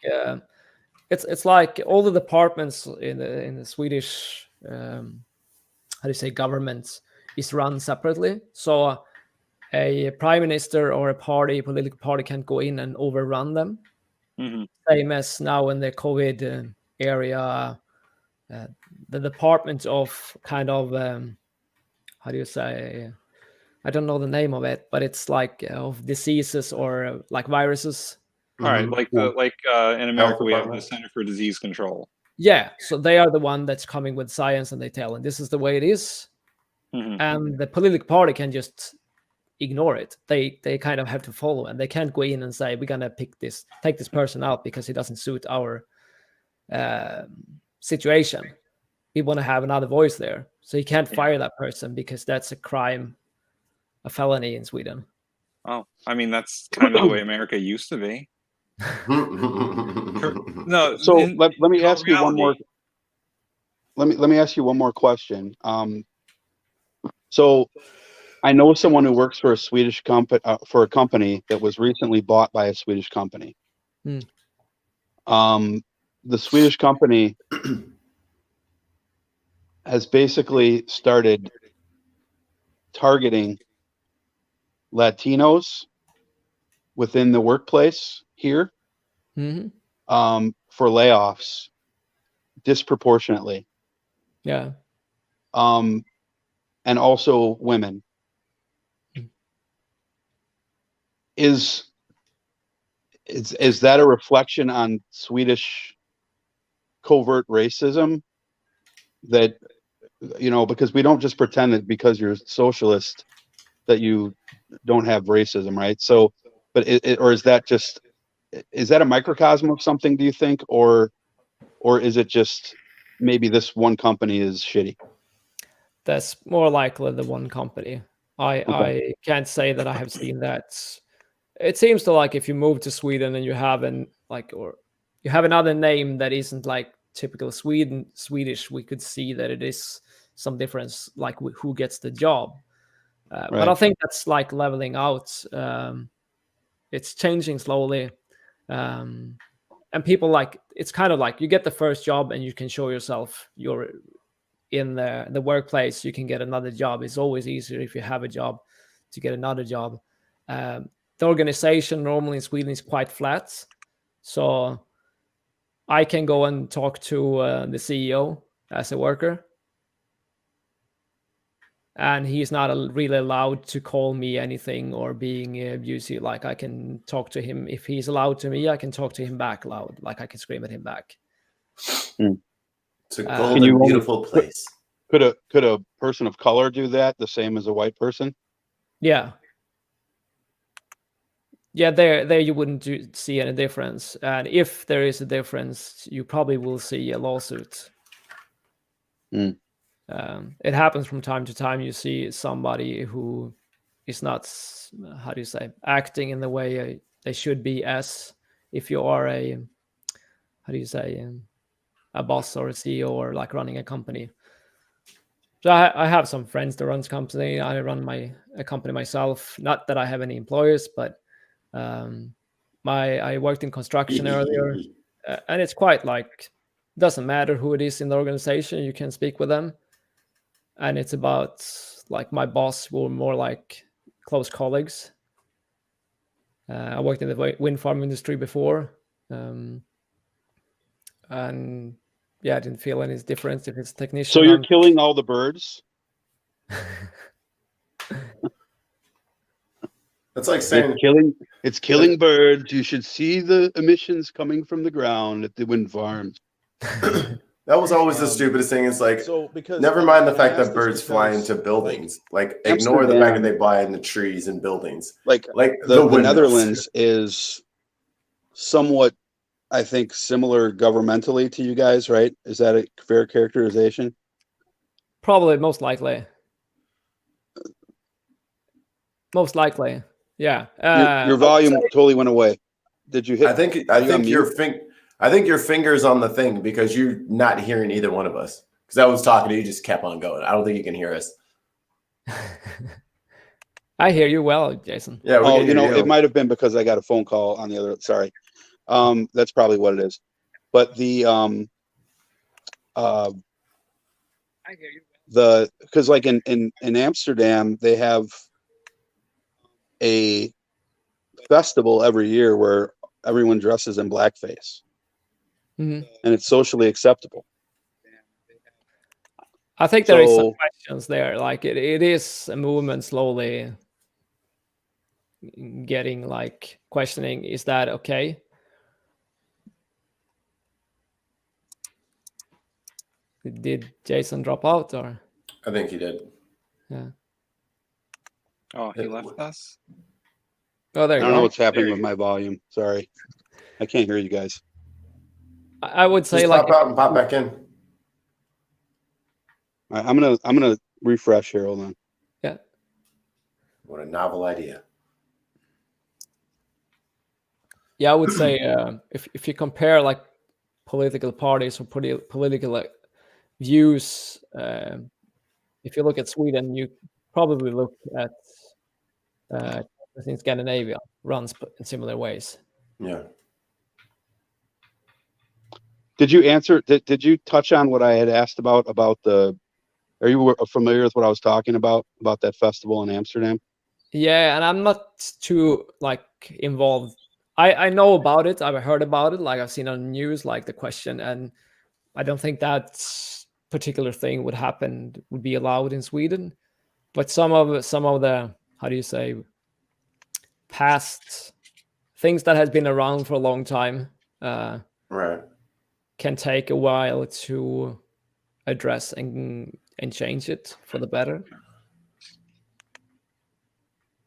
Speaker 6: it's like all the departments in the Swedish how do you say government is run separately. So a prime minister or a political party can't go in and overrun them.
Speaker 8: Mhm.
Speaker 6: Same as now in the COVID area, the department of kind of how do you say? I don't know the name of it, but it's like of diseases or like viruses.
Speaker 8: All right, like in America, we have the
Speaker 5: Department.
Speaker 8: Center for Disease Control.
Speaker 6: Yeah, so they are the one that's coming with science, and they tell, and this is the way it is.
Speaker 8: Mhm.
Speaker 6: And the political party can just ignore it. They kind of have to follow, and they can't go in and say we're gonna take this person out because he doesn't suit our situation. We want to have another voice there, so you can't fire that person because that's a crime, a felony in Sweden.
Speaker 8: Oh, I mean that's kind of the way America used to be. No,
Speaker 4: So let me ask you one more. Let me ask you one more question. So I know someone who works for a Swedish company for a company that was recently bought by a Swedish company. The Swedish company has basically started targeting Latinos within the workplace here for layoffs disproportionately.
Speaker 6: Yeah.
Speaker 4: And also women. Is that a reflection on Swedish covert racism? That, because we don't just pretend that because you're socialist that you don't have racism, right? So, but or is that a microcosm of something, do you think, or is it just maybe this one company is shitty?
Speaker 6: That's more likely the one company. I can't say that I have seen that. It seems to like if you move to Sweden and you have or you have another name that isn't like typical Swedish, we could see that it is some difference, like who gets the job. But I think that's like leveling out. It's changing slowly, and people it's kind of like you get the first job and you can show yourself you're in the workplace. You can get another job. It's always easier if you have a job to get another job. The organization normally in Sweden is quite flat, so I can go and talk to the CEO as a worker, and he's not really allowed to call me anything or being abusive. Like I can talk to him if he's allowed to me. I can talk to him back loud, like I can scream at him back.
Speaker 5: It's a golden, beautiful place.
Speaker 4: Could a person of color do that the same as a white person?
Speaker 6: Yeah. Yeah, there you wouldn't see any difference, and if there is a difference, you probably will see a lawsuit. It happens from time to time. You see somebody who is not, how do you say, acting in the way they should be, as if you are a, how do you say, a boss or a CEO or like running a company. So I have some friends that runs company. I run a company myself. Not that I have any employers, but I worked in construction earlier, and it's quite like, doesn't matter who it is in the organization, you can speak with them, and it's about like my boss will more like close colleagues. I worked in the wind farm industry before, and yeah, I didn't feel any difference if it's a technician.
Speaker 7: So you're killing all the birds?
Speaker 5: That's like saying
Speaker 7: It's killing birds. You should see the emissions coming from the ground at the wind farms.
Speaker 5: that was always the stupidest thing. It's like,
Speaker 7: because
Speaker 5: never mind the fact that birds fly into buildings. Like ignore the fact that they fly in the trees and buildings.
Speaker 7: Like the Netherlands is somewhat, I think, similar governmentally to you guys, right? Is that a fair characterization?
Speaker 6: Probably, most likely. Most likely, yeah.
Speaker 7: Your volume totally went away. Did you hit?
Speaker 5: I think your finger's on the thing because you're not hearing either one of us. Because I was talking to you, just kept on going. I don't think you can hear us.
Speaker 6: I hear you well, Jason.
Speaker 5: Yeah.
Speaker 7: It might have been because I got a phone call on the other. Sorry, that's probably what it is. But the
Speaker 6: I hear you.
Speaker 7: Because like in Amsterdam, they have a festival every year where everyone dresses in blackface, and it's socially acceptable.
Speaker 6: I think there is some questions there. Like it is a movement slowly getting like questioning, is that okay? Did Jason drop out or?
Speaker 5: I think he did.
Speaker 6: Yeah.
Speaker 8: Oh, he left us?
Speaker 6: Oh, there you go.
Speaker 7: I don't know what's happening with my volume. Sorry. I can't hear you guys.
Speaker 6: I would say
Speaker 5: just
Speaker 6: like
Speaker 5: pop out and pop back in.
Speaker 7: All right, I'm gonna refresh here. Hold on.
Speaker 6: Yeah.
Speaker 5: What a novel idea.
Speaker 6: Yeah, I would say if you compare like political parties or political views, if you look at Sweden, you probably look at I think Scandinavia runs in similar ways.
Speaker 5: Yeah.
Speaker 7: Did you answer? Did you touch on what I had asked about the? Are you familiar with what I was talking about that festival in Amsterdam?
Speaker 6: Yeah, and I'm not too like involved. I know about it. I've heard about it. Like I've seen on the news, like the question, and I don't think that particular thing would be allowed in Sweden. But some of the, how do you say, past things that has been around for a long time,
Speaker 5: right,
Speaker 6: can take a while to address and change it for the better.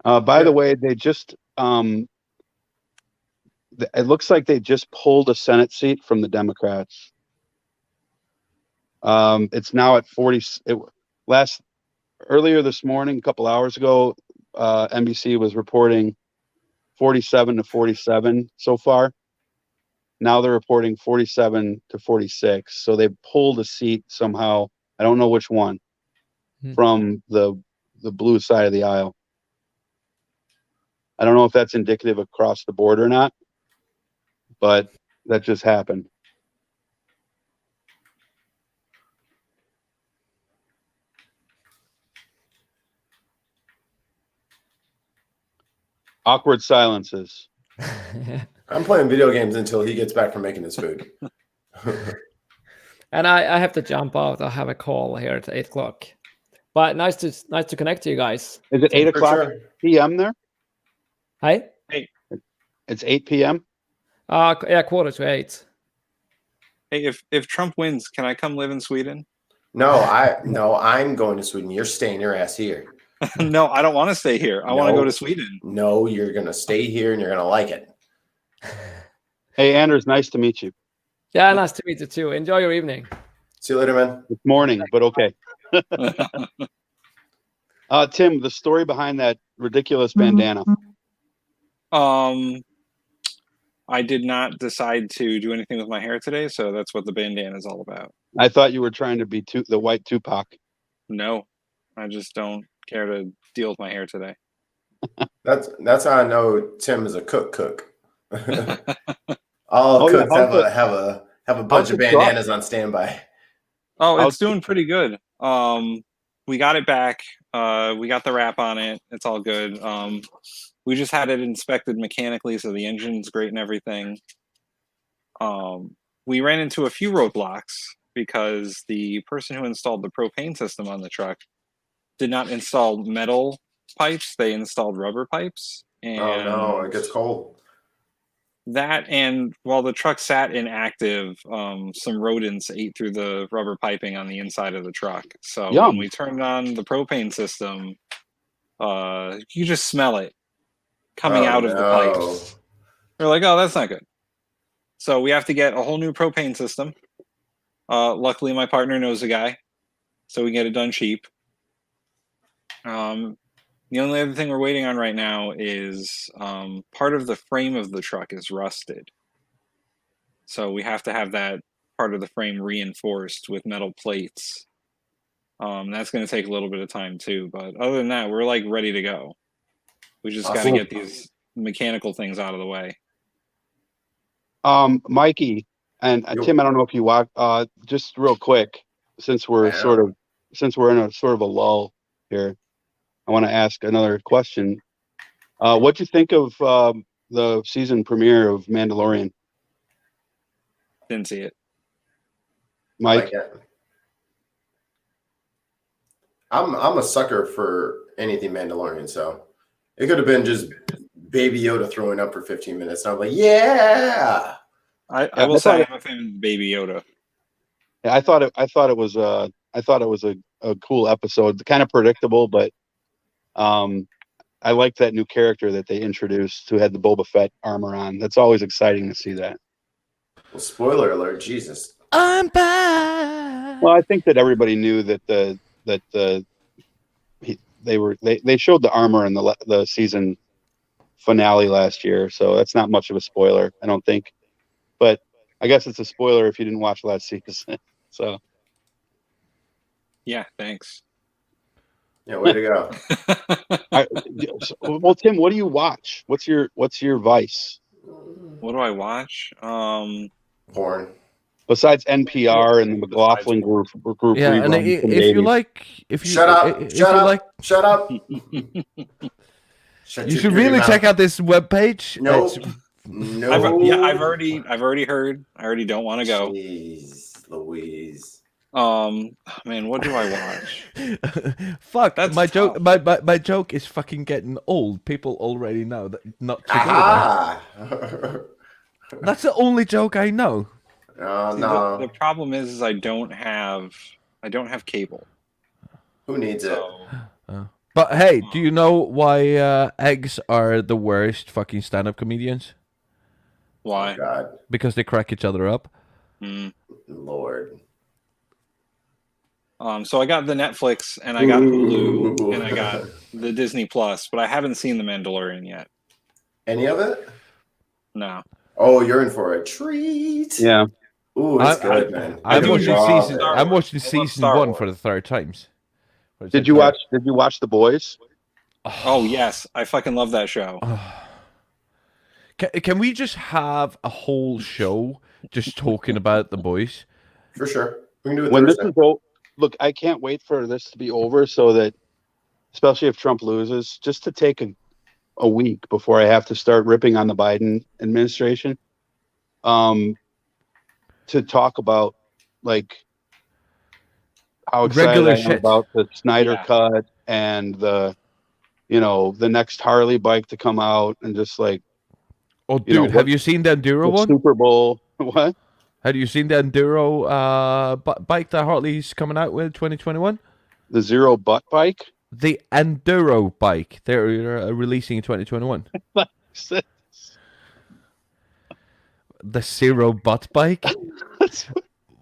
Speaker 7: By the way, they just it looks like they just pulled a Senate seat from the Democrats. It's now at 40. Earlier this morning, a couple hours ago, NBC was reporting 47-47 so far. Now they're reporting 47-46. So they pulled a seat somehow. I don't know which one from the blue side of the aisle. I don't know if that's indicative across the board or not, but that just happened. Awkward silences.
Speaker 5: I'm playing video games until he gets back from making his food.
Speaker 6: And I have to jump out. I have a call here at 8 o'clock. But nice to connect to you guys.
Speaker 7: Is it 8 o'clock p.m. there?
Speaker 6: Hi?
Speaker 8: Hey.
Speaker 7: It's 8 p.m.?
Speaker 6: Yeah, 7:45.
Speaker 8: Hey, if Trump wins, can I come live in Sweden?
Speaker 5: No, I'm going to Sweden. You're staying your ass here.
Speaker 8: No, I don't want to stay here. I want to go to Sweden.
Speaker 5: No, you're going to stay here and you're going to like it.
Speaker 7: Hey, Anders, nice to meet you.
Speaker 6: Yeah, nice to meet you too. Enjoy your evening.
Speaker 5: See you later, man.
Speaker 7: It's morning, but okay. Tim, the story behind that ridiculous bandana.
Speaker 8: I did not decide to do anything with my hair today, so that's what the bandana is all about.
Speaker 7: I thought you were trying to be the white Tupac.
Speaker 8: No, I just don't care to deal with my hair today.
Speaker 5: That's how I know Tim is a cook. All cooks have a bunch of bandanas on standby.
Speaker 8: Oh, it's doing pretty good. We got it back We got the wrap on it. It's all good. We just had it inspected mechanically, so the engine's great and everything. We ran into a few roadblocks because the person who installed the propane system on the truck did not install metal pipes. They installed rubber pipes. And
Speaker 5: Oh no, it gets cold.
Speaker 8: that, and while the truck sat inactive, some rodents ate through the rubber piping on the inside of the truck. So
Speaker 7: Yum.
Speaker 8: when we turned on the propane system, you just smell it coming out of the pipes. We're like, oh, that's not good. So we have to get a whole new propane system. Luckily, my partner knows a guy, so we get it done cheap. The only other thing we're waiting on right now is part of the frame of the truck is rusted. So we have to have that part of the frame reinforced with metal plates. That's going to take a little bit of time too. But other than that, we're like ready to go. We just got to get these mechanical things out of the way.
Speaker 7: Mikey and Tim, I don't know if you watch. Just real quick, since we're in a sort of a lull here, I want to ask another question. What'd you think of the season premiere of Mandalorian?
Speaker 8: Didn't see it.
Speaker 7: Mike?
Speaker 5: I'm a sucker for anything Mandalorian, so it could have been just Baby Yoda throwing up for 15 minutes. And I'm like, yeah.
Speaker 8: I will say I'm a fan of Baby Yoda.
Speaker 7: Yeah, I thought it was a cool episode. Kind of predictable, but I like that new character that they introduced who had the Boba Fett armor on. That's always exciting to see that.
Speaker 5: Well, spoiler alert, Jesus.
Speaker 1: I'm back.
Speaker 7: Well, I think that everybody knew that they showed the armor in the season finale last year, so that's not much of a spoiler, I don't think. But I guess it's a spoiler if you didn't watch last season. So
Speaker 8: yeah, thanks.
Speaker 5: Yeah, way to go.
Speaker 7: Well, Tim, what do you watch? What's your vice?
Speaker 8: What do I watch?
Speaker 5: Porn.
Speaker 7: Besides NPR and the McLaughlin group
Speaker 1: Yeah, and if you like,
Speaker 5: shut up.
Speaker 1: You should really check out this webpage.
Speaker 5: No.
Speaker 8: I've already heard. I already don't want to go.
Speaker 5: Jeez, Louise.
Speaker 8: Man, what do I watch?
Speaker 1: Fuck,
Speaker 8: that's
Speaker 1: my
Speaker 8: tough.
Speaker 1: joke. My joke is fucking getting old. People already know that not to go. That's the only joke I know.
Speaker 5: No.
Speaker 8: The problem is I don't have cable.
Speaker 5: Who needs it?
Speaker 1: But hey, do you know why eggs are the worst fucking stand-up comedians?
Speaker 8: Why?
Speaker 5: Oh, God.
Speaker 1: Because they crack each other up.
Speaker 5: Lord.
Speaker 8: So I got the Netflix and I got Hulu and I got the Disney Plus, but I haven't seen The Mandalorian yet.
Speaker 5: Any of it?
Speaker 8: No.
Speaker 5: Oh, you're in for a treat.
Speaker 7: Yeah.
Speaker 5: Ooh, it's good, man.
Speaker 1: I'm watching
Speaker 8: Star
Speaker 1: season
Speaker 8: Wars.
Speaker 1: 1 for the third times.
Speaker 7: Did you watch The Boys?
Speaker 8: Oh yes, I fucking love that show.
Speaker 1: Can we just have a whole show just talking about The Boys?
Speaker 5: For sure. We can do it
Speaker 7: When
Speaker 5: Thursday.
Speaker 7: this is over, look, I can't wait for this to be over so that, especially if Trump loses, just to take a week before I have to start ripping on the Biden administration, to talk about like how excited I am about the Snyder Cut and the next Harley bike to come out and just like.
Speaker 1: Oh, dude, have you seen the Enduro one?
Speaker 7: Super Bowl. What?
Speaker 1: Have you seen the Enduro bike that Harley's coming out with 2021?
Speaker 7: The Zero Butt bike?
Speaker 1: The Enduro bike. They're releasing in 2021. The Zero Butt bike?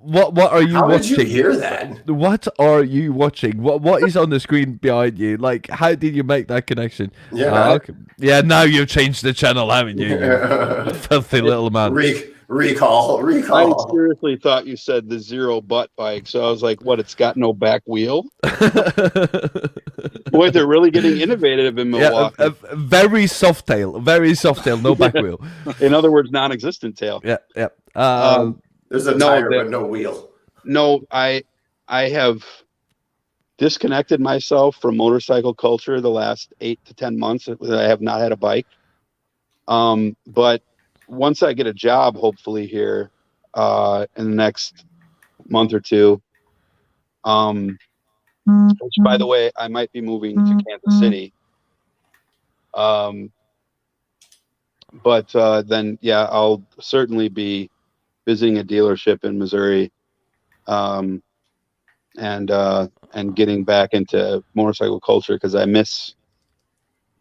Speaker 1: What are you
Speaker 5: watching?
Speaker 1: How did you
Speaker 5: hear that?
Speaker 1: What are you watching? What is on the screen behind you? Like, how did you make that connection?
Speaker 5: Yeah.
Speaker 1: Okay. Yeah, now you've changed the channel, haven't you? You filthy little man.
Speaker 5: Recall.
Speaker 7: I seriously thought you said the Zero Butt bike, so I was like, what, it's got no back wheel? Boy, they're really getting innovative in Milwaukee.
Speaker 1: Yeah, very soft tail, no back wheel.
Speaker 7: In other words, non-existent tail.
Speaker 1: Yeah.
Speaker 5: There's a tire but no wheel.
Speaker 7: No, I have. disconnected myself from motorcycle culture the last 8 to 10 months. I have not had a bike. But once I get a job, hopefully here in the next month or two, which by the way, I might be moving to Kansas City. But then, yeah, I'll certainly be visiting a dealership in Missouri, and getting back into motorcycle culture because I miss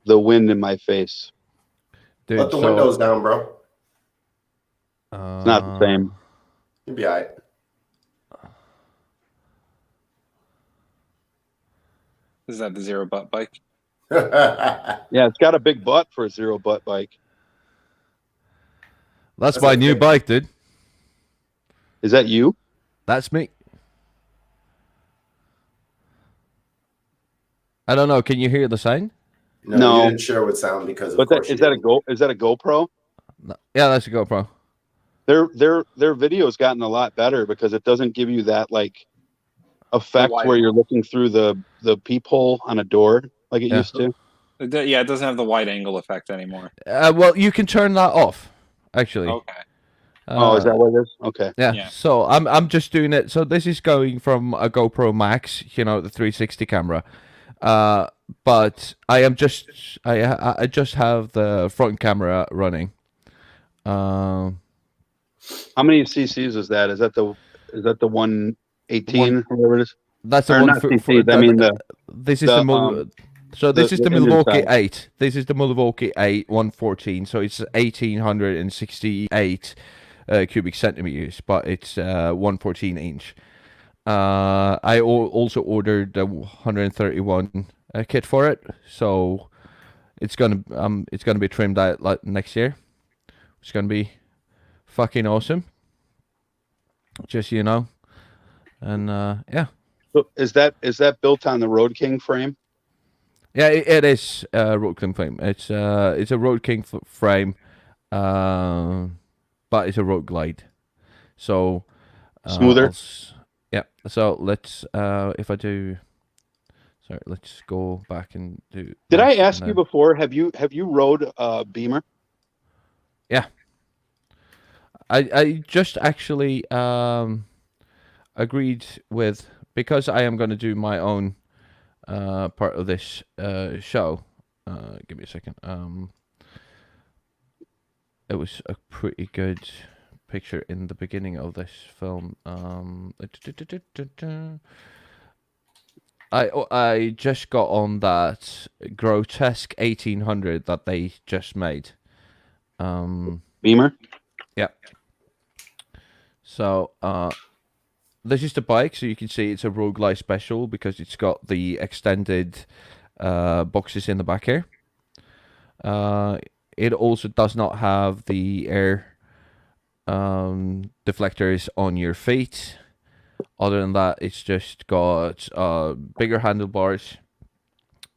Speaker 7: the wind in my face.
Speaker 1: Dude,
Speaker 5: Let the windows down, bro.
Speaker 7: It's not the same.
Speaker 5: You'll be all right.
Speaker 8: Is that the zero butt bike?
Speaker 7: Yeah, it's got a big butt for a zero butt bike.
Speaker 1: That's my new bike, dude.
Speaker 7: Is that you?
Speaker 1: That's me. I don't know. Can you hear the sound?
Speaker 7: No.
Speaker 5: You didn't share with sound because.
Speaker 7: But is that a GoPro?
Speaker 1: No. Yeah, that's a GoPro.
Speaker 7: Their video's gotten a lot better because it doesn't give you that like effect where you're looking through the peephole on a door like it used to.
Speaker 8: Yeah, it doesn't have the wide angle effect anymore.
Speaker 1: Well, you can turn that off, actually.
Speaker 8: Okay.
Speaker 7: Is that what it is? Okay.
Speaker 1: Yeah. So I'm just doing it. So this is going from a GoPro Max, the 360 camera. But I just have the front camera running.
Speaker 7: How many cc's is that? Is that the 118 or whatever it is?
Speaker 1: That's the
Speaker 7: or
Speaker 1: one.
Speaker 7: not cc's, I mean
Speaker 1: this is the Milwaukee 8. This is the Milwaukee 8 114. So it's 1868 cubic centimeters, but it's 114 inch. I also ordered the 131 kit for it, so it's gonna be trimmed out like next year. It's gonna be fucking awesome. Just and yeah.
Speaker 7: So is that built on the Road King frame?
Speaker 1: Yeah, it is Road King frame. It's a Road King frame, but it's a Road Glide, so
Speaker 7: smoother.
Speaker 1: Yeah. So let's let's go back and do.
Speaker 7: Did I ask you before? Have you rode Beamer?
Speaker 1: Yeah. I just actually agreed with, because I am going to do my own part of this show. Give me a second. It was a pretty good picture in the beginning of this film. I just got on that grotesque 1800 that they just made.
Speaker 7: Beamer?
Speaker 1: Yeah. So this is the bike, so you can see it's a roguelike special because it's got the extended boxes in the back here. It also does not have the air deflectors on your feet. Other than that, it's just got bigger handlebars.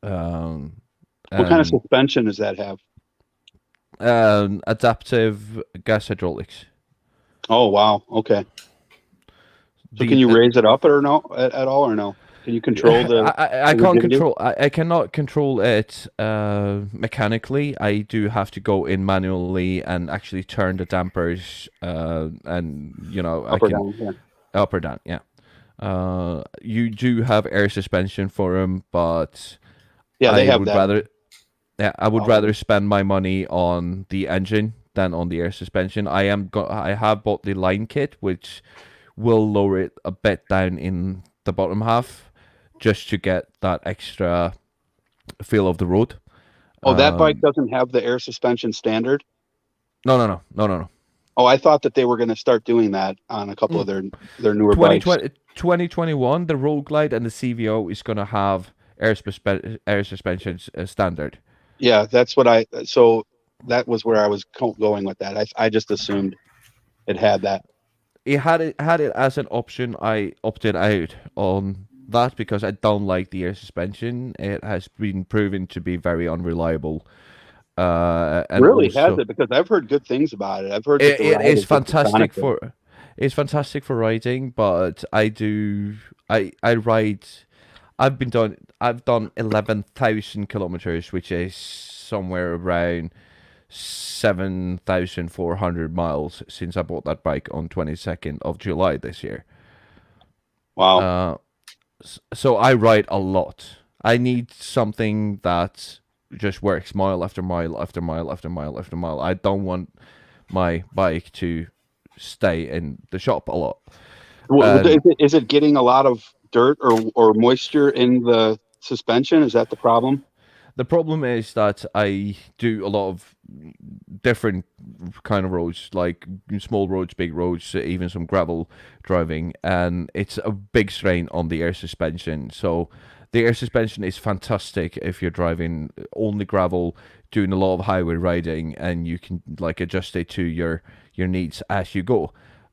Speaker 7: What kind of suspension does that have?
Speaker 1: Adaptive gas hydraulics.
Speaker 7: Oh wow! Okay. So can you raise it up or no at all or no? Can you control the?
Speaker 1: I can't control. I cannot control it mechanically. I do have to go in manually and actually turn the dampers. And
Speaker 7: up or down. Yeah.
Speaker 1: Up or down. Yeah. You do have air suspension for them, but
Speaker 7: yeah, they have that.
Speaker 1: I would rather spend my money on the engine than on the air suspension. I have bought the line kit, which will lower it a bit down in the bottom half, just to get that extra feel of the road.
Speaker 7: Oh, that bike doesn't have the air suspension standard?
Speaker 1: No.
Speaker 7: Oh, I thought that they were going to start doing that on a couple of their newer bikes.
Speaker 1: 2021, the Road Glide and the CVO is going to have air suspension standard.
Speaker 7: Yeah, that's what so that was where I was going with that. I just assumed it had that.
Speaker 1: It had it as an option. I opted out on that because I don't like the air suspension. It has been proven to be very unreliable. And
Speaker 7: really
Speaker 1: also,
Speaker 7: has it? Because I've heard good things about it. I've heard
Speaker 1: it is fantastic for riding, but I ride. I've done 11,000 kilometers, which is somewhere around 7,400 miles since I bought that bike on 22nd of July this year.
Speaker 7: Wow.
Speaker 1: So I ride a lot. I need something that just works mile after mile after mile after mile after mile. I don't want my bike to stay in the shop a lot.
Speaker 7: Is it getting a lot of dirt or moisture in the suspension? Is that the problem?
Speaker 1: The problem is that I do a lot of different kind of roads, like small roads, big roads, even some gravel driving, and it's a big strain on the air suspension. So the air suspension is fantastic if you're driving only gravel, doing a lot of highway riding, and you can like adjust it to your needs as you go.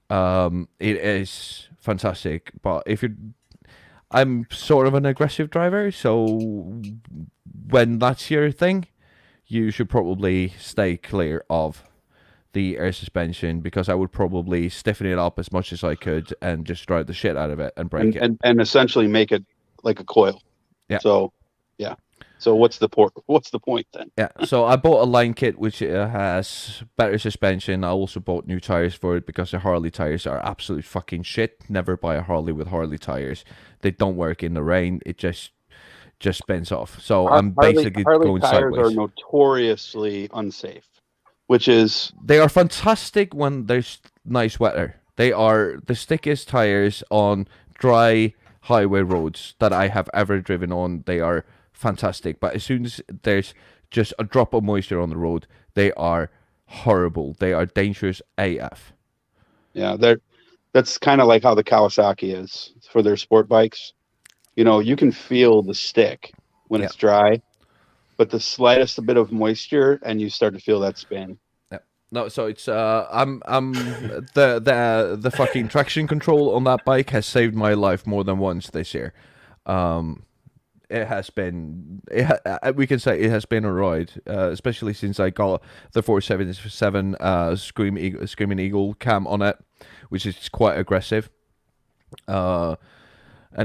Speaker 1: It is fantastic, but if you're I'm sort of an aggressive driver, so when that's your thing, you should probably stay clear of the air suspension, because I would probably stiffen it up as much as I could and just drive the shit out of it and break it.
Speaker 7: And essentially make it like a coil.
Speaker 1: Yeah.
Speaker 7: So, yeah. So what's the point then?
Speaker 1: Yeah. So I bought a line kit which has better suspension. I also bought new tires for it because the Harley tires are absolute fucking shit. Never buy a Harley with Harley tires. They don't work in the rain. It just spins off. So I'm basically
Speaker 7: Harley
Speaker 1: going
Speaker 7: tires
Speaker 1: sideways.
Speaker 7: are notoriously unsafe, which is
Speaker 1: They are fantastic when there's nice weather. They are the stickiest tires on dry highway roads that I have ever driven on. They are fantastic. But as soon as there's just a drop of moisture on the road, they are horrible. They are dangerous AF.
Speaker 7: yeah, that's kind of like how the Kawasaki is for their sport bikes. You know, you can feel the stick when it's dry, but the slightest bit of moisture and you start to feel that spin.
Speaker 1: No, so it's I'm the fucking traction control on that bike has saved my life more than once this year. It has been we can say it has been a ride, especially since I got the 477 Screaming Eagle cam on it, which is quite aggressive. And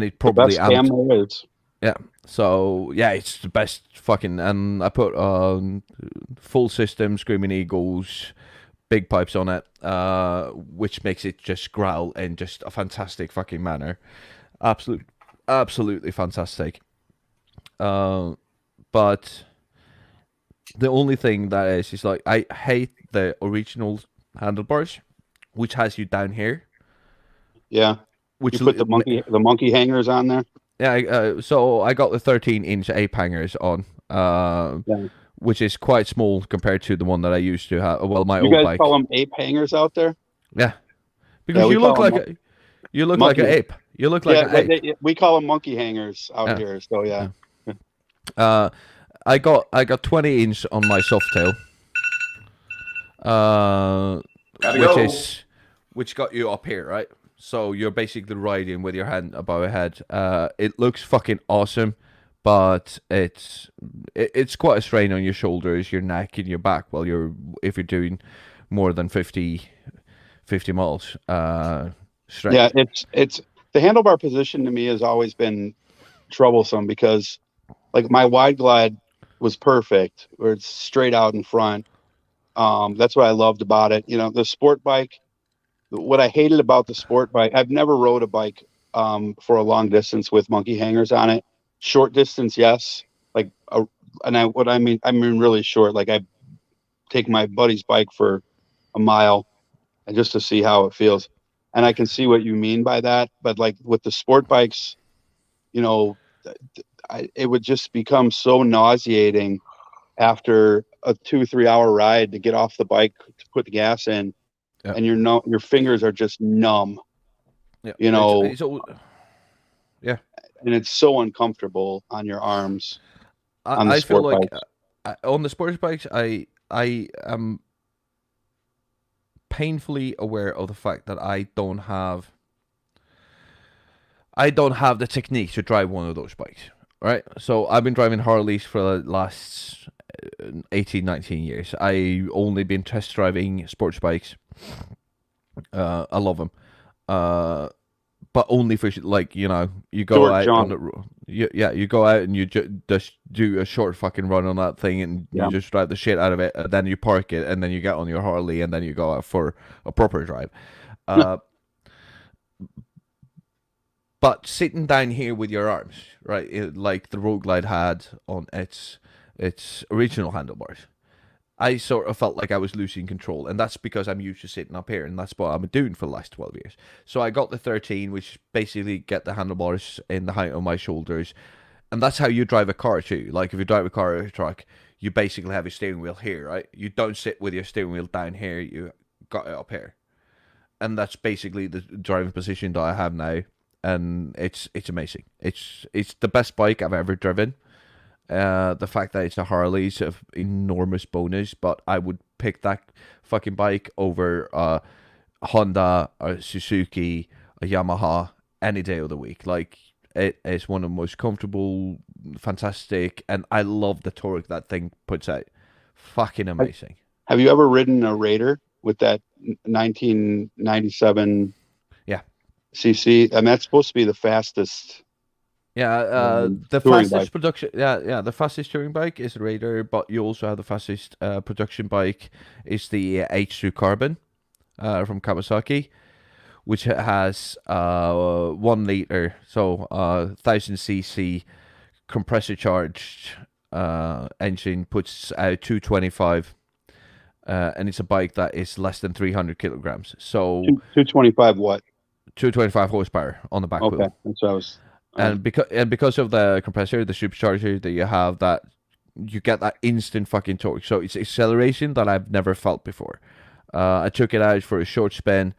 Speaker 1: it probably
Speaker 7: the best cam there is.
Speaker 1: Yeah. So yeah, it's the best fucking, and I put full system Screaming Eagles, big pipes on it, which makes it just growl in just a fantastic fucking manner. Absolutely fantastic. But the only thing that is like I hate the original handlebars, which has you down here.
Speaker 7: Yeah.
Speaker 1: Which
Speaker 7: you put the monkey hangers on there.
Speaker 1: Yeah, so I got the 13-inch ape hangers on, which is quite small compared to the one that I used to have. Well, my old bike. You guys
Speaker 7: call them ape hangers out there?
Speaker 1: Yeah, because you look like an ape. You look like an ape.
Speaker 7: We call them monkey hangers out here. So yeah.
Speaker 1: I got 20-inch on my Softail, which got you up here, right? So you're basically riding with your hand above your head. It looks fucking awesome, but it's quite a strain on your shoulders, your neck, and your back if you're doing more than 50 miles straight.
Speaker 7: Yeah, it's the handlebar position to me has always been troublesome because like my wide glide was perfect, where it's straight out in front. That's what I loved about it. You know, the sport bike. What I hated about the sport bike, I've never rode a bike for a long distance with monkey hangers on it. Short distance, yes. I mean really short. Like I take my buddy's bike for a mile and just to see how it feels. And I can see what you mean by that. But like with the sport bikes, you know, it would just become so nauseating after a 2-3 hour ride to get off the bike to put the gas in. Yeah. And your fingers are just numb.
Speaker 1: Yeah.
Speaker 7: You know.
Speaker 1: Yeah.
Speaker 7: And it's so uncomfortable on your arms.
Speaker 1: I feel like on the sports bikes, I am painfully aware of the fact that I don't have the technique to drive one of those bikes. Right. So I've been driving Harleys for the last 18, 19 years. I've only been test driving sports bikes. I love them. but only for like you go
Speaker 7: Short
Speaker 1: out
Speaker 7: jump.
Speaker 1: on the you go out and you just do a short fucking run on that thing and
Speaker 7: Yeah.
Speaker 1: you just drive the shit out of it, and then you park it, and then you get on your Harley, and then you go out for a proper drive. But sitting down here with your arms, right, like the Road Glide had on its original handlebars, I sort of felt like I was losing control, and that's because I'm used to sitting up here, and that's what I've been doing for the last 12 years. So I got the 13, which basically get the handlebars in the height of my shoulders, and that's how you drive a car too. Like if you drive a car or a truck, you basically have your steering wheel here, right? You don't sit with your steering wheel down here, you got it up here. And that's basically the driving position that I have now, and it's amazing. It's the best bike I've ever driven. The fact that it's a Harley is an enormous bonus, but I would pick that fucking bike over Honda, a Suzuki, a Yamaha any day of the week. Like, it is one of the most comfortable, fantastic, and I love the torque that thing puts out. Fucking amazing.
Speaker 7: Have you ever ridden a Raider with that 1997 cc? And that's supposed to be the fastest.
Speaker 1: Yeah, the
Speaker 7: touring
Speaker 1: fastest
Speaker 7: bike.
Speaker 1: production. Yeah, the fastest touring bike is a Raider, but you also have the fastest production bike is the H2 Carbon from Kawasaki, which has 1 liter, so 1000cc compressor charged engine, puts out 225, and it's a bike that is less than 300 kilograms. So
Speaker 7: 225 what?
Speaker 1: 225 horsepower on the back
Speaker 7: Okay,
Speaker 1: wheel.
Speaker 7: that's what I was.
Speaker 1: And because of the compressor, the supercharger that you have, that you get that instant fucking torque. So it's acceleration that I've never felt before. I took it out for a short spin.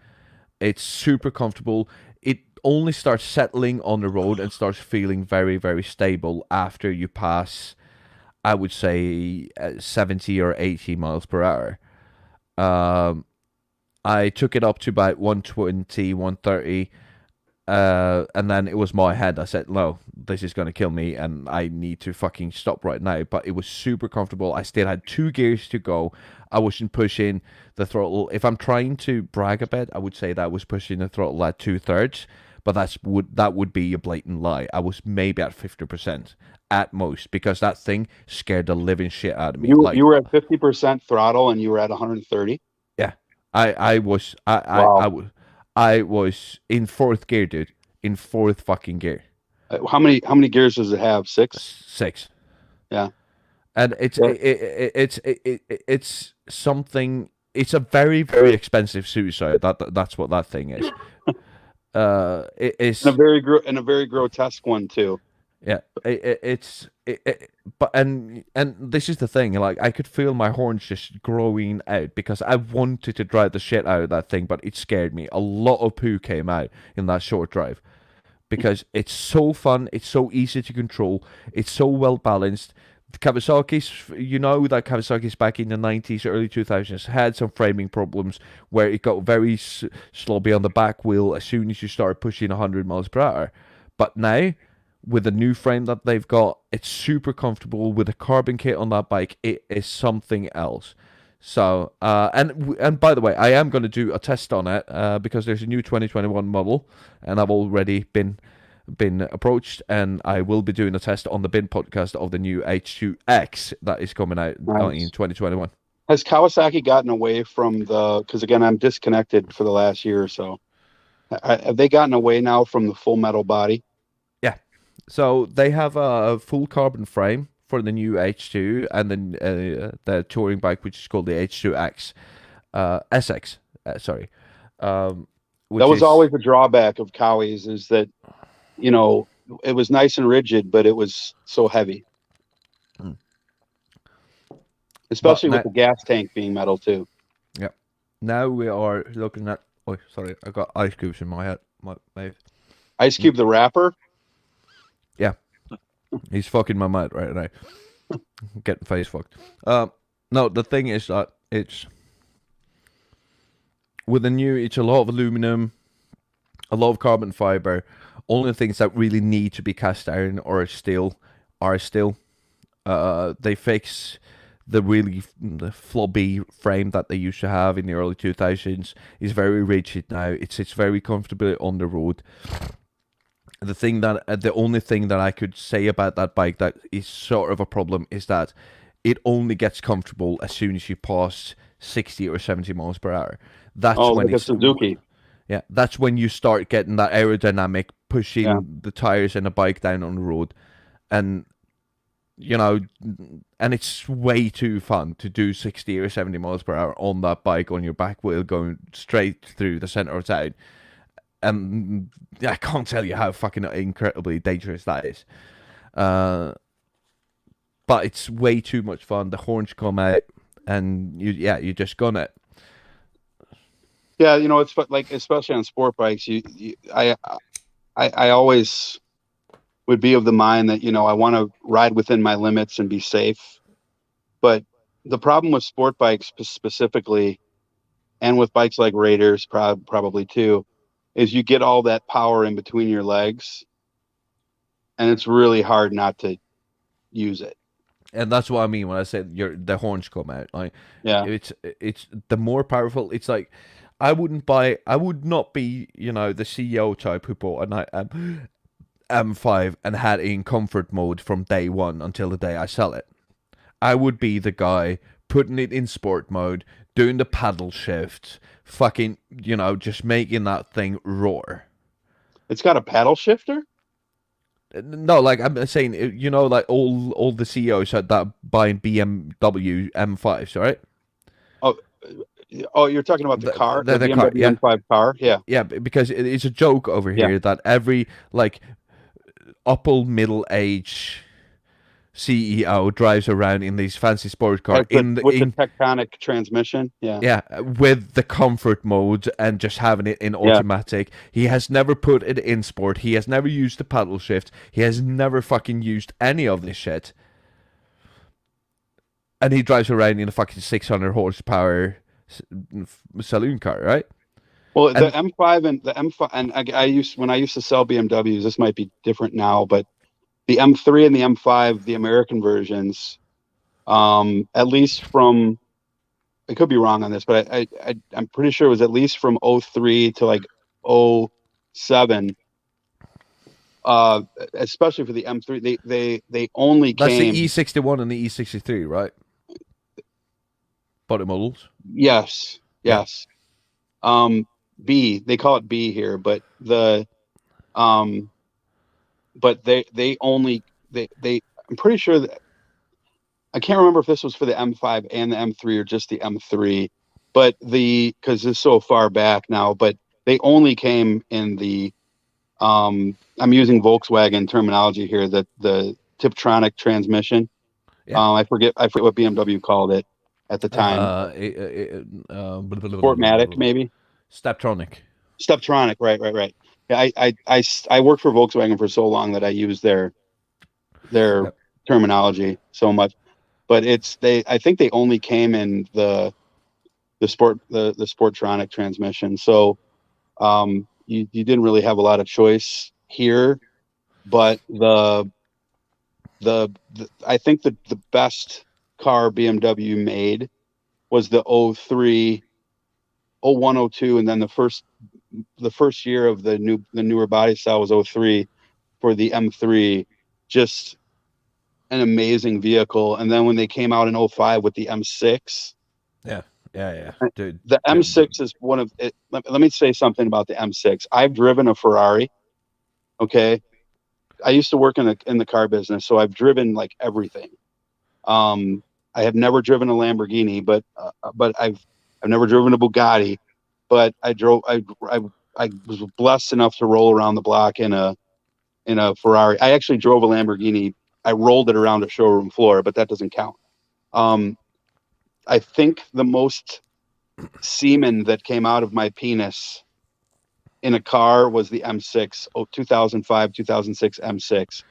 Speaker 1: It's super comfortable. It only starts settling on the road and starts feeling very, very stable after you pass, I would say, 70 or 80 miles per hour. I took it up to about 120, 130. And then it was my head. I said, no, this is going to kill me and I need to fucking stop right now. But it was super comfortable. I still had 2 gears to go. I wasn't pushing the throttle. If I'm trying to brag a bit, I would say that I was pushing the throttle at 2/3, but that would be a blatant lie. I was maybe at 50% at most, because that thing scared the living shit out of me.
Speaker 7: You were at 50% throttle and you were at 130?
Speaker 1: Yeah. I was in 4th gear, dude. In 4th fucking gear.
Speaker 7: How many gears does it have? 6?
Speaker 1: 6.
Speaker 7: Yeah.
Speaker 1: And it's something. It's a very, very expensive suicide. That's what that thing is. It is
Speaker 7: and a very grotesque one too.
Speaker 1: Yeah, but this is the thing. Like, I could feel my horns just growing out because I wanted to drive the shit out of that thing, but it scared me. A lot of poo came out in that short drive because it's so fun. It's so easy to control. It's so well balanced. Kawasaki's back in the 90s, early 2000s had some framing problems where it got very slobby on the back wheel as soon as you start pushing 100 miles per hour. But now, with the new frame that they've got, it's super comfortable. With a carbon kit on that bike, it is something else. So, and by the way, I am going to do a test on it because there's a new 2021 model, and I've already been approached, and I will be doing a test on the Bin podcast of the new H2X that is coming out in 2021.
Speaker 7: Has Kawasaki gotten away from because again, I'm disconnected for the last year or so. Have they gotten away now from the full metal body?
Speaker 1: Yeah. So they have a full carbon frame for the new H2, and then the touring bike, which is called the H2X, SX, sorry.
Speaker 7: That was always the drawback of Cowies, is that, it was nice and rigid, but it was so heavy. Especially with the gas tank being metal too.
Speaker 1: Yeah. Now we are looking at. Oh, sorry, I got ice cubes in my head. My mouth.
Speaker 7: Ice Cube, the rapper.
Speaker 1: Yeah, he's fucking my mouth right now. Getting face fucked. No, the thing is that it's with the new. It's a lot of aluminum, a lot of carbon fiber. Only things that really need to be cast iron or steel are steel. They fix the really the flobby frame that they used to have in the early 2000s is very rigid now. It sits very comfortably on the road. The only thing that I could say about that bike that is sort of a problem is that it only gets comfortable as soon as you pass 60 or 70 miles per hour. That's when
Speaker 7: like a Suzuki.
Speaker 1: Yeah, that's when you start getting that aerodynamic, pushing
Speaker 7: Yeah.
Speaker 1: the tires and the bike down on the road. And, you know, and it's way too fun to do 60 or 70 miles per hour on that bike on your back wheel going straight through the center of town. And I can't tell you how fucking incredibly dangerous that is. But it's way too much fun. The horns come out, and you just gun it.
Speaker 7: Yeah, you know, it's like, especially on sport bikes, I always would be of the mind that, you know, I want to ride within my limits and be safe. But the problem with sport bikes specifically, and with bikes like Raiders probably too, is you get all that power in between your legs, and it's really hard not to use it.
Speaker 1: And that's what I mean when I said the horns come out. Like,
Speaker 7: Yeah,
Speaker 1: it's the more powerful. It's like I would not be, you know, the CEO type who bought an M5 and had it in comfort mode from day one until the day I sell it. I would be the guy putting it in sport mode, doing the paddle shift, fucking, you know, just making that thing roar.
Speaker 7: it's got a paddle shifter.
Speaker 1: No, like I'm saying, you know, like all the CEOs had that buying BMW M5s, right?
Speaker 7: Oh, you're talking about the car, the BMW
Speaker 1: car, yeah.
Speaker 7: M5 car, yeah.
Speaker 1: Yeah, because it's a joke over here that every like upper middle age CEO drives around in these fancy sports cars
Speaker 7: with the Tectonic transmission,
Speaker 1: yeah, with the comfort mode and just having it in automatic. He has never put it in sport. He has never used the paddle shift. He has never fucking used any of this shit. And he drives around in a fucking 600 horsepower saloon car, right?
Speaker 7: Well, the M5 and the M5, and when I used to sell BMWs, this might be different now, but the M3 and the M5, the American versions, at least from, I could be wrong on this, but I'm pretty sure it was at least from 03 to like 07, especially for the M3, they only
Speaker 1: That's
Speaker 7: came.
Speaker 1: the E61 and the E63, right? Body models.
Speaker 7: Yes. B, they call it B here, but but they only I'm pretty sure that, I can't remember if this was for the M5 and the M3 or just the M3, but because it's so far back now, but they only came in the I'm using Volkswagen terminology here, that the Tiptronic transmission. I forget what BMW called it at the time. Sportmatic, maybe.
Speaker 1: Steptronic,
Speaker 7: right. Yeah, I worked for Volkswagen for so long that I use their terminology so much, but I think they only came in the Sportronic transmission. So you didn't really have a lot of choice here, but I think the best car BMW made was the 03, 01, 02, and then the first year of the newer body style was 03 for the M3. Just an amazing vehicle. And then when they came out in 05 with the M6,
Speaker 1: dude,
Speaker 7: the M6 is one of it. Let me say something about the M6. I've driven a Ferrari. Okay, I used to work in the car business, so I've driven like everything. I have never driven a Lamborghini, but I've never driven a Bugatti, but I was blessed enough to roll around the block in a Ferrari. I actually drove a Lamborghini. I rolled it around a showroom floor, but that doesn't count. I think the most semen that came out of my penis in a car was the M6, 2005, 2006 M6.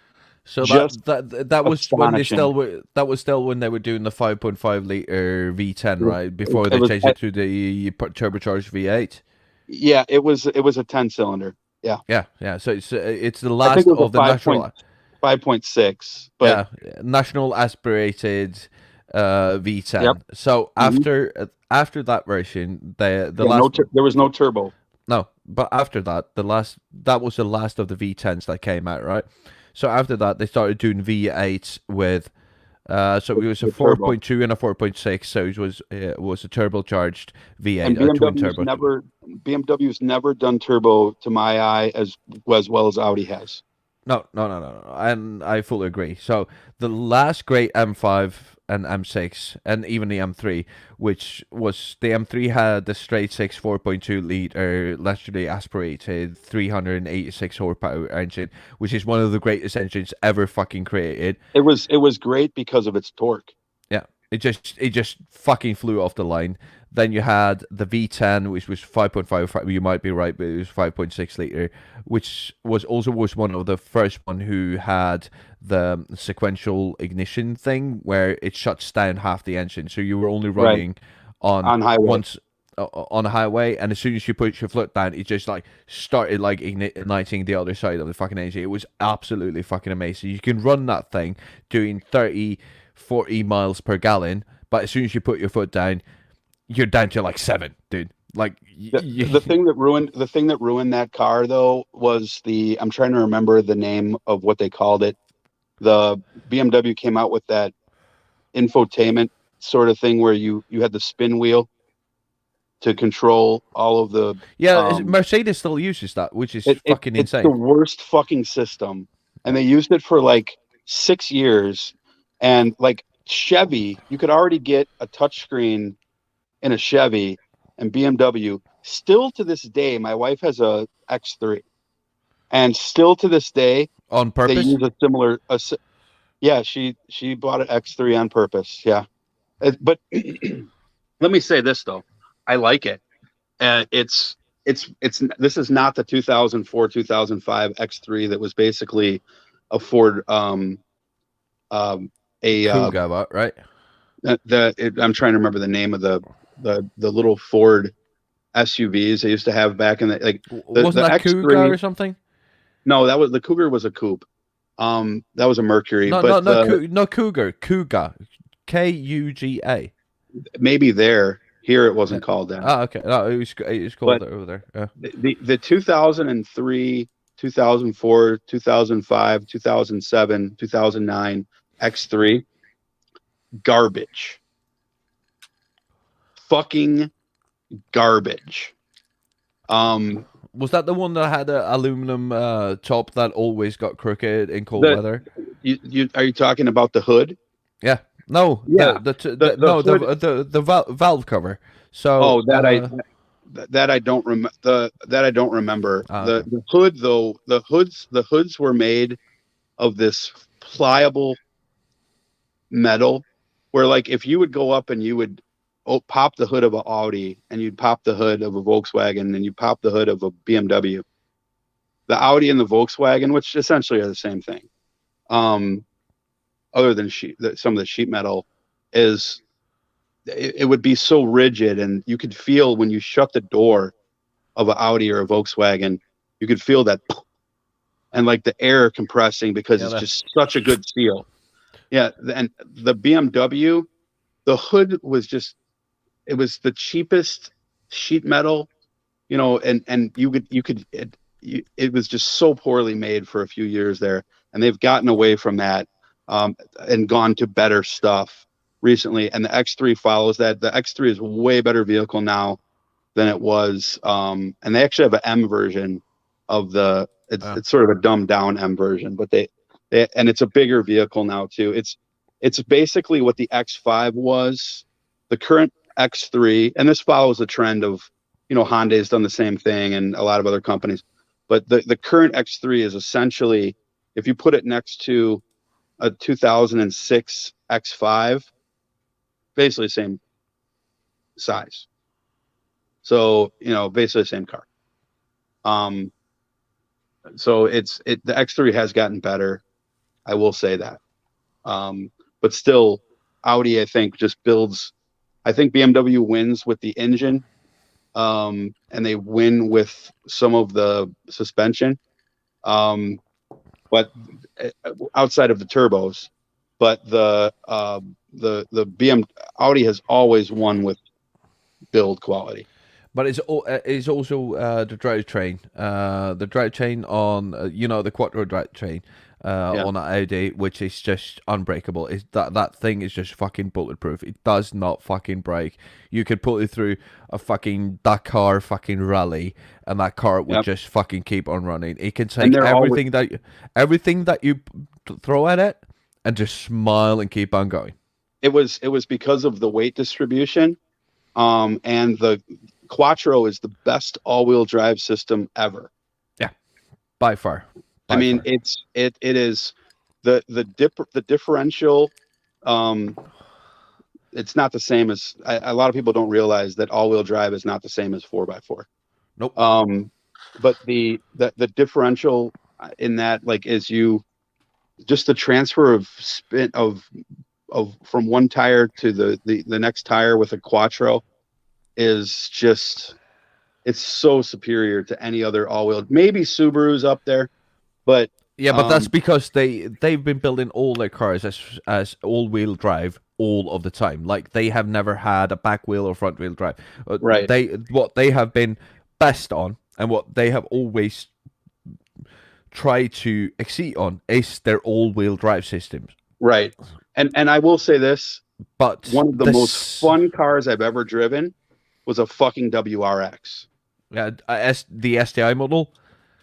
Speaker 1: So that was when they were doing the 5.5 liter V10, right? Before they changed it to the turbocharged V8.
Speaker 7: Yeah, it was a 10 cylinder. Yeah.
Speaker 1: So it's the last of the natural
Speaker 7: 5.6, but
Speaker 1: national aspirated V10.
Speaker 7: Yep.
Speaker 1: So after that version, the
Speaker 7: Yeah,
Speaker 1: last
Speaker 7: there was no turbo.
Speaker 1: no, but after that, that was the last of the V10s that came out, right? So after that, they started doing V8s with. So it was a
Speaker 7: The turbo.
Speaker 1: 4.2 and a 4.6. So it was a turbocharged V8,
Speaker 7: And
Speaker 1: a twin
Speaker 7: BMW's
Speaker 1: turbo.
Speaker 7: BMW's never done turbo to my eye as well as Audi has.
Speaker 1: No, and I fully agree. So the last great M5 and M6, and even the M3, which was the M3 had the straight six 4.2 liter, naturally aspirated 386 horsepower engine, which is one of the greatest engines ever fucking created.
Speaker 7: It was great because of its torque.
Speaker 1: Yeah, it just fucking flew off the line. Then you had the V10, which was 5.5. You might be right, but it was 5.6 liter, which was one of the first one who had the sequential ignition thing, where it shuts down half the engine, so you were only running on
Speaker 7: highway.
Speaker 1: On a highway, and as soon as you put your foot down, it just like started like igniting the other side of the fucking engine. It was absolutely fucking amazing. You can run that thing doing 30-40 miles per gallon, but as soon as you put your foot down, you're down to like 7, dude. Like
Speaker 7: the thing that ruined that car though was I'm trying to remember the name of what they called it. The BMW came out with that infotainment sort of thing where you had the spin wheel to control all of the.
Speaker 1: Mercedes still uses that, which is fucking insane.
Speaker 7: It's the worst fucking system, and they used it for like 6 years, and like Chevy, you could already get a touchscreen in a Chevy, and BMW still to this day, my wife has a X3, and still to this day
Speaker 1: on purpose
Speaker 7: they use a similar yeah, she bought an X3 on purpose. Yeah, but let me say this though, I like it. It's this is not the 2004 2005 X3 that was basically a Ford
Speaker 1: Kuga, right?
Speaker 7: I'm trying to remember the name of the little Ford SUVs they used to have back in the
Speaker 1: wasn't that
Speaker 7: X3,
Speaker 1: Kuga or something?
Speaker 7: No, that was the Cougar was a coupe. That was a Mercury.
Speaker 1: No,
Speaker 7: but
Speaker 1: no Cougar. Kuga, Kuga.
Speaker 7: Maybe here it wasn't called that.
Speaker 1: Oh, okay. No, it was called over there. Yeah.
Speaker 7: The 2003, 2004, 2005, 2007, 2009 X3 garbage. Fucking garbage.
Speaker 1: Was that the one that had an aluminum top that always got crooked in cold weather?
Speaker 7: Are you talking about the hood?
Speaker 1: Yeah. No.
Speaker 7: Yeah.
Speaker 1: The valve cover. So.
Speaker 7: That I don't remember.
Speaker 1: Okay.
Speaker 7: The hood though, the hoods were made of this pliable metal, where like if you would go up and you would pop the hood of an Audi, and you'd pop the hood of a Volkswagen, and you pop the hood of a BMW, the Audi and the Volkswagen, which essentially are the same thing, other than some of the sheet metal, is it would be so rigid, and you could feel when you shut the door of an Audi or a Volkswagen, you could feel that, and like the air compressing because it's just such a good seal. Yeah, and the BMW, the hood was just, it was the cheapest sheet metal, and it was just so poorly made for a few years there, and they've gotten away from that and gone to better stuff recently, and the X3 follows that. The X3 is a way better vehicle now than it was, and they actually have an M version of it's sort of a dumbed down M version, but they and it's a bigger vehicle now too. It's basically what the X5 was. The current X3, and this follows the trend of, Hyundai's done the same thing and a lot of other companies, but the current X3 is essentially, if you put it next to a 2006 X5, basically the same size. So, basically the same car. So the X3 has gotten better. I will say that. But still, Audi, I think, I think BMW wins with the engine, and they win with some of the suspension. But outside of the turbos, but the BM Audi has always won with build quality.
Speaker 1: But it's also the drivetrain. The drivetrain on the Quattro drivetrain on an Audi, which is just unbreakable. That thing is just fucking bulletproof. It does not fucking break. You could put it through a fucking Dakar fucking rally, and that car would just fucking keep on running. It can take everything that you throw at it and just smile and keep on going.
Speaker 7: It was because of the weight distribution, and the Quattro is the best all-wheel drive system ever.
Speaker 1: Yeah, by far.
Speaker 7: I mean, it is the differential. It's not the same as a lot of people don't realize that all-wheel drive is not the same as 4x4.
Speaker 1: Nope.
Speaker 7: But the differential in that, like, is just the transfer of spin of from one tire to the next tire with a Quattro is just, it's so superior to any other all-wheel. Maybe Subaru's up there, but
Speaker 1: but that's because they've been building all their cars as all-wheel drive all of the time. Like, they have never had a back wheel or front wheel drive.
Speaker 7: Right.
Speaker 1: What they have been best on, and what they have always tried to exceed on, is their all-wheel drive systems.
Speaker 7: Right. And I will say this,
Speaker 1: but
Speaker 7: one of the most fun cars I've ever driven was a fucking WRX.
Speaker 1: Yeah, the STI model.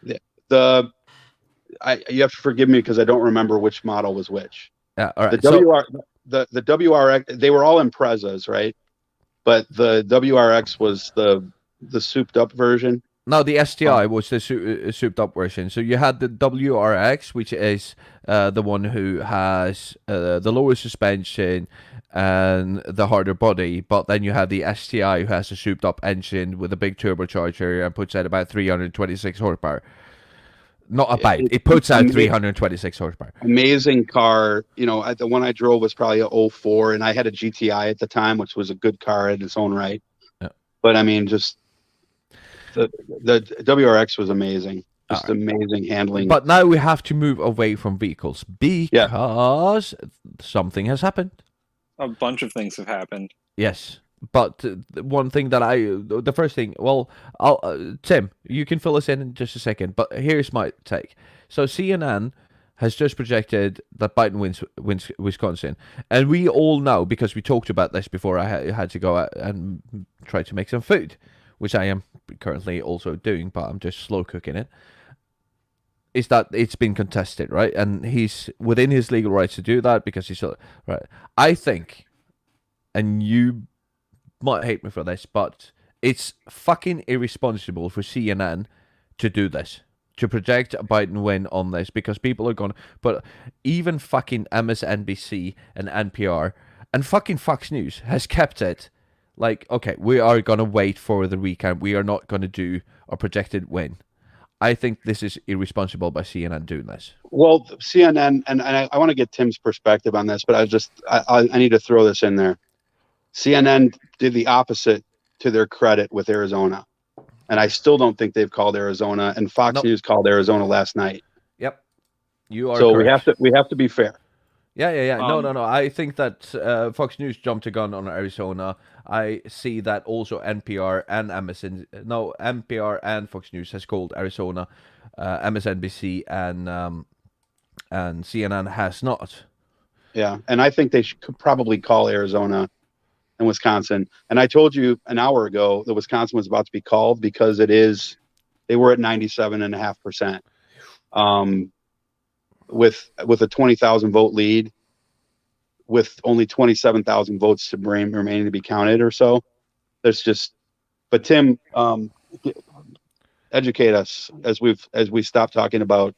Speaker 7: You have to forgive me because I don't remember which model was which.
Speaker 1: Yeah, all right.
Speaker 7: The WRX, they were all Imprezas, right? But the WRX was the souped up version.
Speaker 1: No, the STI was the souped up version. So you had the WRX, which is the one who has the lower suspension and the harder body, but then you have the STI, who has a souped up engine with a big turbocharger and puts out about 326 horsepower. Not about, it puts out 326 horsepower.
Speaker 7: Amazing car. The one I drove was probably a 04, and I had a GTI at the time, which was a good car in its own right. Yeah. But I mean, just the WRX was amazing. Just amazing handling.
Speaker 1: But now we have to move away from vehicles because something has happened.
Speaker 8: A bunch of things have happened.
Speaker 1: Yes, but one thing that the first thing, Tim, you can fill us in just a second, but here's my take. So CNN has just projected that Biden wins Wisconsin, and we all know, because we talked about this before I had to go out and try to make some food, which I am currently also doing, but I'm just slow cooking it, is that it's been contested, right? And he's within his legal rights to do that because he's right. I think, and you might hate me for this, but it's fucking irresponsible for CNN to do this, to project a Biden win on this, because people are going, but even fucking MSNBC and NPR and fucking Fox News has kept it like, okay, we are going to wait for the recount. We are not going to do a projected win. I think this is irresponsible by CNN doing this.
Speaker 7: Well, CNN, and I want to get Tim's perspective on this, but I need to throw this in there. CNN did the opposite to their credit with Arizona, and I still don't think they've called Arizona. And Fox News called Arizona last night.
Speaker 1: Yep, you are.
Speaker 7: So
Speaker 1: correct.
Speaker 7: we have to be fair.
Speaker 1: Yeah. No. I think that Fox News jumped a gun on Arizona. I see that also NPR and NPR and Fox News has called Arizona. MSNBC and CNN has not.
Speaker 7: Yeah, and I think they could probably call Arizona and Wisconsin. And I told you an hour ago that Wisconsin was about to be called because they were at 97.5%. With a 20,000 vote lead, with only 27,000 votes to remaining to be counted or so. But Tim, educate us as we stop talking about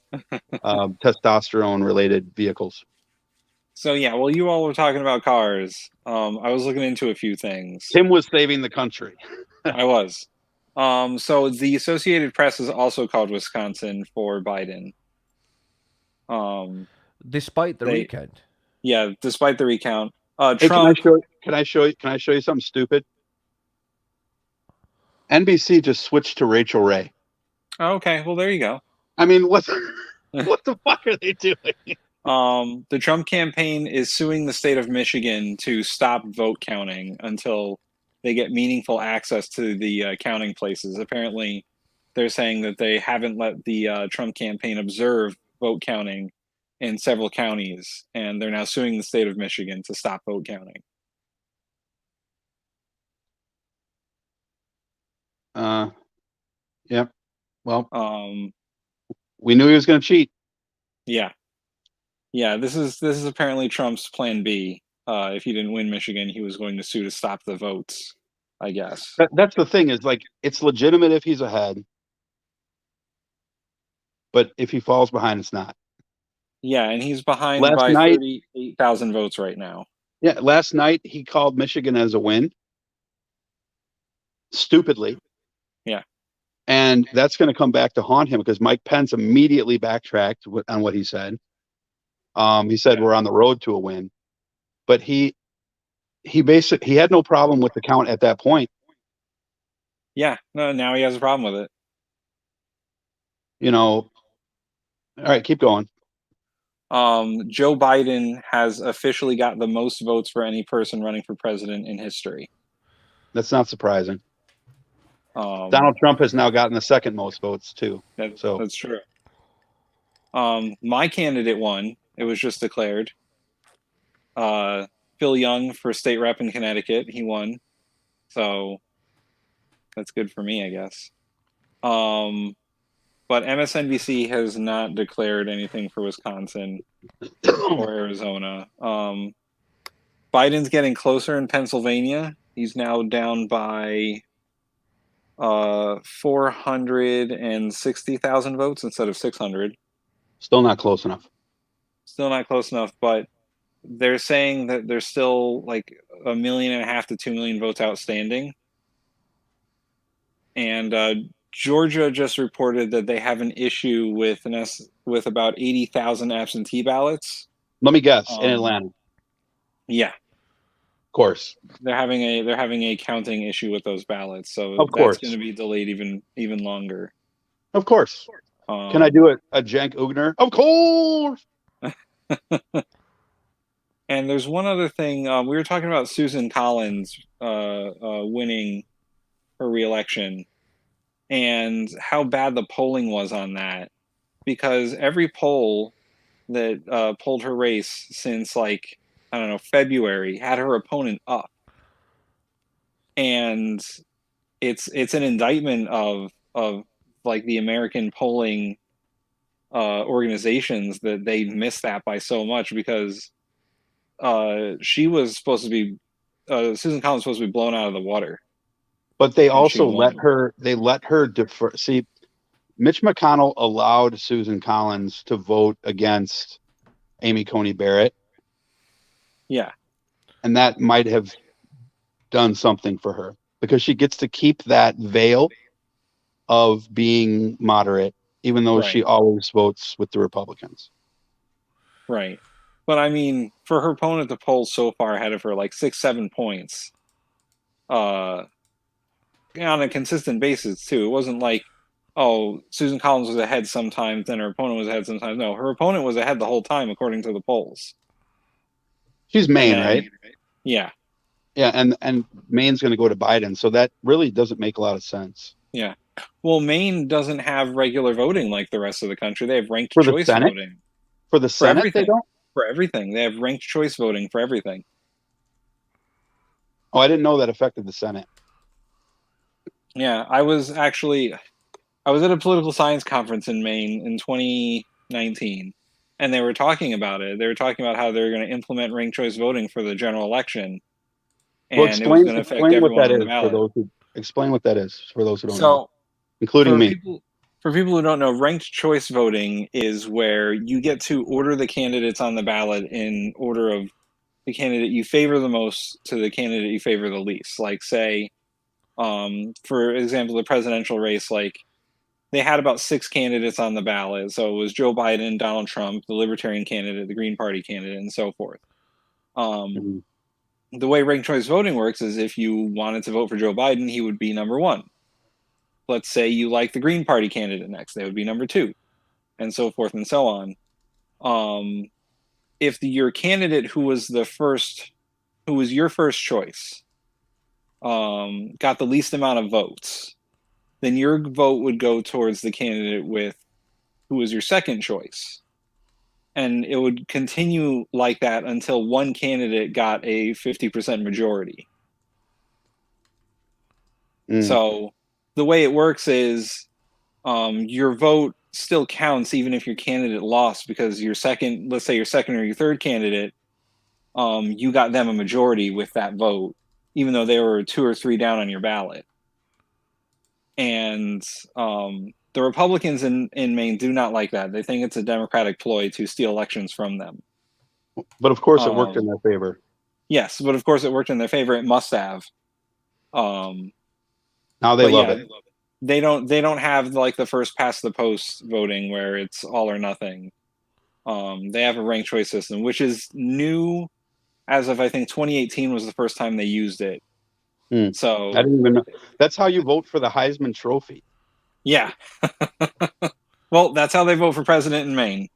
Speaker 7: testosterone related vehicles.
Speaker 8: So well, you all were talking about cars. I was looking into a few things.
Speaker 7: Tim was saving the country.
Speaker 8: I was. So the Associated Press has also called Wisconsin for Biden.
Speaker 1: Despite the recount.
Speaker 8: Yeah, despite the recount.
Speaker 7: Hey,
Speaker 8: Trump.
Speaker 7: Can I show you something stupid? NBC just switched to Rachel Ray.
Speaker 8: Okay, well there you go.
Speaker 7: I mean, what the fuck are they doing?
Speaker 8: The Trump campaign is suing the state of Michigan to stop vote counting until they get meaningful access to the counting places. Apparently, they're saying that they haven't let the Trump campaign observe vote counting in several counties, and they're now suing the state of Michigan to stop vote counting.
Speaker 7: Yep. Well,
Speaker 8: Um,
Speaker 7: we knew he was going to cheat.
Speaker 8: yeah, This is apparently Trump's plan B. If he didn't win Michigan, he was going to sue to stop the votes, I guess.
Speaker 7: That's the thing, is like, it's legitimate if he's ahead, but if he falls behind, it's not.
Speaker 8: Yeah, and he's behind
Speaker 7: Last
Speaker 8: by
Speaker 7: night-
Speaker 8: 38,000 votes right now.
Speaker 7: Yeah, last night he called Michigan as a win. Stupidly.
Speaker 8: Yeah.
Speaker 7: And that's going to come back to haunt him, because Mike Pence immediately backtracked on what he said. He said we're on the road to a win, but he had no problem with the count at that point.
Speaker 8: Yeah, no, now he has a problem with it.
Speaker 7: You know, all right, keep going.
Speaker 8: Joe Biden has officially got the most votes for any person running for president in history.
Speaker 7: That's not surprising. Donald Trump has now gotten the second most votes too.
Speaker 8: That's true. My candidate won. It was just declared. Phil Young for state rep in Connecticut, he won. So that's good for me, I guess. But MSNBC has not declared anything for Wisconsin or Arizona. Biden's getting closer in Pennsylvania. He's now down by 460,000 votes instead of 600.
Speaker 7: Still not close enough.
Speaker 8: But they're saying that there's still like 1.5 million to 2 million votes outstanding. And Georgia just reported that they have an issue with about 80,000 absentee ballots.
Speaker 7: Let me guess, in Atlanta.
Speaker 8: Yeah,
Speaker 7: of course.
Speaker 8: They're having a counting issue with those ballots, so
Speaker 7: of course.
Speaker 8: That's going to be delayed even longer.
Speaker 7: Of course. Can I do a Cenk Ugner? Of course.
Speaker 8: And there's one other thing. We were talking about Susan Collins winning her re-election and how bad the polling was on that, because every poll that polled her race since February had her opponent up, and it's an indictment of like the American polling organizations that they missed that by so much, because she was supposed to be Susan Collins was supposed to be blown out of the water.
Speaker 7: But they also let her defer. See, Mitch McConnell allowed Susan Collins to vote against Amy Coney Barrett.
Speaker 8: Yeah.
Speaker 7: And that might have done something for her, because she gets to keep that veil of being moderate, even though she always votes with the Republicans.
Speaker 8: Right. But I mean, for her opponent to poll so far ahead of her, like 6-7 points, on a consistent basis too. It wasn't like, oh, Susan Collins was ahead sometimes, then her opponent was ahead sometimes. No, her opponent was ahead the whole time according to the polls.
Speaker 7: She's Maine, right?
Speaker 8: Yeah.
Speaker 7: Yeah, and Maine's going to go to Biden, so that really doesn't make a lot of sense.
Speaker 8: Yeah. Well, Maine doesn't have regular voting like the rest of the country. They have ranked
Speaker 7: for
Speaker 8: choice voting.
Speaker 7: For the Senate, they don't?
Speaker 8: For everything. They have ranked choice voting for everything.
Speaker 7: Oh, I didn't know that affected the Senate.
Speaker 8: Yeah, I was at a political science conference in Maine in 2019, and they were talking about it. They were talking about how they're going to implement ranked choice voting for the general election. And
Speaker 7: well, explain
Speaker 8: it was going to affect everyone
Speaker 7: what that
Speaker 8: on the
Speaker 7: is
Speaker 8: ballot.
Speaker 7: Explain what that is for those who don't know, including me.
Speaker 8: For people who don't know, ranked choice voting is where you get to order the candidates on the ballot in order of the candidate you favor the most to the candidate you favor the least. Like, say, for example, the presidential race, like they had about 6 candidates on the ballot. So it was Joe Biden, Donald Trump, the Libertarian candidate, the Green Party candidate, and so forth. The way ranked choice voting works is if you wanted to vote for Joe Biden, he would be number 1. Let's say you like the Green Party candidate next, they would be number 2, and so forth and so on. if your candidate who was your first choice, got the least amount of votes, then your vote would go towards the candidate who was your second choice. And it would continue like that until one candidate got a 50% majority. So the way it works is your vote still counts even if your candidate lost, because let's say your second or your third candidate, you got them a majority with that vote, even though they were 2 or 3 down on your ballot. And the Republicans in Maine do not like that. They think it's a Democratic ploy to steal elections from them.
Speaker 7: But of course, it worked in their favor.
Speaker 8: Yes, but of course it worked in their favor. It must have.
Speaker 7: Now they love it.
Speaker 8: They don't have like the first past the post voting where it's all or nothing. They have a ranked choice system, which is new as of, I think, 2018 was the first time they used it. So
Speaker 7: I didn't even know. That's how you vote for the Heisman Trophy.
Speaker 8: Yeah. Well, that's how they vote for president in Maine.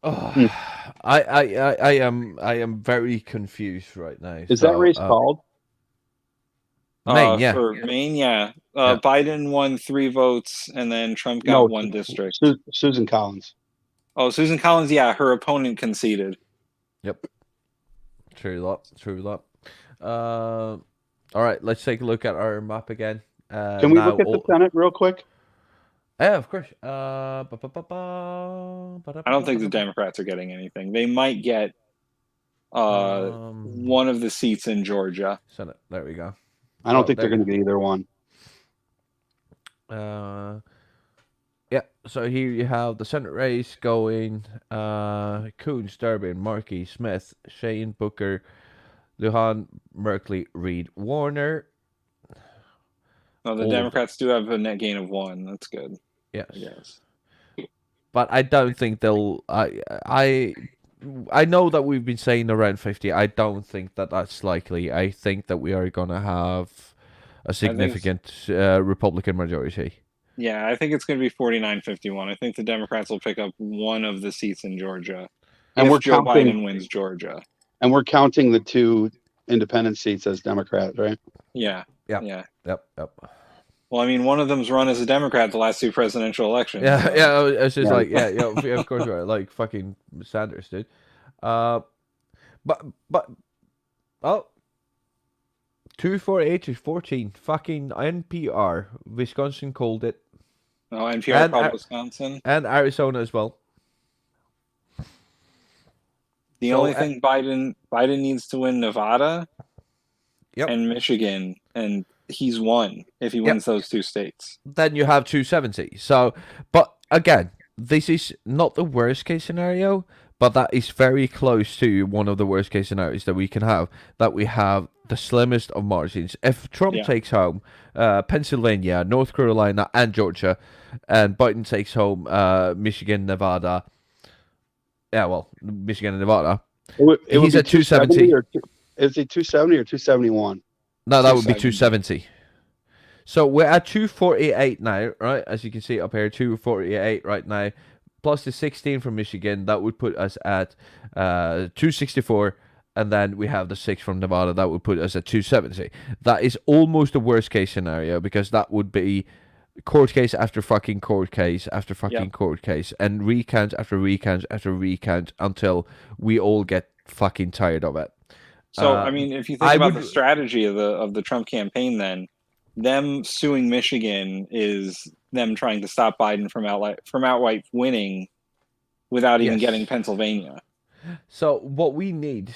Speaker 1: Oh, I am very confused right now.
Speaker 7: Is that race called?
Speaker 1: Maine, yeah.
Speaker 8: For Maine, yeah. Biden won 3 votes, and then Trump got 1 district.
Speaker 7: Susan Collins.
Speaker 8: Oh, Susan Collins, yeah. Her opponent conceded.
Speaker 1: Yep. True that. All right, let's take a look at our map again.
Speaker 7: Can we look at the Senate real quick?
Speaker 1: Yeah, of course.
Speaker 8: I don't think the Democrats are getting anything. They might get one of the seats in Georgia.
Speaker 1: Senate. There we go.
Speaker 7: I don't think they're going to get either one.
Speaker 1: Yeah, so here you have the Senate race going. Coons, Durbin, Markey, Smith, Shane, Booker, Lujan, Merkley, Reed, Warner.
Speaker 8: Oh, the Democrats do have a net gain of 1. That's good.
Speaker 1: Yes.
Speaker 8: I guess.
Speaker 1: But I don't think they'll. I know that we've been saying around 50. I don't think that that's likely. I think that we are gonna have a significant Republican majority.
Speaker 8: Yeah, I think it's going to be 49-51. I think the Democrats will pick up one of the seats in Georgia.
Speaker 7: And
Speaker 8: if Joe Biden wins Georgia.
Speaker 7: And we're counting the 2 independent seats as Democrats, right?
Speaker 8: Yeah.
Speaker 1: Yep.
Speaker 8: Yeah.
Speaker 1: Yep.
Speaker 8: Well, I mean, one of them's run as a Democrat the last 2 presidential elections.
Speaker 1: Yeah, so. Yeah. It's just like, yeah, of course, right. Like fucking Sanders, dude. But 248 is 14. Fucking NPR. Wisconsin called it.
Speaker 8: Oh, NPR called Wisconsin.
Speaker 1: And Arizona as well.
Speaker 8: The only thing Biden needs to win Nevada and Michigan, and he's won if he wins those 2 states.
Speaker 1: Then you have 270. So, but again, this is not the worst case scenario, but that is very close to one of the worst case scenarios that we can have, that we have the slimmest of margins. If Trump takes home Pennsylvania, North Carolina, and Georgia, and Biden takes home Michigan, Nevada, Michigan and Nevada, he's at 270.
Speaker 7: Is it 270 or 271?
Speaker 1: No, that would be 270. So we're at 248 now, right? As you can see up here, 248 right now. Plus the 16 from Michigan, that would put us at 264. And then we have the 6 from Nevada, that would put us at 270. That is almost the worst case scenario, because that would be court case after fucking court case after fucking court case, and recount after recount after recount until we all get fucking tired of it.
Speaker 8: So, I mean, if you think about the strategy of the Trump campaign, then them suing Michigan is them trying to stop Biden from outright winning without even getting Pennsylvania.
Speaker 1: So what we need,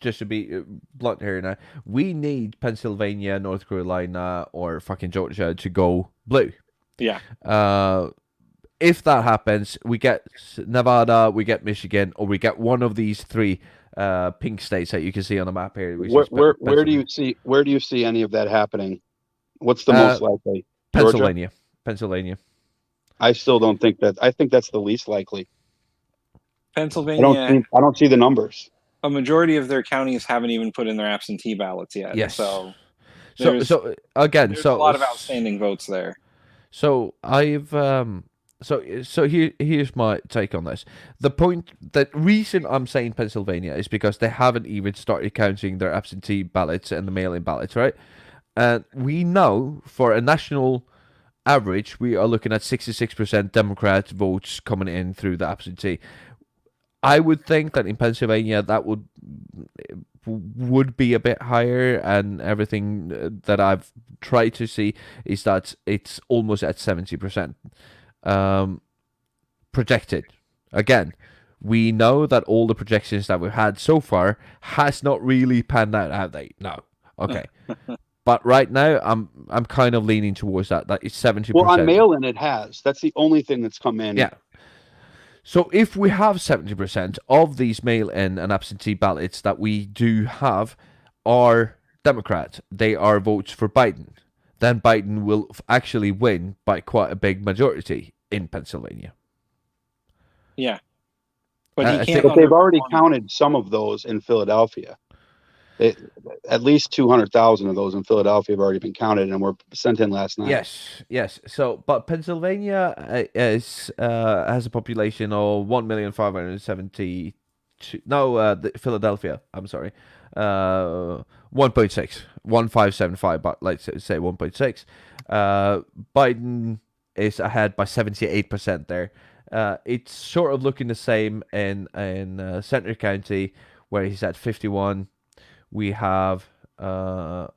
Speaker 1: just to be blunt here now, we need Pennsylvania, North Carolina, or fucking Georgia to go blue.
Speaker 8: Yeah.
Speaker 1: If that happens, we get Nevada, we get Michigan, or we get one of these 3 pink states that you can see on the map here.
Speaker 7: Where do you see any of that happening? What's the most likely?
Speaker 1: Pennsylvania.
Speaker 7: Georgia?
Speaker 1: Pennsylvania.
Speaker 7: I still don't think that. I think that's the least likely.
Speaker 8: Pennsylvania.
Speaker 7: I don't see the numbers.
Speaker 8: A majority of their counties haven't even put in their absentee ballots yet.
Speaker 1: Yes.
Speaker 8: So
Speaker 1: there's
Speaker 8: a lot of outstanding votes there.
Speaker 1: So I've here's my take on this. The reason I'm saying Pennsylvania is because they haven't even started counting their absentee ballots and the mail-in ballots, right? And we know for a national average, we are looking at 66% Democrat votes coming in through the absentee. I would think that in Pennsylvania that would be a bit higher, and everything that I've tried to see is that it's almost at 70% projected. Again, we know that all the projections that we've had so far has not really panned out, have they? No. Okay. But right now, I'm kind of leaning towards that. That is 70%.
Speaker 7: Well, on mail-in, it has. That's the only thing that's come in.
Speaker 1: Yeah. So if we have 70% of these mail-in and absentee ballots that we do have are Democrat, they are votes for Biden, then Biden will actually win by quite a big majority in Pennsylvania.
Speaker 8: Yeah. But he can't.
Speaker 7: But they've already counted some of those in Philadelphia. At least 200,000 of those in Philadelphia have already been counted and were sent in last night.
Speaker 1: Yes. So, but Pennsylvania has a population of 1,570,000. No, Philadelphia. I'm sorry, 1.6, 1,575. But let's say 1.6. Biden is ahead by 78% there. It's sort of looking the same in Centre County, where he's at 51. We have
Speaker 8: well,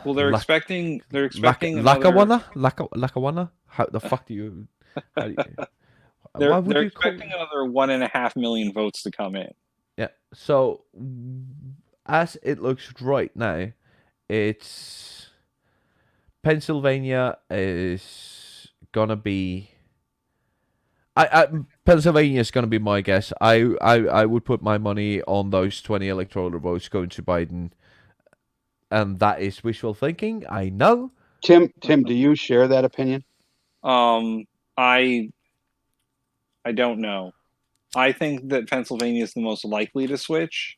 Speaker 8: they're expecting
Speaker 1: Lackawanna. How the fuck do you?
Speaker 8: They're expecting another 1.5 million votes to come in.
Speaker 1: Yeah. So as it looks right now, it's Pennsylvania is gonna be. Pennsylvania is going to be my guess. I would put my money on those 20 electoral votes going to Biden, and that is wishful thinking. I know.
Speaker 7: Tim, do you share that opinion?
Speaker 8: I don't know. I think that Pennsylvania is the most likely to switch.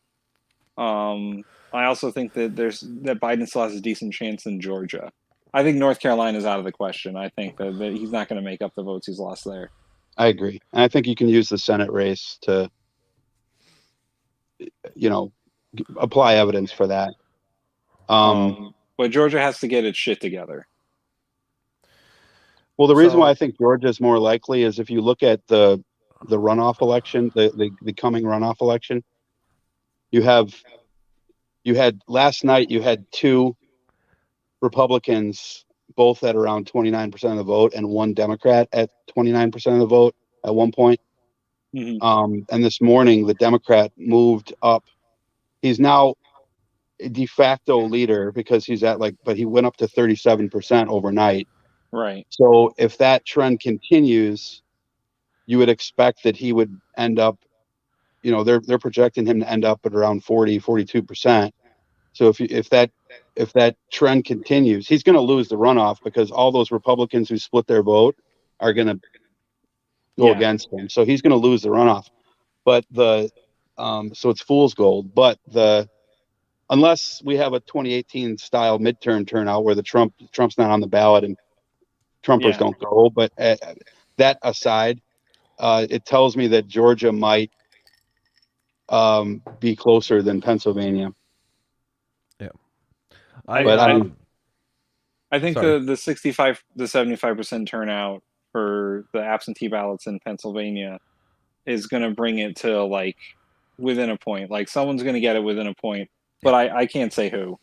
Speaker 8: I also think that that Biden still has a decent chance in Georgia. I think North Carolina is out of the question. I think that he's not going to make up the votes he's lost there.
Speaker 7: I agree. And I think you can use the Senate race to, apply evidence for that.
Speaker 8: But Georgia has to get its shit together.
Speaker 7: Well, the reason why I think Georgia is more likely is if you look at the runoff election, the coming runoff election, you had last night, you had two Republicans both at around 29% of the vote and one Democrat at 29% of the vote at one point.
Speaker 8: Mm-hmm.
Speaker 7: And this morning, the Democrat moved up. He's now a de facto leader because but he went up to 37% overnight.
Speaker 8: Right.
Speaker 7: So if that trend continues, you would expect that he would end up, they're projecting him to end up at around 42%. So if that trend continues, he's going to lose the runoff because all those Republicans who split their vote are going to go against him. So he's going to lose the runoff. But so it's fool's gold. But unless we have a 2018 style midterm turnout where Trump's not on the ballot and Trumpers don't go. But that aside, it tells me that Georgia might be closer than Pennsylvania.
Speaker 8: I think the 65 to 75% turnout for the absentee ballots in Pennsylvania is going to bring it to within a point. Someone's going to get it within a point, but I can't say who.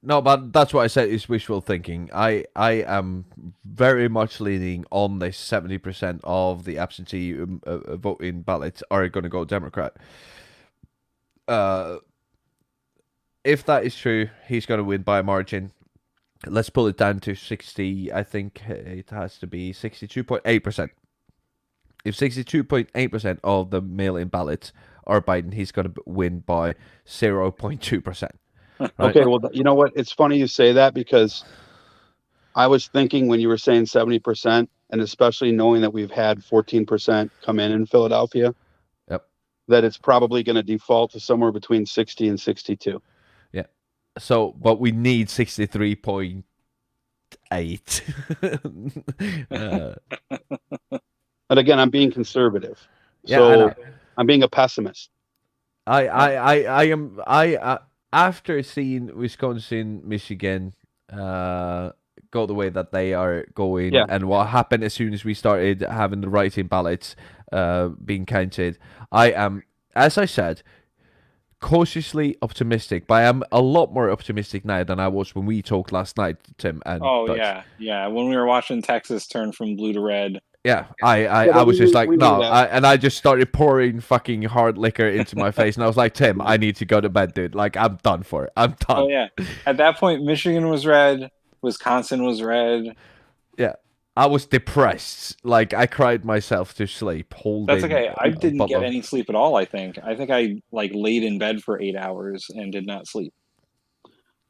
Speaker 1: No, but that's what I said is wishful thinking. I am very much leaning on this 70% of the absentee voting ballots are going to go Democrat. If that is true, he's going to win by a margin. Let's pull it down to 60. I think it has to be 62.8%. If 62.8% of the mail-in ballots are Biden, he's going to win by 0.2%. Right?
Speaker 7: Okay, well, you know what? It's funny you say that because I was thinking when you were saying 70%, and especially knowing that we've had 14% come in Philadelphia, that it's probably going to default to somewhere between 60 and 62.
Speaker 1: Yeah. So, but we need 63.8 8.
Speaker 7: And again, I'm being conservative.
Speaker 1: Yeah,
Speaker 7: So I'm being a pessimist.
Speaker 1: I am after seeing Wisconsin, Michigan go the way that they are going,
Speaker 7: Yeah.
Speaker 1: and what happened as soon as we started having the write-in ballots being counted, I am, as I said, cautiously optimistic, but I am a lot more optimistic now than I was when we talked last night, Tim and Dutch.
Speaker 8: yeah. When we were watching Texas turn from blue to red.
Speaker 1: Yeah, I was just like,
Speaker 7: we knew
Speaker 1: no,
Speaker 7: that.
Speaker 1: and I just started pouring fucking hard liquor into my face, and I was like, Tim, I need to go to bed, dude. Like, I'm done for it. I'm done.
Speaker 8: Oh yeah. At that point, Michigan was red. Wisconsin was red.
Speaker 1: Yeah, I was depressed. Like, I cried myself to sleep holding.
Speaker 8: That's okay. I didn't
Speaker 1: bottle
Speaker 8: get
Speaker 1: of-
Speaker 8: any sleep at all. I think I like laid in bed for 8 hours and did not sleep.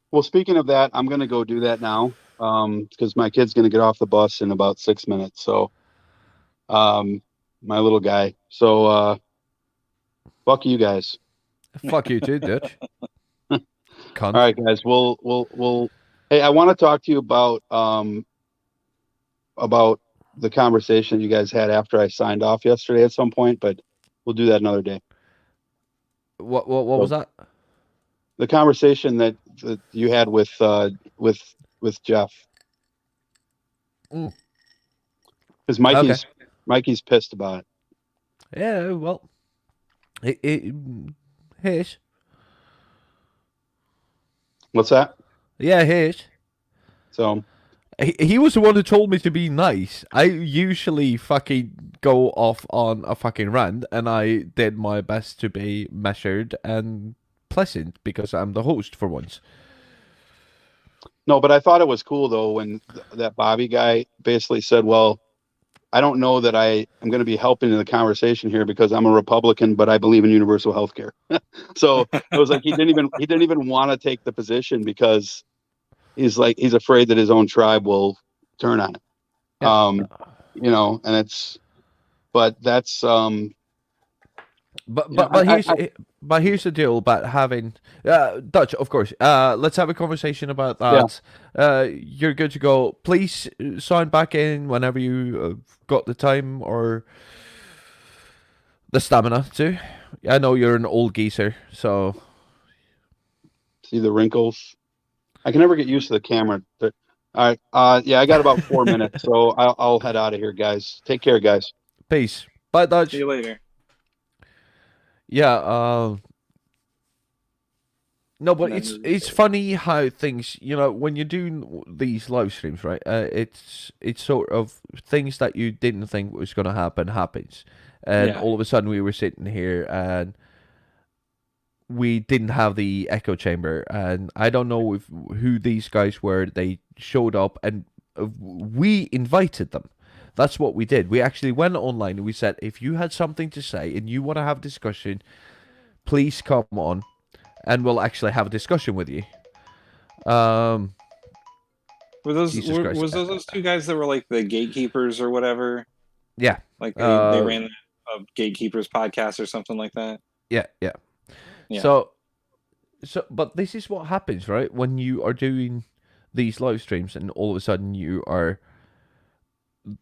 Speaker 7: Well, speaking of that, I'm going to go do that now because my kid's going to get off the bus in about 6 minutes. So, my little guy. So, fuck you guys.
Speaker 1: Fuck you too, Dutch. Cunt.
Speaker 7: All right, guys. We'll. Hey, I want to talk to you about the conversation you guys had after I signed off yesterday at some point, but we'll do that another day.
Speaker 1: What was that?
Speaker 7: The conversation that you had with Jeff. Because Mikey's pissed about it.
Speaker 1: Yeah, well, here's.
Speaker 7: What's that?
Speaker 1: Yeah, here's.
Speaker 7: So
Speaker 1: he was the one who told me to be nice. I usually fucking go off on a fucking rant, and I did my best to be measured and pleasant because I'm the host for once.
Speaker 7: No, but I thought it was cool though when that Bobby guy basically said, "Well, I don't know that I am going to be helping in the conversation here because I'm a Republican, but I believe in universal health care." So it was like he didn't even want to take the position because he's afraid that his own tribe will turn on it.
Speaker 1: Yeah.
Speaker 7: And that's
Speaker 1: But here's the deal about having Dutch, of course. Let's have a conversation about that.
Speaker 7: Yeah.
Speaker 1: You're good to go. Please sign back in whenever you got the time or the stamina to. I know you're an old geezer, so
Speaker 7: see the wrinkles. I can never get used to the camera. But, all right. Yeah, I got about 4 minutes, so I'll head out of here, guys. Take care, guys.
Speaker 1: peace. Bye, Dutch.
Speaker 8: See you later.
Speaker 1: Yeah, no, but it's funny how things, when you're doing these live streams, right? It's sort of things that you didn't think was going to happen happens, and all of a sudden we were sitting here and we didn't have the echo chamber, and I don't know who these guys were. They showed up and we invited them. That's what we did. We actually went online and we said, if you had something to say and you want to have a discussion, please come on and we'll actually have a discussion with you.
Speaker 8: Were those those two guys that were like the gatekeepers or whatever?
Speaker 1: Yeah.
Speaker 8: Like they ran a gatekeepers podcast or something like that?
Speaker 1: Yeah. So but this is what happens, right? When you are doing these live streams and all of a sudden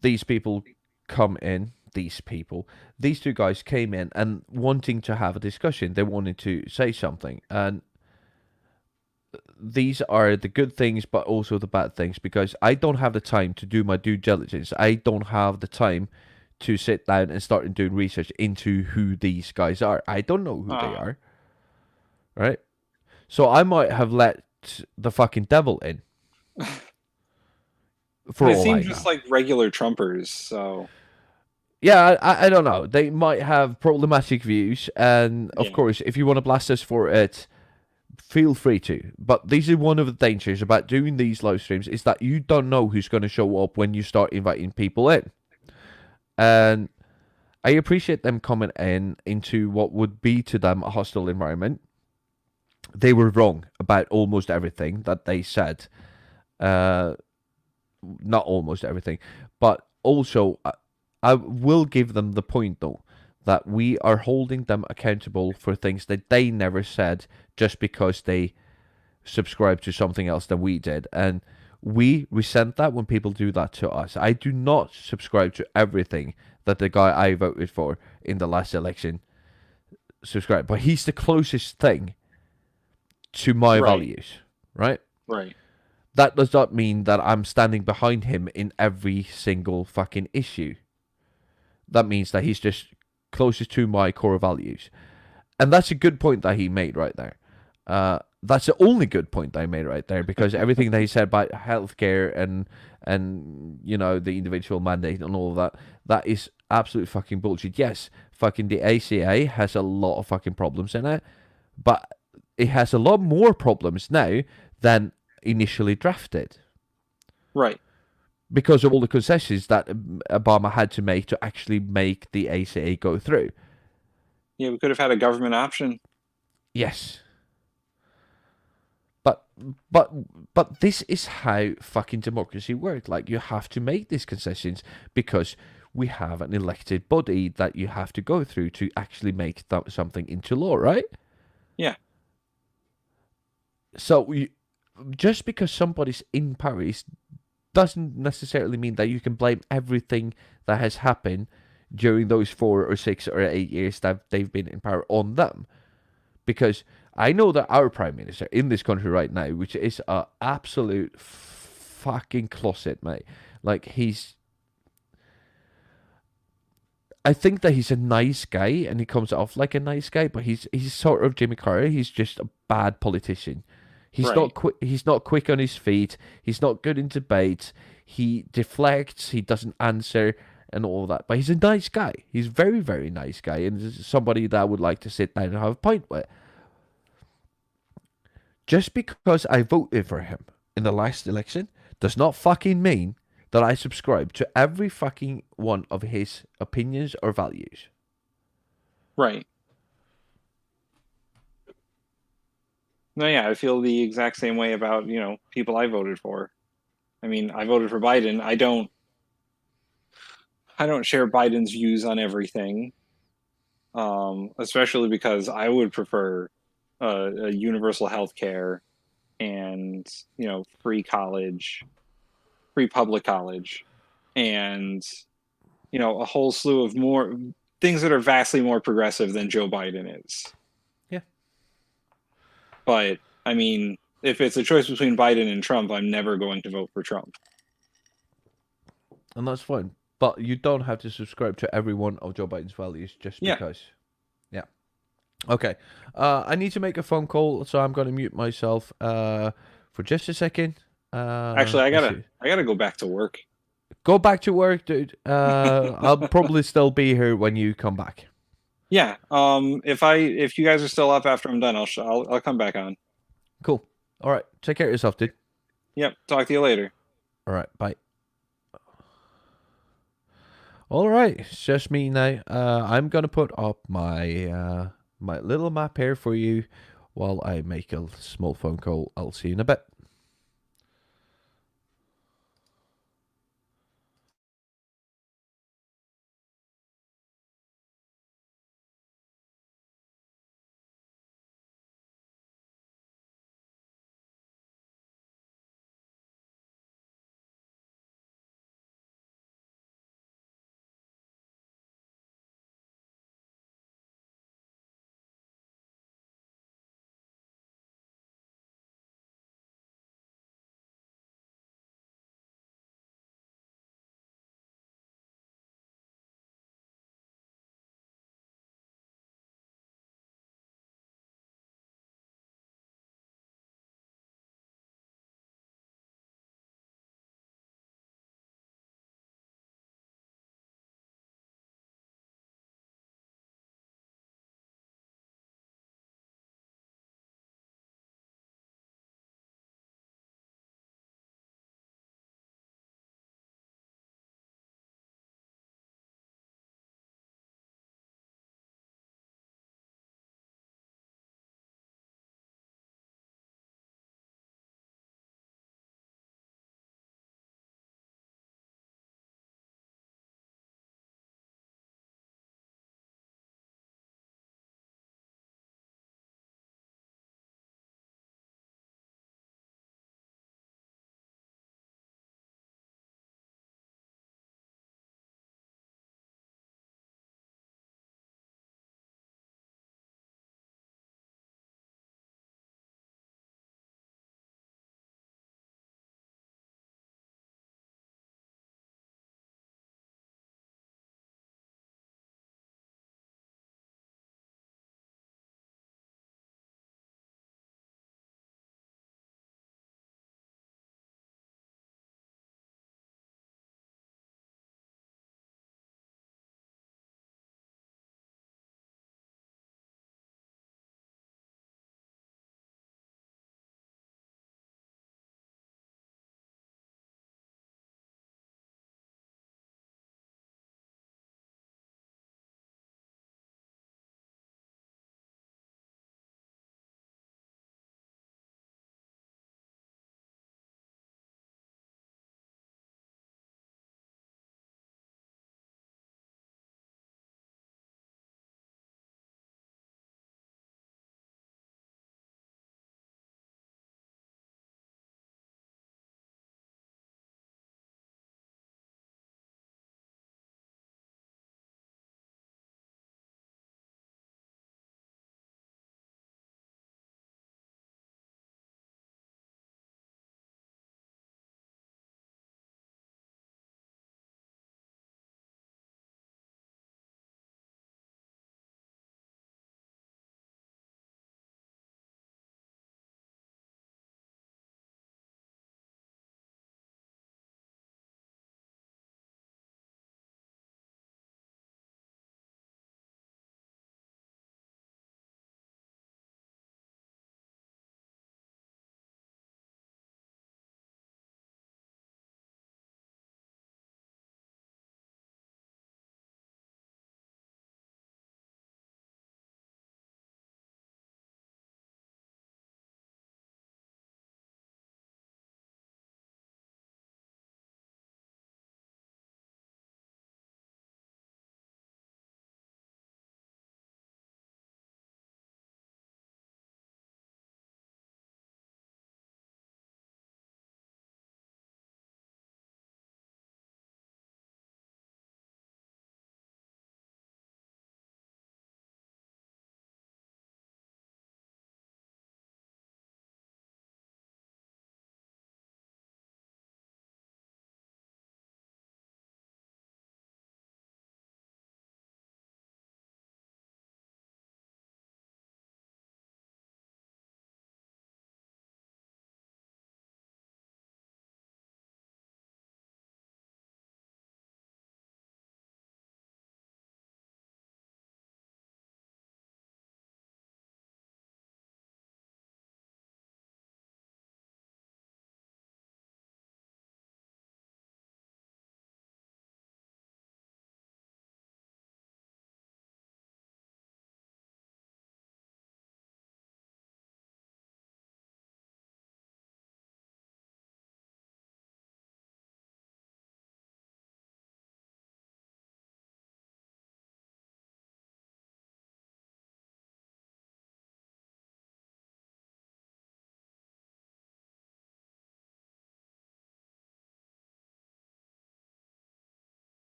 Speaker 1: these people come in, these two guys came in and wanting to have a discussion. They wanted to say something. And these are the good things, but also the bad things, because I don't have the time to do my due diligence. I don't have the time to sit down and start doing research into who these guys are. I don't know who they are. Right? So I might have let the fucking devil in.
Speaker 8: They seem just like regular Trumpers, so...
Speaker 1: Yeah, I don't know. They might have problematic views, and of course, if you want to blast us for it, feel free to. But this is one of the dangers about doing these live streams, is that you don't know who's going to show up when you start inviting people in. And I appreciate them coming into what would be to them a hostile environment. They were wrong about almost everything that they said. Not almost everything, but also I will give them the point though that we are holding them accountable for things that they never said just because they subscribed to something else than we did, and We resent that when people do that to us. I do not subscribe to everything that the guy I voted for in the last election subscribed, but he's the closest thing to my
Speaker 8: Right.
Speaker 1: values, right?
Speaker 8: Right.
Speaker 1: That does not mean that I'm standing behind him in every single fucking issue. That means that he's just closest to my core values. And that's a good point that he made right there. That's the only good point that I made right there, because everything that he said about healthcare and you know, the individual mandate and all of that, that is absolute fucking bullshit. Yes, fucking the ACA has a lot of fucking problems in it, but it has a lot more problems now than initially drafted,
Speaker 8: Right.
Speaker 1: because of all the concessions that Obama had to make to actually make the ACA go through.
Speaker 8: Yeah, we could have had a government option.
Speaker 1: Yes. But this is how fucking democracy works. Like, you have to make these concessions because we have an elected body that you have to go through to actually make something into law, right?
Speaker 8: Yeah.
Speaker 1: So just because somebody's in Paris doesn't necessarily mean that you can blame everything that has happened during those 4 or 6 or 8 years that they've been in power on them. Because I know that our prime minister in this country right now, which is a absolute fucking closet, mate. Like, I think that he's a nice guy and he comes off like a nice guy, but he's sort of Jimmy Carter. He's just a bad politician. He's
Speaker 8: Right.
Speaker 1: not quick. He's not quick on his feet. He's not good in debates. He deflects. He doesn't answer and all that. But he's a nice guy. He's a very, very nice guy, and somebody that I would like to sit down and have a pint with. Just because I voted for him in the last election does not fucking mean that I subscribe to every fucking one of his opinions or values.
Speaker 8: Right. No, yeah, I feel the exact same way about, you know, people I voted for. I mean, I voted for Biden. I don't share Biden's views on everything, especially because I would prefer a universal health care and, you know, free college, free public college, and, you know, a whole slew of more things that are vastly more progressive than Joe Biden is.
Speaker 1: Yeah.
Speaker 8: But, I mean, if it's a choice between Biden and Trump, I'm never going to vote for Trump.
Speaker 1: And that's fine. But you don't have to subscribe to every one of Joe Biden's values just
Speaker 8: Yeah.
Speaker 1: because. Yeah. Okay. I need to make a phone call, so I'm going to mute myself for just a second.
Speaker 8: Actually, I gotta go back to work.
Speaker 1: Go back to work, dude. I'll probably still be here when you come back.
Speaker 8: Yeah. If you guys are still up after I'm done, I'll come back on.
Speaker 1: Cool. All right. Take care of yourself, dude.
Speaker 8: Yep. Talk to you later.
Speaker 1: All right. Bye. All right. It's just me now. I'm gonna put up my my little map here for you while I make a small phone call. I'll see you in a bit.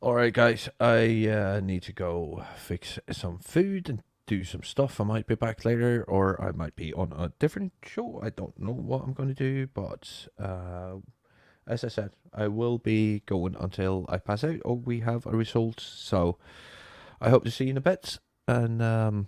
Speaker 1: All right, guys. I need to go fix some food and do some stuff. I might be back later, or I might be on a different show. I don't know what I'm going to do, but as I said, I will be going until I pass out or we have a result. So I hope to see you in a bit, and